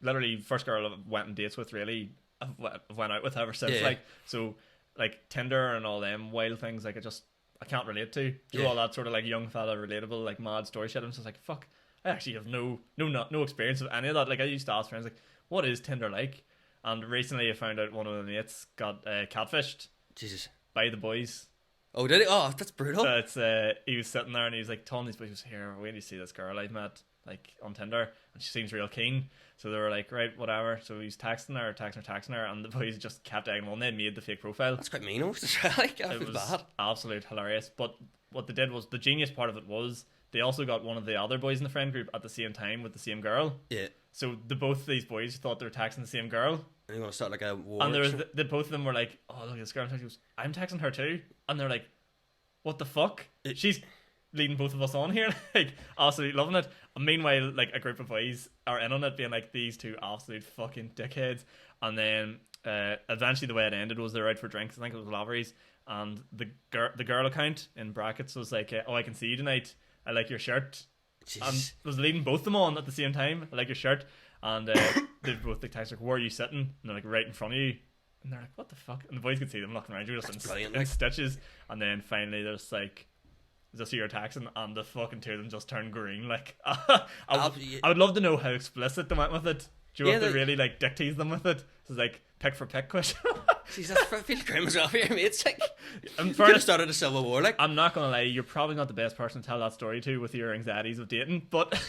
Speaker 4: literally first girl I went on dates with really I've went out with ever since. Like so like Tinder and all them wild things, like I can't relate to. Do all that sort of like young fella relatable like mad story shit. I'm just like, fuck, I actually have no experience of any of that. Like I used to ask friends like, what is Tinder like? And recently I found out one of the mates got catfished.
Speaker 5: Jesus.
Speaker 4: By the boys.
Speaker 5: Oh, did he? Oh, that's brutal.
Speaker 4: So it's he was sitting there and he was like telling these boys, here, we're waiting to see this girl I've met like on Tinder and she seems real keen. So they were like, right, whatever. So he's texting her, and the boys just kept egging on. They made the fake profile.
Speaker 5: That's quite mean, almost. Like,
Speaker 4: it was bad. Absolute hilarious. But what they did was, the genius part of it was, they also got one of the other boys in the friend group at the same time with the same girl.
Speaker 5: Yeah.
Speaker 4: So both of these boys thought they were texting the same girl.
Speaker 5: And you're going to start like a war.
Speaker 4: And there was both of them were like, oh, look, this girl. She goes, I'm texting her too. And they're like, what the fuck? She's leading both of us on here. Like, absolutely loving it. And meanwhile, like, a group of boys are in on it, being like, these two absolute fucking dickheads. And then eventually the way it ended was they're out for drinks. I think it was Lavery's. And the girl account in brackets was like, oh, I can see you tonight. I like your shirt. Jeez. And was leading both of them on at the same time. I like your shirt. And they both like text like, where are you sitting? And they're like, right in front of you. And they're like, what the fuck? And the boys could see them looking around you just in stitches. And then finally there's like, just see your texting, and the fucking two of them just turned green. Like, I would love to know how explicit they went with it. Do you want to really like dick tease them with it? It's like pick for pick question.
Speaker 5: Jeez, I feel grim as well for your mates. Like,
Speaker 4: In
Speaker 5: could have
Speaker 4: fairness,
Speaker 5: started a civil war. Like,
Speaker 4: I'm not gonna lie, you're probably not the best person to tell that story to with your anxieties of dating, but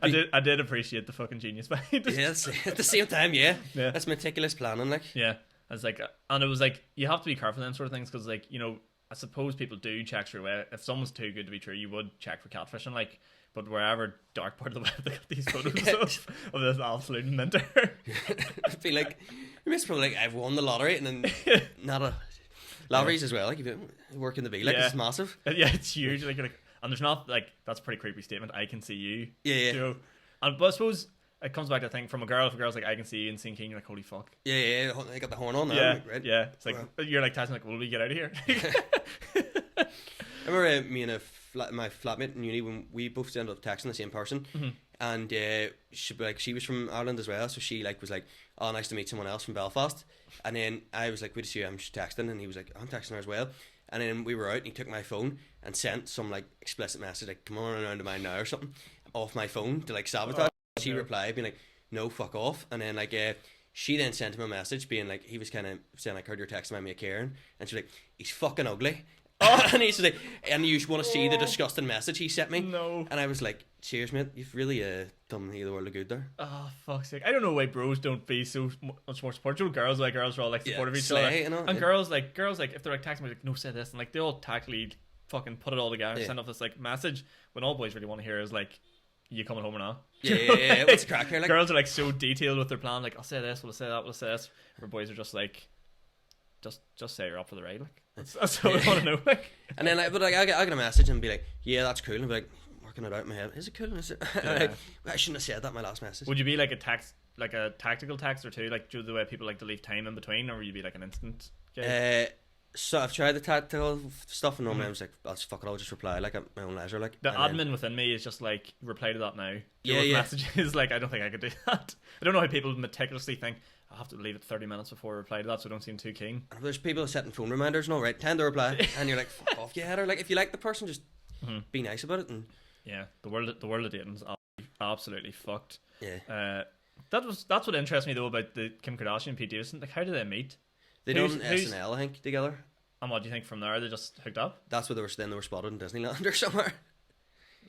Speaker 4: I did appreciate the fucking genius behind it.
Speaker 5: yes, at the same time, yeah.
Speaker 4: Yeah.
Speaker 5: That's meticulous planning. Like,
Speaker 4: Yeah, I was like, and it was like you have to be careful with them sort of things because, like, you know, I suppose people do check through web. If someone's too good to be true, you would check for catfishing, like. But wherever dark part of the web they got these photos of this absolute minter.
Speaker 5: it'd be like, you must probably like, I've won the lottery, and then not a lotteries as well. Like, if you work in the bee, like, it's massive.
Speaker 4: Yeah, it's huge. Like, and there's not like that's a pretty creepy statement. I can see you.
Speaker 5: Yeah.
Speaker 4: You know? And but I suppose it comes back to the thing from a girl. If a girl's like, I can see you and seeing King, you're like, holy fuck.
Speaker 5: Yeah. They got the horn on now.
Speaker 4: Yeah,
Speaker 5: like, right?
Speaker 4: yeah. It's like you're like texting like, will we get out of here?
Speaker 5: I remember me and my flatmate in uni when we both ended up texting the same person, and she was from Ireland as well, so she like was like, oh, nice to meet someone else from Belfast, and then I was like, wait to see you, I'm just texting, and he was like, I'm texting her as well, and then we were out and he took my phone and sent some like explicit message like, come on around to mine now or something off my phone to like sabotage. She replied being like, no, fuck off, and then like she then sent him a message being like, he was kind of saying like, heard your text my mate Ciaran, and she's like, he's fucking ugly. And he's like, and you want to see the disgusting message he sent me?
Speaker 4: No.
Speaker 5: And I was like, cheers, mate. You've really done me the world of good there.
Speaker 4: Oh, fuck's sake. I don't know why bros don't be so much more supportive. Girls are all like supportive of each other.
Speaker 5: You know,
Speaker 4: and girls like if they're like texting me like, no, say this, and like they all tactfully fucking put it all together and send off this like message when all boys really want to hear is like, you coming home or not?
Speaker 5: Yeah. What's the crack here? Like,
Speaker 4: girls are like so detailed with their plan, like, I'll say this, we'll say that, we'll say this. Where boys are just like, just say you're up for the ride, like. That's what I want to know, like.
Speaker 5: And then I get a message and be like, yeah, that's cool, and be like, working it out in my head, is it cool? Is it? Like, I shouldn't have said that in my last message.
Speaker 4: Would you be like a tactical text or two, like do the way people like to leave time in between, or would you be like an instant guy?
Speaker 5: So I've tried the tactical stuff, and normally I was like, fuck it, I'll just reply like at my own leisure, like.
Speaker 4: The admin within me is just like, reply to that now.
Speaker 5: Yeah.
Speaker 4: Messages, like, I don't think I could do that. I don't know how people meticulously think, I have to leave it 30 minutes before I reply to that, so I don't seem too keen.
Speaker 5: And there's people setting phone reminders and all right, 10 to reply, and you're like, fuck off, yeah, or like, if you like the person, just be nice about it. And
Speaker 4: yeah, the world of dating's absolutely fucked.
Speaker 5: Yeah.
Speaker 4: That's what interests me though about the Kim Kardashian and Pete Davidson. Like, how do they meet?
Speaker 5: They done SNL, I think, together.
Speaker 4: And what do you think from there? They just hooked up?
Speaker 5: That's where they were spotted in Disneyland or somewhere.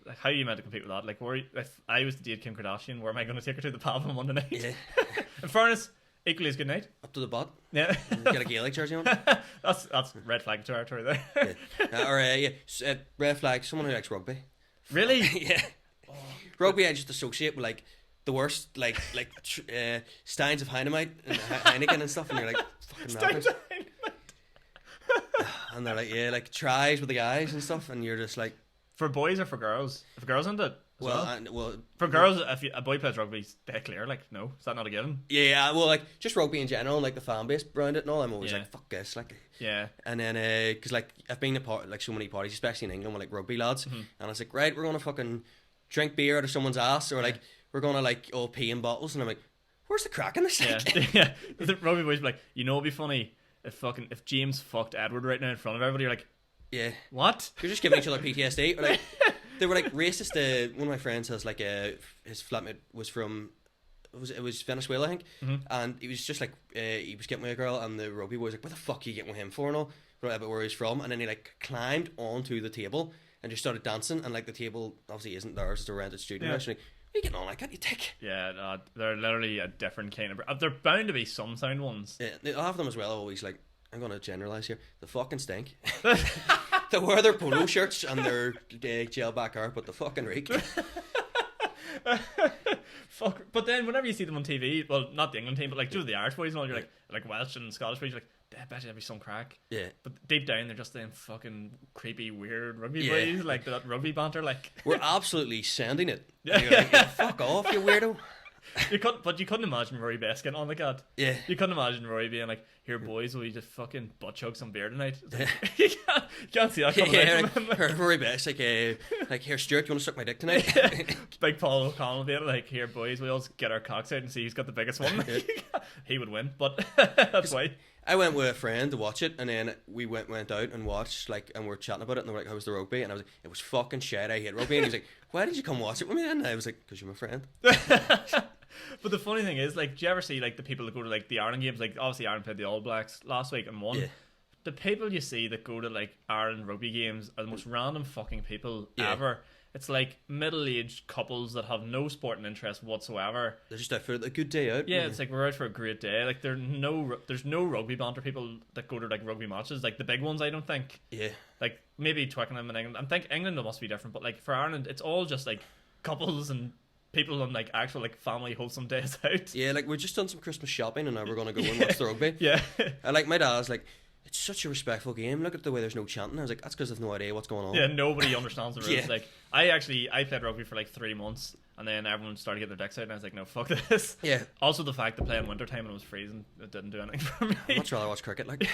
Speaker 4: Like, how are you meant to compete with that? Like, if I was to date Kim Kardashian, where am I going to take her to the pub on Monday night? Yeah. In fairness, equally as good night.
Speaker 5: Up to the butt.
Speaker 4: Yeah.
Speaker 5: Get a Gaelic jersey on.
Speaker 4: That's red flag territory there.
Speaker 5: Yeah. Red flag, someone who likes rugby.
Speaker 4: Really?
Speaker 5: Yeah. Oh. Rugby I just associate with like the worst, like steins of Dynamite and Heineken and stuff, and you're like, fucking
Speaker 4: Steins of Dynamite.
Speaker 5: And they're like, yeah, like tries with the guys and stuff, and you're just like,
Speaker 4: for boys or for girls? If a girl's into it,
Speaker 5: well,
Speaker 4: for girls, if a boy plays rugby, they're clear. Like, no, is that not a given?
Speaker 5: Yeah, well, like just rugby in general, and like the fan base around it and all. I'm always like, fuck this, like.
Speaker 4: Yeah. And
Speaker 5: then, because like I've been to like so many parties, especially in England with like rugby lads, and I was like, right, we're gonna fucking drink beer out of someone's ass, or like we're gonna like all pee in bottles, and I'm like, where's the crack in this?
Speaker 4: Yeah. The rugby boys be like, you know, it'd be funny if James fucked Edward right now in front of everybody. You're like,
Speaker 5: yeah,
Speaker 4: what?
Speaker 5: You're just giving each other PTSD. Or like, they were like racist. One of my friends has like his flatmate was from it was Venezuela, I think, and he was just like he was getting with a girl, and the rugby boy was like, what the fuck are you getting with him for and all, about where he's from, and then he like climbed onto the table and just started dancing, and like the table obviously isn't theirs, it's a rented student restaurant. What are you getting on like that, you dick?
Speaker 4: Yeah, they're literally a different kind of. They're bound to be some sound ones.
Speaker 5: Yeah, I'll have them as well. Always like, I'm gonna generalize here. They fucking stink. They wear their polo shirts and their gel back hair, but the fucking reek.
Speaker 4: Fuck. But then whenever you see them on TV, well, not the England team, but like the Irish boys and all, you're like Welsh and Scottish boys, you're like, I bet you there'd be some crack.
Speaker 5: Yeah.
Speaker 4: But deep down, they're just them fucking creepy, weird rugby boys, like that rugby banter, like.
Speaker 5: We're absolutely sending it.
Speaker 4: Yeah.
Speaker 5: You're like, fuck off, you weirdo.
Speaker 4: But you couldn't imagine Rory Best getting on like that.
Speaker 5: Yeah.
Speaker 4: You couldn't imagine Rory being like, here boys, will you just fucking butt chug some beer tonight? Like, you can't see that coming out from him.
Speaker 5: Rory Best, like here Stuart, you want to suck my dick tonight?
Speaker 4: Big Paul O'Connell being like, here boys, we'll all get our cocks out and see who's got the biggest one. He would win, but that's why.
Speaker 5: I went with a friend to watch it, and then we went out and watched, like, and we were chatting about it, and they were like, how was the rugby? And I was like, it was fucking shit, I hate rugby. And he was like, why did you come watch it with me then? And I was like, because you're my friend.
Speaker 4: But the funny thing is, like, do you ever see, like, the people that go to, like, the Ireland games? Like, obviously Ireland played the All Blacks last week and won.
Speaker 5: Yeah.
Speaker 4: The people you see that go to, like, Ireland rugby games are the most random fucking people ever. It's like middle-aged couples that have no sporting interest whatsoever.
Speaker 5: They're just out for a good day out.
Speaker 4: Yeah, it's like we're out for a great day. Like there's no rugby banter people that go to like rugby matches, like the big ones. I don't think.
Speaker 5: Yeah.
Speaker 4: Like maybe Twickenham and England. I think England must be different, but like for Ireland, it's all just like couples and people on like actual like family wholesome days out.
Speaker 5: Yeah, like we've just done some Christmas shopping and now we're gonna go and watch the rugby.
Speaker 4: Yeah.
Speaker 5: And like my dad's like, it's such a respectful game. Look at the way there's no chanting. I was like, that's because I've no idea what's going on.
Speaker 4: Yeah, nobody understands the rules.
Speaker 5: Yeah.
Speaker 4: Like I played rugby for like 3 months, and then everyone started getting their dicks out, and I was like, no, fuck this.
Speaker 5: Yeah.
Speaker 4: Also, the fact that playing winter time and it was freezing, it didn't do anything for me.
Speaker 5: I'd much rather watch cricket. Like,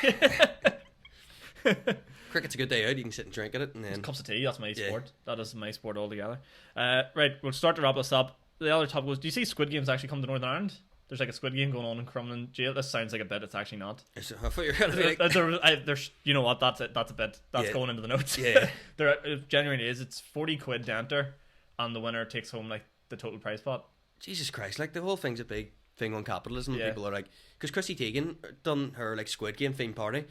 Speaker 5: cricket's a good day out. You can sit and drink at it, and then
Speaker 4: cups of tea. That's my sport. That is my sport altogether. Right, we'll start to wrap this up. The other topic was: do you see Squid Games actually come to Northern Ireland? There's like a Squid Game going on in Crumlin Jail. This sounds like a bit. It's actually not.
Speaker 5: I thought you were gonna be like,
Speaker 4: there's, you know what? That's it. That's a bit. That's going into the notes.
Speaker 5: Yeah.
Speaker 4: It genuinely is. It's 40 quid to enter, and the winner takes home like the total prize pot.
Speaker 5: Jesus Christ! Like the whole thing's a big thing on capitalism.
Speaker 4: Yeah.
Speaker 5: People are like, because Chrissy Teigen done her like Squid Game theme party,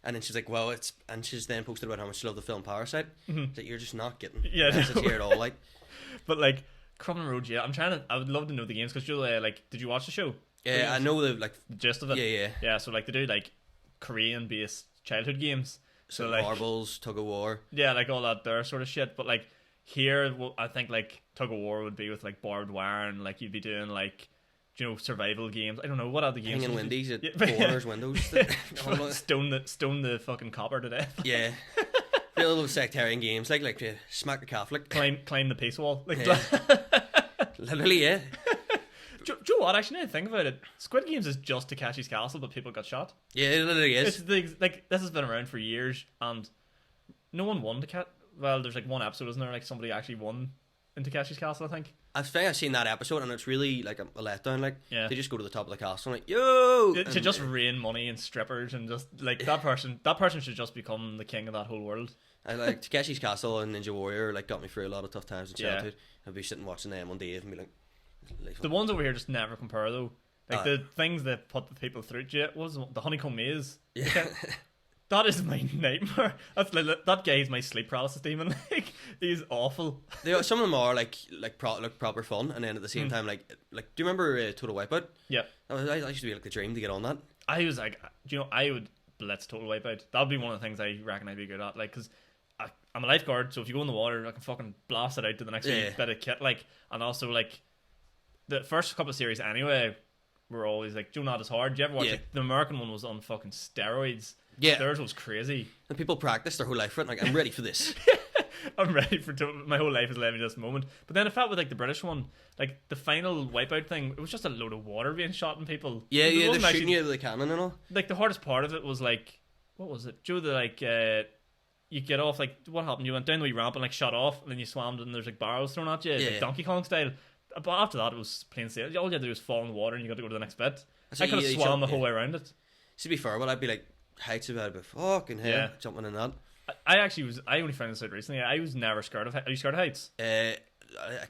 Speaker 5: and then she's like, well, and she's then posted about how much she loved the film Parasite. That you're just not getting.
Speaker 4: Yeah,
Speaker 5: message here at all. Like,
Speaker 4: but like Crumlin Road, yeah. I would love to know the games because you're like, did you watch the show?
Speaker 5: yeah, I know the
Speaker 4: gist of it.
Speaker 5: Yeah.
Speaker 4: So like they do like Korean based childhood games.
Speaker 5: So
Speaker 4: like
Speaker 5: marbles, tug of war.
Speaker 4: Yeah, like all that there sort of shit. But like here, I think like tug of war would be with like barbed wire, and like you'd be doing like, you know, survival games. I don't know what other games.
Speaker 5: Hanging Wendy's at
Speaker 4: Yeah.
Speaker 5: foreigners' windows.
Speaker 4: stone the fucking copper to death.
Speaker 5: Yeah. Real little sectarian games like Smac a Catholic.
Speaker 4: Climb the peace wall. Like
Speaker 5: Yeah. Literally, yeah.
Speaker 4: Do you know what? Actually, now that I think about it, Squid Games is just Takeshi's Castle, but people got shot.
Speaker 5: Yeah, it literally is.
Speaker 4: Like this has been around for years, and no one won Well, there's like one episode, isn't there? Like somebody actually won in Takeshi's Castle, I think.
Speaker 5: I've seen that episode, and it's really like a letdown. Like,
Speaker 4: Yeah.
Speaker 5: they just go to the top of the castle, and like, yo,
Speaker 4: To just rain money and strippers and just like that person should just become the king of that whole world.
Speaker 5: I like Takeshi's Castle and Ninja Warrior. Like, got me through a lot of tough times in childhood. I'd be sitting watching them on Dave and be like,
Speaker 4: The ones over here just never compare though. Like the things that put the people through. What was the honeycomb maze?
Speaker 5: yeah.
Speaker 4: That is my nightmare. That guy is my sleep paralysis demon. Like he's awful.
Speaker 5: Some of them are like proper fun, and then at the same time, like, do you remember Total Wipeout?
Speaker 4: Yeah.
Speaker 5: I used to be like the dream to get on that.
Speaker 4: I was like, I would blitz Total Wipeout. That would be one of the things I reckon I'd be good at. Like, because I'm a lifeguard, so if you go in the water, I can fucking blast it out to the next wee bit of kit. Like, and also like the first couple of series anyway were always like, do you know, not as hard. Do you ever watch it? The American one was on fucking steroids.
Speaker 5: Yeah.
Speaker 4: Theirs was crazy.
Speaker 5: And people practice their whole life for it. Like, I'm ready for this.
Speaker 4: I'm ready for my whole life has led me to this moment. But then I felt with like the British one, like the final wipeout thing, it was just a load of water being shot in people.
Speaker 5: Yeah,
Speaker 4: It
Speaker 5: they're
Speaker 4: wasn't
Speaker 5: shooting you with the cannon and all.
Speaker 4: Like the hardest part of it was like, what was it? Joe, you get off, like, what happened? You went down the wee ramp and like shot off, and then you swam and there's like barrels thrown at you, like Donkey Kong style. But after that, it was plain sail. All you had to do was fall in the water, and you got to go to the next bit. I could have swam the whole way around it.
Speaker 5: To be fair, well, I'd be like, heights about fucking hell, jumping in that.
Speaker 4: I only found this out recently. I was never scared of heights. Are you scared of heights?
Speaker 5: I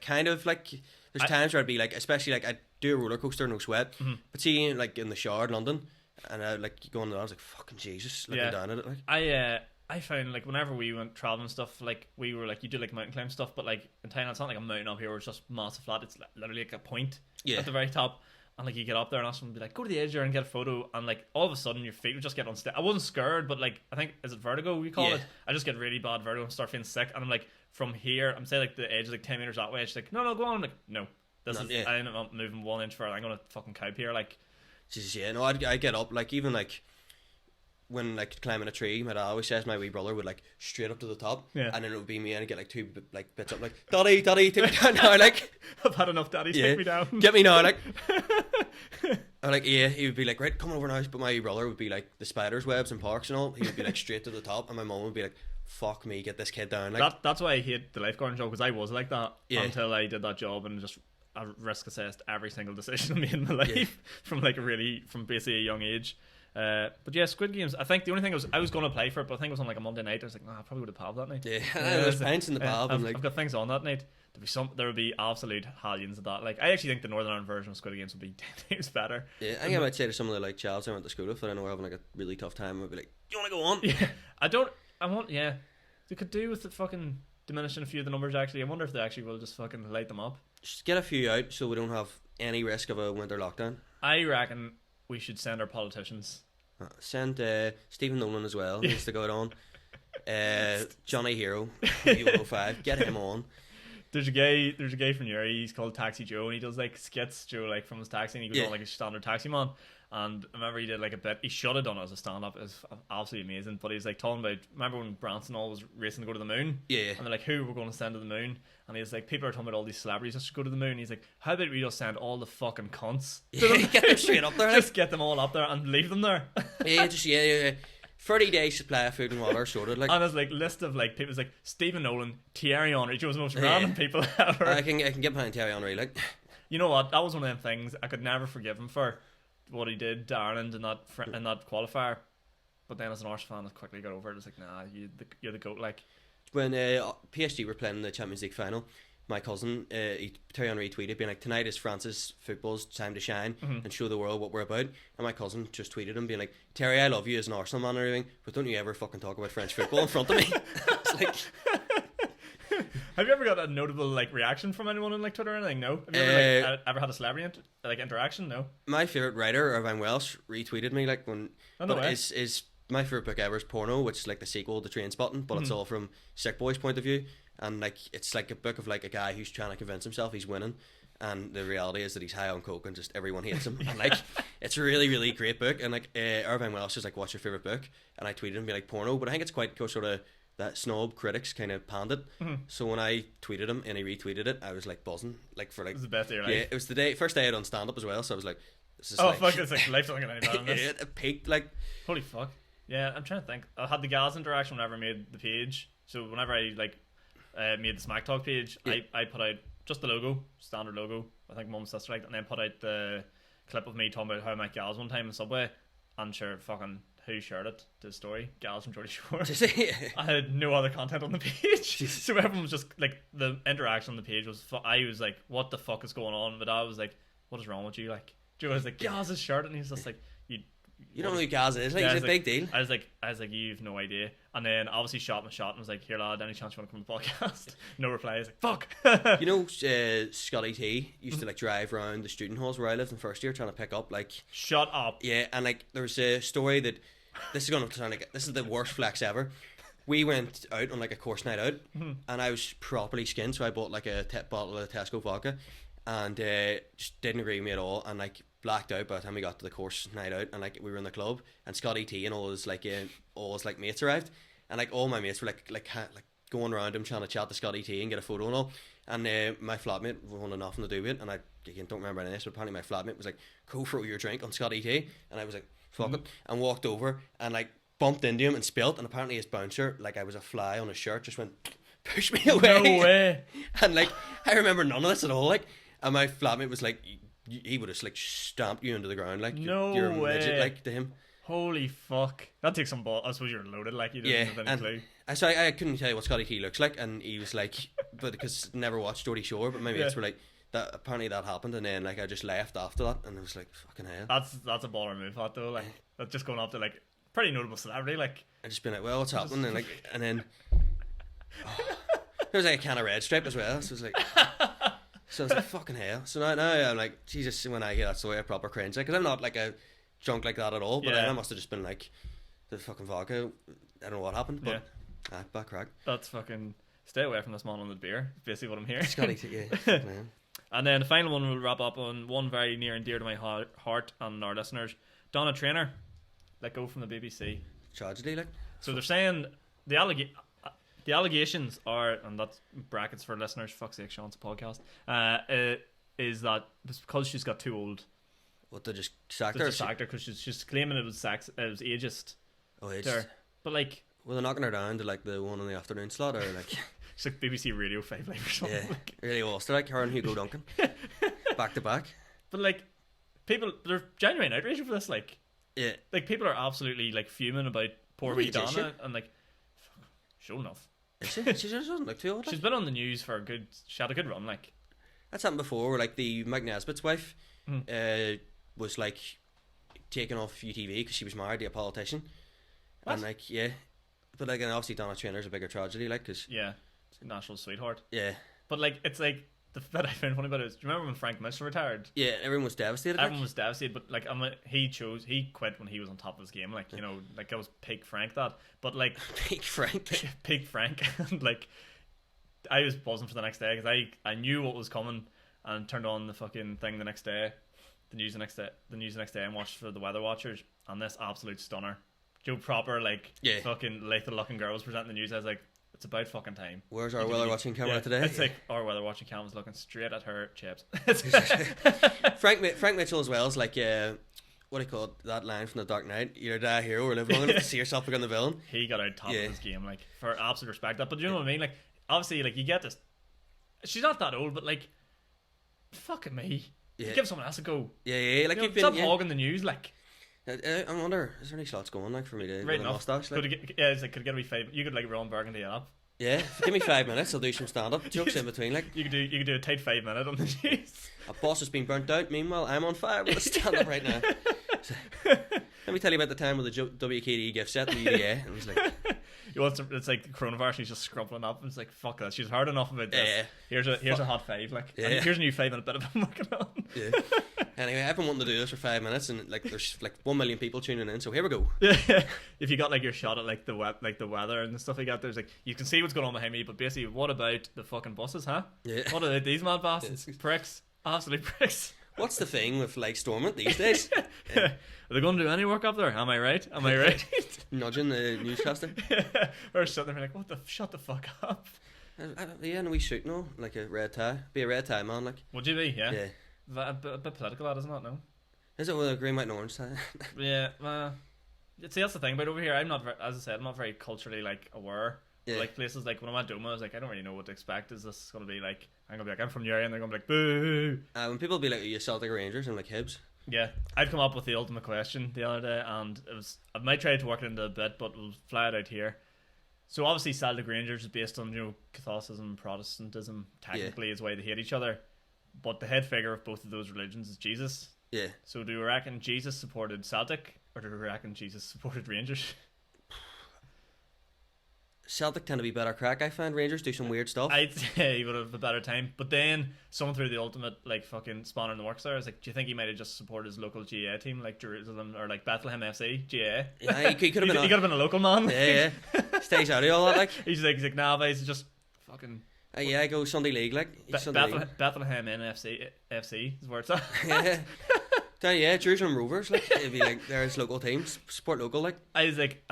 Speaker 5: kind of like, there's times where I'd be like, especially like, I'd do a roller coaster, no sweat, but see, like in the shower in London, and I'd like go on there, I was like, fucking Jesus, looking down at it. Like,
Speaker 4: I found like whenever we went traveling stuff, like we were like, you do like mountain climb stuff, but like in Thailand, it's not like a mountain up here where it's just massive flat. It's literally like a point at the very top. And like you get up there and ask someone be like, go to the edge there and get a photo, and like all of a sudden your feet would just get unsteady. I wasn't scared, but like I think, is it vertigo we call it? I just get really bad vertigo and start feeling sick, and I'm like, from here, I'm saying like the edge is like 10 meters that way. She's like, no, go on. I'm like, no, I am not moving 1 inch further. I'm gonna fucking cope here. Like,
Speaker 5: Jesus, yeah, no, I get up, like, even like when like climbing a tree, my dad always says my wee brother would like straight up to the top, and then it would be me, and I'd get like two like bits up, like, daddy, take me down now, like,
Speaker 4: I've had enough, daddy, take me down,
Speaker 5: get me now, like. I'm like, yeah, he would be like, right, come over now, but my wee brother would be like the spiders webs and parks and all, he would be like straight to the top, and my mum would be like, fuck me, get this kid down, like.
Speaker 4: That's why I hate the lifeguarding job, because I was like that until I did that job and just I risk assessed every single decision I made in my life from basically a young age. But yeah, Squid Games. I think the only thing I was going to play for it, but I think it was on like a Monday night. I was like, nah, I probably would have pub that night.
Speaker 5: Yeah, there's pints in the pub.
Speaker 4: I've got things on that night. There would be absolute hallions of that. Like, I actually think the Northern Ireland version of Squid Games would be 10 times better.
Speaker 5: Yeah, I think I might say to some of the like childs I went to school with that I know are having like a really tough time, I'd be like, "Do you want to go on?"
Speaker 4: Yeah, they could do with the fucking diminishing a few of the numbers. Actually, I wonder if they actually will just fucking light them up.
Speaker 5: Just get a few out so we don't have any risk of a winter lockdown.
Speaker 4: I reckon we should send our politicians.
Speaker 5: Send Stephen Nolan as well. Needs to go on. Johnny Hero, 05. Get him on.
Speaker 4: There's a guy from Uri. He's called Taxi Joe, and he does like skits, Joe, like from his taxi, and he goes on like a standard taxi man. And I remember he did like a bit. He should have done it as a stand-up. It was absolutely amazing. But he was like talking about. Remember when Branson all was racing to go to the moon?
Speaker 5: Yeah.
Speaker 4: And they're like, who we're going to send to the moon? And he's like, people are talking about all these celebrities just to go to the moon. He's like, how about we just send all the fucking cunts?
Speaker 5: Get them straight up there.
Speaker 4: Just get them all up there and leave them there.
Speaker 5: yeah. 30-day supply of food and water sorted. Like,
Speaker 4: and there's like list of like people. It's like Stephen Nolan, Thierry Henry, Joe's the most random people ever.
Speaker 5: I can get behind Thierry Henry. Like,
Speaker 4: you know what? That was one of them things I could never forgive him for what he did to Ireland in that qualifier. But then as an Arsenal fan, I quickly got over it. It's like, nah, you're the GOAT. Like,
Speaker 5: when PSG were playing in the Champions League final, my cousin Terry Henry tweeted being like, tonight is France's football's time to shine and show the world what we're about. And my cousin just tweeted him being like, Terry, I love you as an Arsenal man and everything, but don't you ever fucking talk about French football in front of me. It's like,
Speaker 4: have you ever got a notable like reaction from anyone on like Twitter or anything? No. Have you ever had a celebrity interaction? No.
Speaker 5: My favourite writer, Irvine Welsh, retweeted me like when is my favourite book ever is Porno, which is like the sequel to Trainspotting, but it's all from Sick Boy's point of view. And like it's like a book of like a guy who's trying to convince himself he's winning, and the reality is that he's high on coke and just everyone hates him. And like it's a really, really great book. And like Irvine Welsh is like, what's your favourite book? And I tweeted him be like, Porno. But I think it's quite sort of that snob critics kind of panned it. So when I tweeted him and he retweeted it, I was like buzzing, like for like,
Speaker 4: it was the best day of your
Speaker 5: life.
Speaker 4: life.
Speaker 5: It was the first day I had on stand up as well, so I was like, this is
Speaker 4: fuck, it's like life's not gonna be
Speaker 5: yeah, it peaked like,
Speaker 4: holy fuck. Yeah, I'm trying to think. I had the Gaz interaction whenever I made the page. So whenever I like made the Smac Talk page, I put out just the logo, standard logo. I think Mum's sister liked it, and then put out the clip of me talking about how I met Gaz one time in Subway, and sure, fucking who shared it to the story? Gaz from Geordie Shore. I had no other content on the page, so everyone was just like, the interaction on the page was. I was like, what the fuck is going on? But I was like, what is wrong with you? Like, Joe was like, Gaz is shared it, and he's just like,
Speaker 5: you don't know who Gaz is, like, he's a big deal.
Speaker 4: I was like, you've no idea. And then obviously shot my shot and was like, here lad, any chance you want to come on the podcast? No reply. I was like, fuck.
Speaker 5: You know, Scotty T used to like drive around the student halls where I lived in first year trying to pick up like,
Speaker 4: shut up.
Speaker 5: Yeah, and like there was a story that this is gonna sound like, this is the worst flex ever. We went out on like a course night out, and I was properly skinned, so I bought like a bottle of Tesco vodka, and just didn't agree with me at all, and like blacked out by the time we got to the course night out, and like we were in the club, and Scotty T and all his mates arrived, and like all my mates were like going around him trying to chat to Scotty T and get a photo and all, and my flatmate wanted nothing to do with it, and I again don't remember any of this, but apparently my flatmate was like, go throw your drink on Scotty T, and I was like, fuck it, and walked over and like bumped into him and spilt, and apparently his bouncer, like I was a fly on his shirt, just went push me away.
Speaker 4: No way.
Speaker 5: And like I remember none of this at all, like, and my flatmate was like, he would have like stamped you into the ground, like you're a midget, like, to him.
Speaker 4: Holy fuck, that takes some ball. I suppose you're loaded, like you didn't have any clue.
Speaker 5: I couldn't tell you what Scotty T looks like, and he was like, but because never watched Geordie Shore, but my mates were like, that apparently that happened, and then like I just left after that, and it was like, fucking hell.
Speaker 4: That's a baller move, that though. Like that's just going up to like pretty notable celebrity. Like
Speaker 5: I just been like, well, what's happening? And like, and then there was like a can of Red Stripe as well. So it was like, so I was like, fucking hell. So now I'm like, Jesus, when I hear that story, I proper cringe, because I'm not like a drunk like that at all. But then I must have just been like, the fucking vodka. I don't know what happened, but back crack.
Speaker 4: That's fucking. Stay away from this man on the beer. Basically, what I'm hearing.
Speaker 5: Scotty, yeah.
Speaker 4: And then the final one we'll wrap up on, one very near and dear to my heart and our listeners. Donna Traynor let go from the BBC.
Speaker 5: Tragedy, like.
Speaker 4: So they're saying the allegations are, and that's brackets for listeners. Fuck's sake, Sean's a podcast. Is that it's because she's got too old.
Speaker 5: What, they just sacked her?
Speaker 4: They just sacked her because she's claiming it was ageist.
Speaker 5: Oh, ageist.
Speaker 4: But like,
Speaker 5: well, they're knocking her down to like the one in the afternoon slot, or like.
Speaker 4: It's like BBC Radio 5 Live or something.
Speaker 5: Yeah, really was. They're like her and Hugo Duncan, back to back.
Speaker 4: But like, people, they're genuine outrage over this. Like,
Speaker 5: Yeah.
Speaker 4: Like, people are absolutely, like, fuming about poor wee Donna, and, like, sure enough.
Speaker 5: She just doesn't look too old.
Speaker 4: She's been on the news for she had a good run, like.
Speaker 5: That's happened before, where, like, the Mike Nesbitt's wife was, like, taken off UTV because she was married to a politician.
Speaker 4: What?
Speaker 5: And, like, yeah. But, like, and obviously Donna Trainor's a bigger tragedy, like, because...
Speaker 4: Yeah. It's a national sweetheart.
Speaker 5: Yeah.
Speaker 4: But, like, it's like, the bit I found funny about it is, do you remember when Frank Mitchell retired?
Speaker 5: Yeah, everyone was devastated.
Speaker 4: Everyone was devastated, but, like, he quit when he was on top of his game, like, you know, like, that was peak Frank, that. But, like...
Speaker 5: Peak Frank.
Speaker 4: Peak Frank. And, like, I was buzzing for the next day, because I knew what was coming, and turned on the fucking thing the next day, the news the next day, and watched for the Weather Watchers, and this absolute stunner. Joe proper, like, fucking lethal looking girl was presenting the news. I was like, it's about fucking time.
Speaker 5: Where's our weather watching camera today?
Speaker 4: It's like our weather watching camera was looking straight at her chips.
Speaker 5: Frank Mitchell as well is like, what do you call it, that line from The Dark Knight? You're a hero or live long enough to see yourself become the villain.
Speaker 4: He got out top of his game, like, for absolute respect. That, but you know what I mean? Like, obviously, like, you get this. She's not that old, but like, fucking me.
Speaker 5: Yeah.
Speaker 4: Give someone else a go.
Speaker 5: Yeah. Like,
Speaker 4: you've been stop hogging the news, like.
Speaker 5: I wonder, is there any slots going, like, for me to
Speaker 4: right
Speaker 5: with a mustache? Like?
Speaker 4: It's like, could get me 5. You could, like, Ron Burgundy it up.
Speaker 5: Yeah, give me 5 minutes, I'll do some stand-up jokes in between. Like,
Speaker 4: you could do a tight 5 minute on the news.
Speaker 5: A boss has been burnt out. Meanwhile, I'm on fire with a stand-up right now. So, let me tell you about the time with the WKD gift set in the UDA. And it was like,
Speaker 4: it's like the coronavirus. He's just scrumpling up. And it's like, fuck that. She's heard enough about this. Here's a hot 5. Like, and here's a new 5 minute bit of I'm working on.
Speaker 5: Yeah. Anyway, I've been wanting to do this for 5 minutes, and like, there's like 1 million people tuning in. So here we go.
Speaker 4: Yeah. If you got like your shot at like the weather and the stuff like that, there's like, you can see what's going on behind me. But basically, what about the fucking buses, huh?
Speaker 5: Yeah.
Speaker 4: What about these mad bastards? Pricks, absolute pricks.
Speaker 5: What's the thing with like Stormont these days?
Speaker 4: Yeah. Are they going to do any work up there? Am I right?
Speaker 5: Nudging the newscaster.
Speaker 4: Or sitting there like, shut the fuck up.
Speaker 5: Yeah, and we shoot no, like a red tie. Be a red tie man, like.
Speaker 4: Would you be? Yeah.
Speaker 5: Yeah.
Speaker 4: A bit political, that isn't it? No.
Speaker 5: Is it with a green, white, and orange tie?
Speaker 4: Yeah. See, that's the thing about over here. I'm not, as I said, I'm not very culturally like aware. Yeah. Like places like when I'm at Doma, I was like, I don't really know what to expect. Is this going to be like? I'm gonna be like, I'm from the area, and they're gonna be like, boo.
Speaker 5: When people be like, are you Celtic or Rangers? I'm like, Hibs.
Speaker 4: Yeah, I've come up with the ultimate question the other day, and I might try to work it into a bit, but we'll fly it out here. So obviously, Celtic Rangers is based on Catholicism, Protestantism. Technically, is why they hate each other. But the head figure of both of those religions is Jesus.
Speaker 5: Yeah.
Speaker 4: So do we reckon Jesus supported Celtic, or do we reckon Jesus supported Rangers?
Speaker 5: Celtic tend to be better crack. I find Rangers do some weird stuff.
Speaker 4: I'd say he would have a better time. But then someone threw the ultimate like fucking spanner in the works there. I was like, do you think he might have just supported his local GA team, like Jerusalem or like Bethlehem FC GA?
Speaker 5: Yeah, he could have been.
Speaker 4: He could have been a local man.
Speaker 5: Yeah. Stays out of all that. Like
Speaker 4: he's like nah, but he's just fucking.
Speaker 5: Yeah, I go Sunday League like.
Speaker 4: Bethlehem NFC is where it's at.
Speaker 5: Yeah. Yeah, Jerusalem Rovers. Like it'd be like there's local teams, support local. Like
Speaker 4: I was like.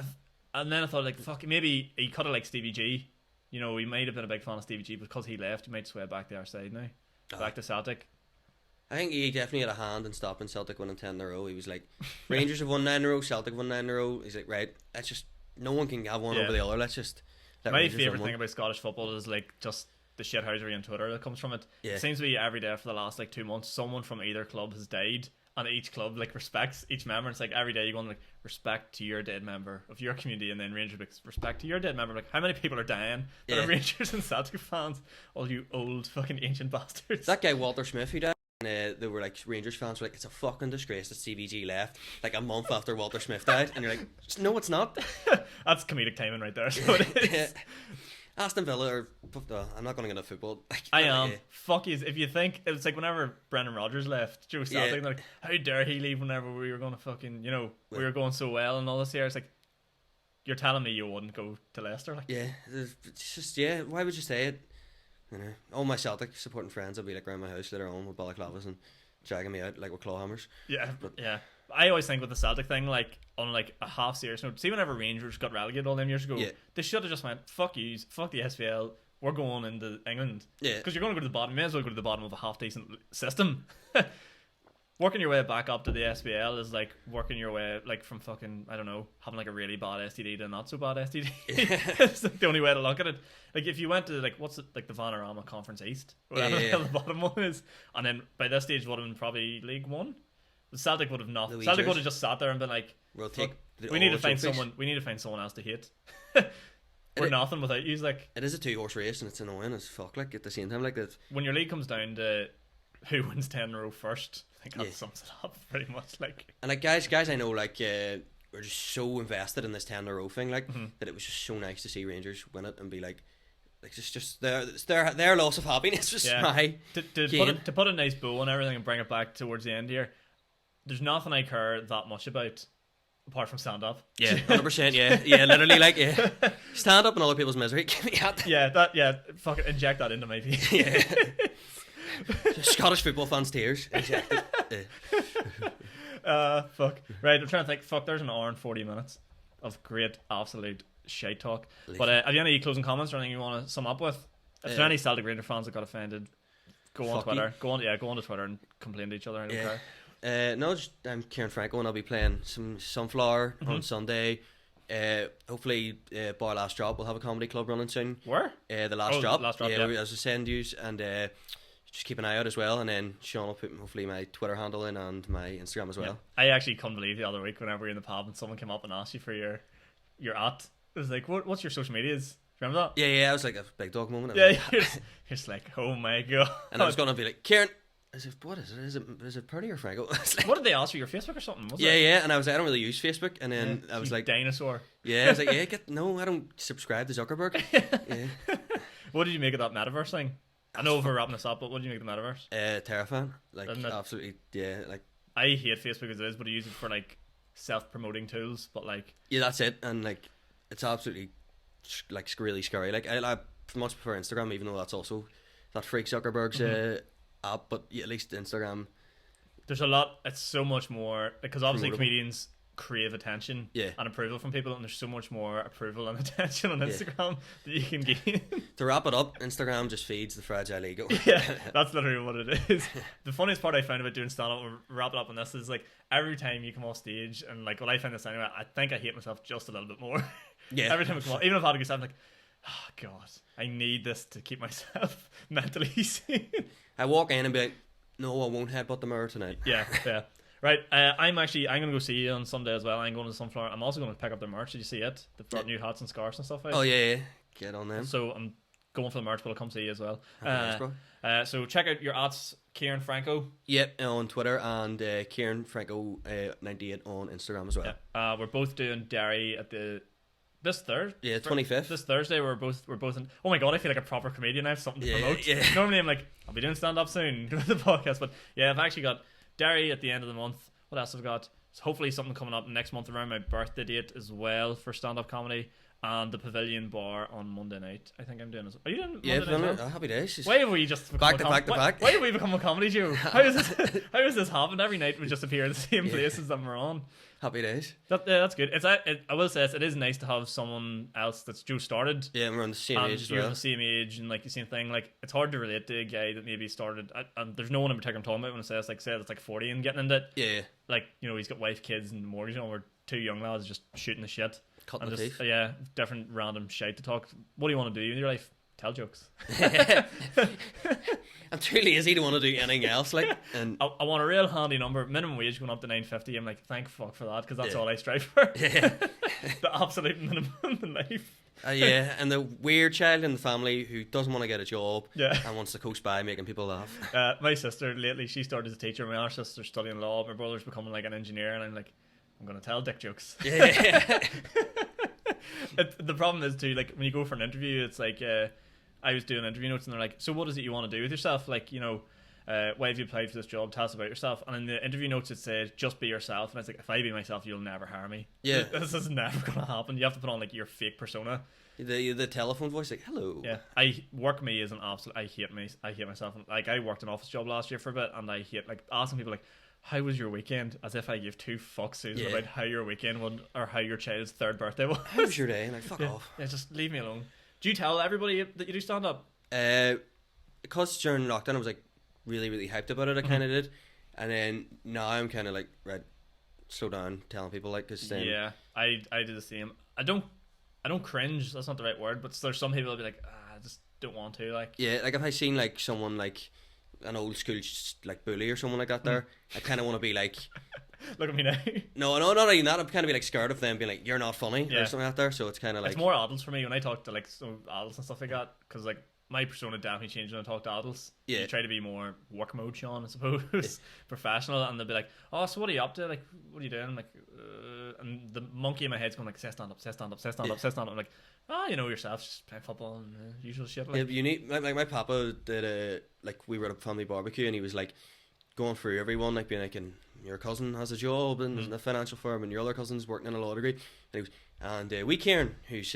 Speaker 4: And then I thought, like, fuck, maybe he could have like Stevie G. You know, he might have been a big fan of Stevie G, but because he left, he might sway back to our side now. Back to Celtic.
Speaker 5: I think he definitely had a hand in stopping Celtic winning 10 in a row. He was like, Rangers have won 9 in a row, Celtic won 9 in a row. He's like, right, let's just, no one can have one over the other. Let's just.
Speaker 4: My favourite thing about Scottish football is like just the shithousery on Twitter that comes from it. Yeah. It seems to be every day for the last like 2 months, someone from either club has died. And each club like respects each member. It's like every day you go on like respect to your dead member of your community, and then Rangers like respect to your dead member. Like how many people are dying that are Rangers and Celtic fans? All you old fucking ancient bastards.
Speaker 5: That guy Walter Smith who died. They were like Rangers fans were like, it's a fucking disgrace that CBG left like a month after Walter Smith died, and you're like, no, it's not.
Speaker 4: That's comedic timing right there. So it is.
Speaker 5: Yeah. Aston Villa are. I'm not going to get into football.
Speaker 4: I am. Fuck you. If you think it's like whenever Brendan Rodgers left, Joe Celtic, like, how dare he leave whenever we were going to fucking, we were going so well and all this here. It's like, you're telling me you wouldn't go to Leicester, like.
Speaker 5: Yeah, it's just why would you say it? All my Celtic supporting friends will be like around my house later on with balaclavas and dragging me out like with claw hammers. Yeah,
Speaker 4: but yeah. I always think with the Celtic thing, like on like a half serious note, see whenever Rangers got relegated all them years ago, they should have just went, fuck you, fuck the SPL, we're going into England. Yeah. Because you're going to go to the bottom, you may as well go to the bottom of a half decent system. Working your way back up to the SPL is like working your way like from fucking, I don't know, having like a really bad STD to a not so bad STD. It's like the only way to look at it. Like if you went to like, what's it, like the Vanarama Conference East, whatever the bottom one is, and then by this stage would have been probably League One. Celtic would have not.
Speaker 5: The
Speaker 4: Celtic
Speaker 5: Weezers.
Speaker 4: would have just sat there and been like,
Speaker 5: We'll take
Speaker 4: we need
Speaker 5: all
Speaker 4: to find
Speaker 5: trophies.
Speaker 4: someone. We need to find someone else to hate. We're
Speaker 5: It-
Speaker 4: nothing without you. Like,
Speaker 5: It is a 2-horse race, and it's annoying as fuck. Like at the same time, like that.
Speaker 4: when your league comes down to who wins 10 in a row first, I think that
Speaker 5: Yeah.
Speaker 4: sums it up pretty much. Like,
Speaker 5: And like guys I know like we're just so invested in this 10 in a row thing, like that it was just so nice to see Rangers win it and be like it's just their loss of happiness was
Speaker 4: yeah.
Speaker 5: my
Speaker 4: To put a nice bow on everything and bring it back towards the end here. There's nothing I care that much about apart from stand up.
Speaker 5: yeah 100%. yeah literally like stand up in other people's misery. Give me that.
Speaker 4: Yeah, fucking inject that into my veins.
Speaker 5: Yeah. Scottish football fans tears injected.
Speaker 4: Fuck. Right, I'm trying to think. Fuck, there's an hour and 40 minutes of great, absolute shite talk. But have you any closing comments or anything you want to sum up with? If there's any Celtic Rangers fans that got offended, go on
Speaker 5: fuck
Speaker 4: Twitter.
Speaker 5: you.
Speaker 4: Go on to Twitter and complain to each other. I don't care.
Speaker 5: No, just I'm Ciaran Franco and I'll be playing some Sunflower on Sunday. Hopefully Bar Last Drop will have a comedy club running soon.
Speaker 4: Where?
Speaker 5: The Last Drop.
Speaker 4: Last Drop,
Speaker 5: yeah,
Speaker 4: yeah.
Speaker 5: as I send yous, and just keep an eye out as well. And then Sean will put hopefully my Twitter handle in and my Instagram as well.
Speaker 4: I actually couldn't believe the other week whenever we were in the pub and someone came up and asked you for your at. It was like, what's your social medias? Remember that?
Speaker 5: Yeah, it was like a big dog moment.
Speaker 4: Yeah, you're just like, oh my god.
Speaker 5: And I was gonna be like, Ciaran, what is it? Is it Purdy or Franco? I was like,
Speaker 4: What did they ask for your Facebook or something? Was
Speaker 5: yeah,
Speaker 4: it?
Speaker 5: yeah. And I was like, I don't really use Facebook. And then I was
Speaker 4: You
Speaker 5: like,
Speaker 4: dinosaur.
Speaker 5: yeah, I was like, I don't subscribe to Zuckerberg. Yeah.
Speaker 4: What did you make of that metaverse thing? I know we're wrapping this up, but what did you make of the metaverse?
Speaker 5: Terrifying. Like
Speaker 4: Isn't it?
Speaker 5: absolutely, yeah. Like
Speaker 4: I hate Facebook as it is, but I use it for like self-promoting tools. But like,
Speaker 5: yeah, that's it. And like, it's absolutely like really scary. Like I much prefer Instagram, even though that's also that freak Zuckerberg's app. But yeah, at least Instagram.
Speaker 4: there's a lot. It's so much more because obviously
Speaker 5: Promotable.
Speaker 4: comedians crave attention
Speaker 5: Yeah.
Speaker 4: and approval from people, and there's so much more approval and attention on Instagram that you can gain.
Speaker 5: To wrap it up, Instagram just feeds the fragile ego.
Speaker 4: Yeah, that's literally what it is. The funniest part I found about doing stand-up, and wrap it up on this, is like every time you come off stage, and like when I find this anyway, I think I hate myself just a little bit more.
Speaker 5: Yeah.
Speaker 4: Every time I come off, even if I had a good time, I'm like, oh god, I need this to keep myself mentally sane.
Speaker 5: I walk in and be like, no, I won't headbutt the mirror tonight.
Speaker 4: Yeah. Right, I'm gonna go see you on Sunday as well. I'm going to Sunflower. I'm also going to pick up their merch. Did you see it? They've brought new hats and scarves and stuff out.
Speaker 5: Oh yeah. Get on them.
Speaker 4: So I'm going for the merch, but I'll come see you as well.
Speaker 5: Happy days, bro.
Speaker 4: So check out your ads, Ciaran Franco.
Speaker 5: Yep, on Twitter and Ciaran Franco 98 on Instagram as well.
Speaker 4: Yeah. We're both doing Derry at this Thursday.
Speaker 5: Yeah, 25th.
Speaker 4: This Thursday we're both in. Oh my god, I feel like a proper comedian. I have something to
Speaker 5: Yeah,
Speaker 4: promote.
Speaker 5: yeah.
Speaker 4: Normally I'm like, I'll be doing stand up soon with the podcast, but yeah, I've actually got Derry at the end of the month. What else have I got? So hopefully something coming up next month around my birthday date as well for stand up comedy, and the Pavilion Bar on Monday night. I think I'm doing as. Are you doing?
Speaker 5: Yeah,
Speaker 4: Monday night as well?
Speaker 5: happy days.
Speaker 4: Why have we just become
Speaker 5: Back to back to
Speaker 4: why,
Speaker 5: back.
Speaker 4: Why have we become a comedy duo? How has this happened? Every night we just appear in the same places that we're on.
Speaker 5: Happy days.
Speaker 4: That's good. I will say it is nice to have someone else that's just started.
Speaker 5: Yeah, we're on the same
Speaker 4: And
Speaker 5: age as
Speaker 4: you're
Speaker 5: well.
Speaker 4: the same age and like the same thing. Like it's hard to relate to a guy that maybe started. And there's no one in particular I'm talking about when I say it's like say that's like 40 and getting into it.
Speaker 5: Yeah,
Speaker 4: Like he's got wife, kids, and mortgage. We're two young lads just shooting the shit.
Speaker 5: Cutting
Speaker 4: And
Speaker 5: the
Speaker 4: just,
Speaker 5: teeth.
Speaker 4: yeah, different random shit to talk. What do you want to do in your life? Tell jokes.
Speaker 5: I'm too lazy to want to do anything else. Like, and
Speaker 4: I want a real handy number. Minimum wage going up to $9.50. I'm like, thank fuck for that, because that's
Speaker 5: Yeah.
Speaker 4: all I strive for.
Speaker 5: yeah,
Speaker 4: The absolute minimum in life.
Speaker 5: yeah, and the weird child in the family who doesn't want to get a job,
Speaker 4: Yeah.
Speaker 5: and wants to coast by making people laugh.
Speaker 4: My sister lately, she started as a teacher. My other sister's studying law. My brother's becoming like an engineer, and I'm like, I'm gonna tell dick jokes.
Speaker 5: Yeah,
Speaker 4: The problem is too, like when you go for an interview, it's like I was doing interview notes, and they're like, so what is it you want to do with yourself? Like, why have you applied for this job? Tell us about yourself. And in the interview notes it said, just be yourself. And I was like, if I be myself, you'll never hire me.
Speaker 5: Yeah.
Speaker 4: This is never gonna happen. You have to put on like your fake persona.
Speaker 5: the telephone voice, like, hello.
Speaker 4: Yeah, work me is an absolute. I hate myself. Like I worked an office job last year for a bit, and I hate like asking people like, how was your weekend? As if I give two fucks
Speaker 5: Yeah.
Speaker 4: about how your weekend was or how your child's third birthday was.
Speaker 5: How was your day? And like, fuck off.
Speaker 4: Yeah, just leave me alone. Do you tell everybody that you do stand up?
Speaker 5: Because during lockdown I was like really, really hyped about it. I kind of did, and then now I'm kind of like, right, slow down, telling people like this.
Speaker 4: Yeah, I do the same. I don't cringe. That's not the right word, but there's some people that'll be like, I just don't want to. Like,
Speaker 5: Yeah, like if I seen like someone like an old school like bully or someone like that there. I kind of want to be like,
Speaker 4: look at me now.
Speaker 5: no, not even that. I'm kind of be like scared of them being like, you're not funny or something like that there. So it's kind of like,
Speaker 4: it's more adults for me when I talk to like some adults and stuff like that, because like my persona definitely changed when I talk to adults. You try to be more work mode, Sean, I suppose, professional, and they'll be like, oh, so what are you up to? Like, what are you doing? Like, and the monkey in my head's going like, say stand up, say stand up, say stand up, say stand up. I'm like, you know yourself, just playing football and usual shit. Like.
Speaker 5: Yeah, you need like my papa did like we were at a family barbecue and he was like going through everyone, like being like, and your cousin has a job in a financial firm and your other cousin's working in a law degree, and he was, and we Ciaran, who's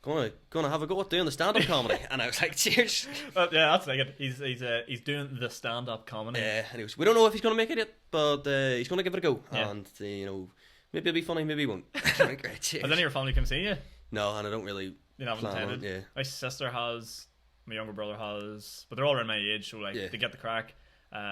Speaker 5: gonna have a go at doing the stand up comedy, and I was like, cheers.
Speaker 4: Well, yeah, that's like it. He's doing the stand up comedy.
Speaker 5: Yeah, and he was, we don't know if he's gonna make it yet, but he's gonna give it a go, and you know, maybe it'll be funny, maybe he won't. Like, great, cheers.
Speaker 4: Has any of your family come see you?
Speaker 5: No, and I don't really.
Speaker 4: You haven't attended.
Speaker 5: Yeah.
Speaker 4: My sister has, my younger brother has, but they're all around my age, so like they get the crack.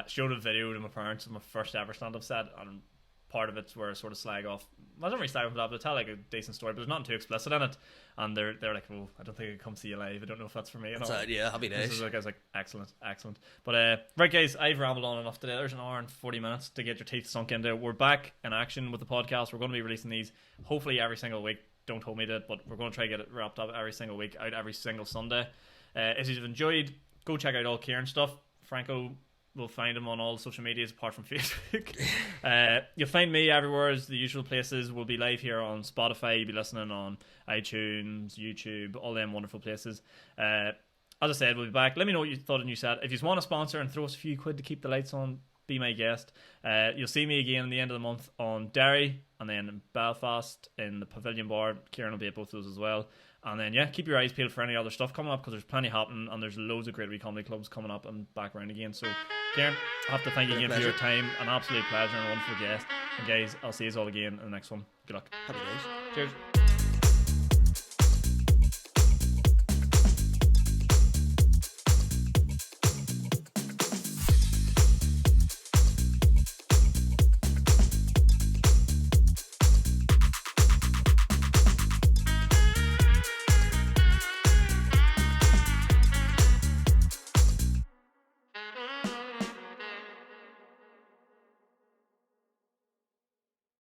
Speaker 4: Showed a video to my parents of my first ever stand-up set, and part of it's where I sort of slag off. I don't really slag off that, but I tell like a decent story, but there's nothing too explicit in it. And they're like, "Oh, I don't think I can come see you live. I don't know if that's for me."
Speaker 5: Yeah, happy days.
Speaker 4: I was like, excellent. But right, guys, I've rambled on enough today. There's an hour and 40 minutes to get your teeth sunk into. We're back in action with the podcast. We're going to be releasing these hopefully every single week. Don't hold me to it, but we're going to try to get it wrapped up every single week, out every single Sunday. If you've enjoyed, go check out all Ciaran stuff. Franco, will find him on all social medias apart from Facebook. You'll find me everywhere as the usual places. We'll be live here on Spotify. You'll be listening on iTunes, YouTube, all them wonderful places. As I said, we'll be back. Let me know what you thought of the new set. If you want to sponsor and throw us a few quid to keep the lights on, be my guest. You'll see me again at the end of the month on Derry, and then in Belfast in the Pavilion Bar. Ciaran will be at both of those as well. And then keep your eyes peeled for any other stuff coming up, because there's plenty happening, and there's loads of great wee comedy clubs coming up and back around again. So Ciaran, I have to thank you again for your time. An absolute pleasure and a wonderful guest. And guys, I'll see you all again in the next one. Good luck.
Speaker 5: Happy days.
Speaker 4: Cheers.